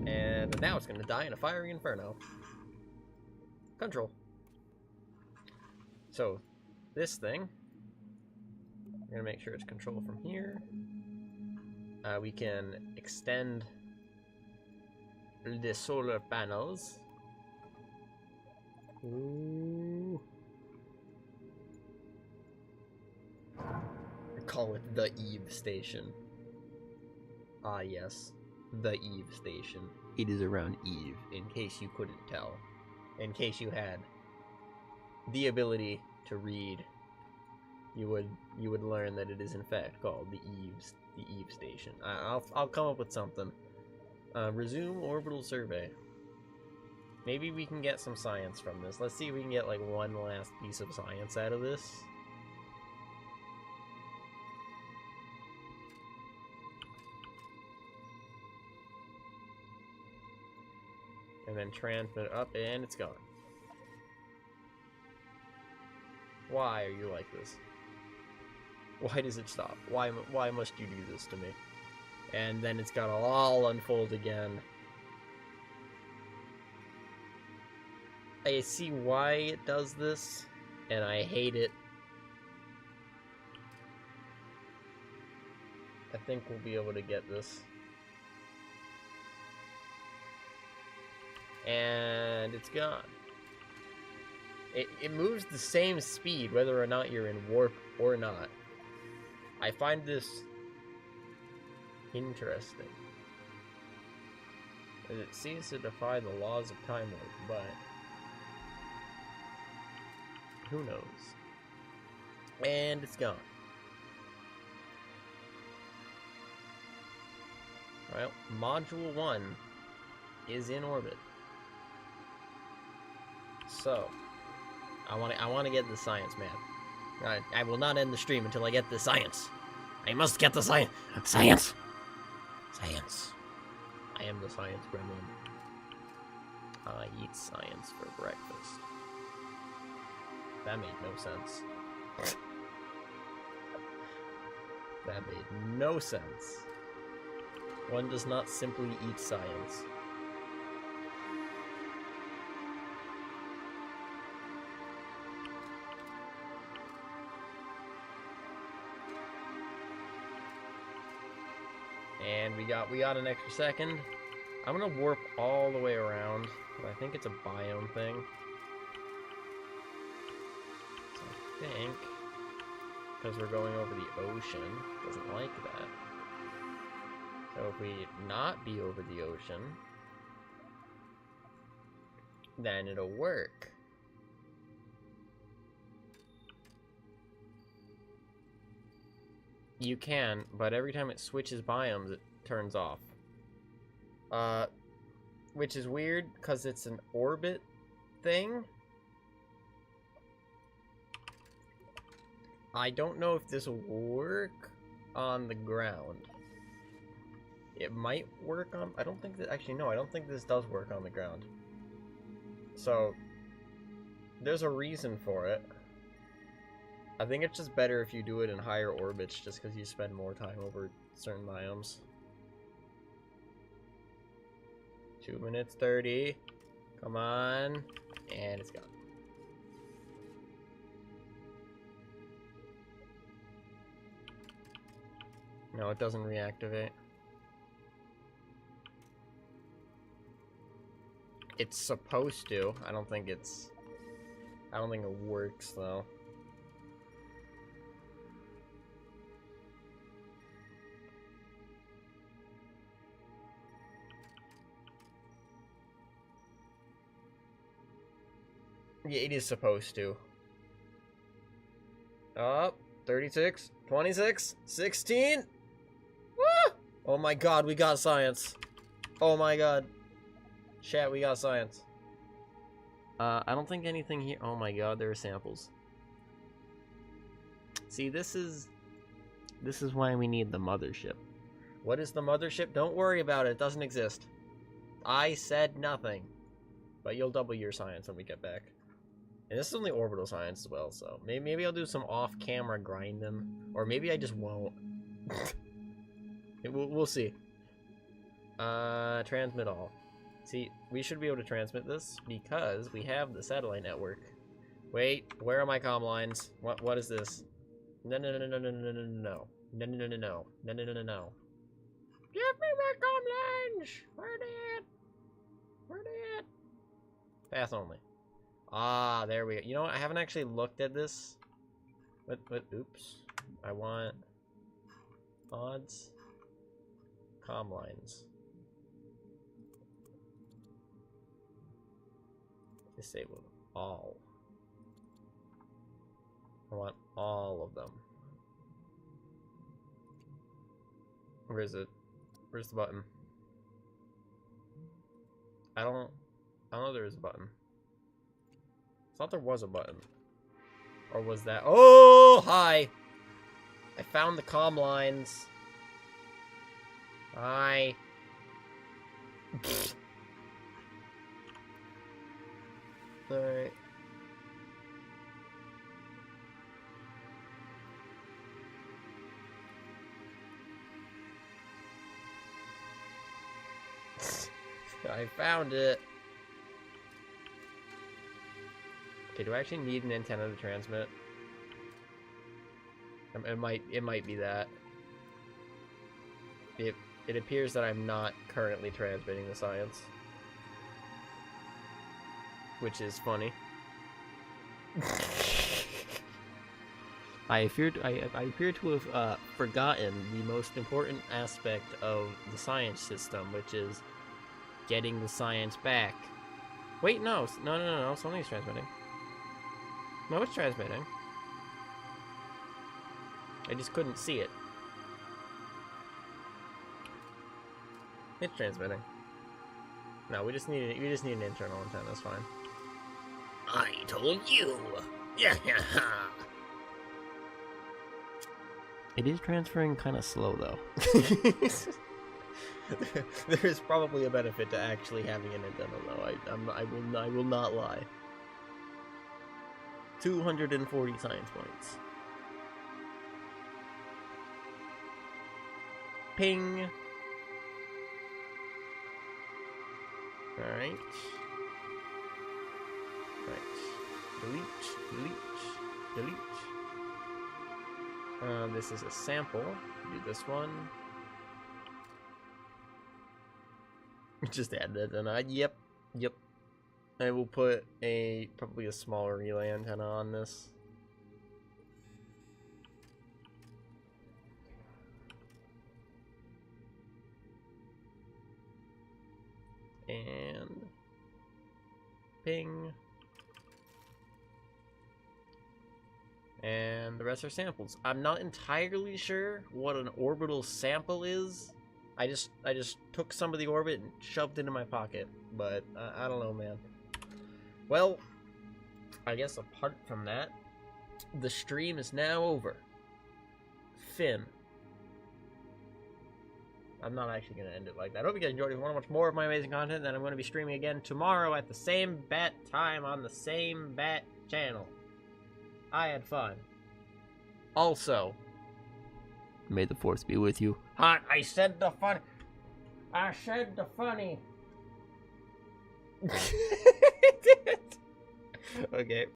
And now it's going to die in a fiery inferno. Control. So, this thing, I'm going to make sure it's control from here. We can extend the solar panels. Ooh. I call it the Eve Station. Ah, yes. The Eve Station. It is around Eve, in case you couldn't tell. In case you had the ability to read, you would learn that it is in fact called the Eve Station. I'll come up with something. Resume orbital survey. Maybe we can get some science from this. Let's see if we can get like one last piece of science out of this. And then transmit up, and it's gone. Why are you like this? Why does it stop? Why must you do this to me? And then it's gotta all unfold again. I see why it does this, and I hate it. I think we'll be able to get this. And it's gone. It moves the same speed whether or not you're in warp or not. I find this interesting. It seems to defy the laws of time warp, but who knows? And it's gone. Well, Module 1 is in orbit. So, I want to get the science, man. I will not end the stream until I get the science. I must get the science. Science. Science. I am the science gremlin. I eat science for breakfast. That made no sense. That made no sense. One does not simply eat science. And we got an extra second. I'm gonna warp all the way around, but I think it's a biome thing. So I think, because we're going over the ocean, it doesn't like that. So if we not be over the ocean, then it'll work. You can, but every time it switches biomes, it turns off. Which is weird, because it's an orbit thing. I don't know if this will work on the ground. It might work on... I don't think that... Actually, no, I don't think this does work on the ground. So, there's a reason for it. I think it's just better if you do it in higher orbits, just because you spend more time over certain biomes. 2 minutes 30. Come on. And it's gone. No, it doesn't reactivate. It's supposed to. I don't think it works though. Yeah, it is supposed to. Up, 36, 26, 16. Woo! Oh my god, we got science. Oh my god. Chat, we got science. I don't think anything here. Oh my god, there are samples. See, this is why we need the mothership. What is the mothership? Don't worry about it. It doesn't exist. I said nothing. But you'll double your science when we get back. And this is only orbital science as well, so maybe I'll do some off-camera grinding, or maybe I just won't. We'll see. Transmit all. See, we should be able to transmit this because we have the satellite network. Wait, where are my comm lines? What is this? No. No. Give me my comm lines! Where they at? Where they at? Path only. Ah, there we go. You know what? I haven't actually looked at this. Oops. I want odds. Comm lines. Disabled all. I want all of them. Where is it? Where's the button? I don't know there is a button. I thought there was a button. Or was that? Oh, hi! I found the comm lines. Hi. Alright. I found it. Okay, do I actually need an antenna to transmit? It might be that. It appears that I'm not currently transmitting the science, which is funny. I appear to have forgotten the most important aspect of the science system, which is getting the science back. Wait, no, something's transmitting. No, it's transmitting. I just couldn't see it. It's transmitting. No, we just need an internal antenna. That's fine. I told you. Yeah. It is transferring kind of slow though. There is probably a benefit to actually having an antenna though. I will not lie. 240 science points. Ping. Alright. Delete. This is a sample. Do this one. Just add that antenna. Yep. I will put probably a smaller relay antenna on this. And ping. And the rest are samples. I'm not entirely sure what an orbital sample is. I just took some of the orbit and shoved it in my pocket, but I don't know, man. Well, I guess apart from that, the stream is now over. Finn. I'm not actually going to end it like that. I hope you guys enjoyed. If you want to watch more of my amazing content, then I'm going to be streaming again tomorrow at the same bat time on the same bat channel. I had fun. Also, may the force be with you. I said the funny. I said the funny. Okay.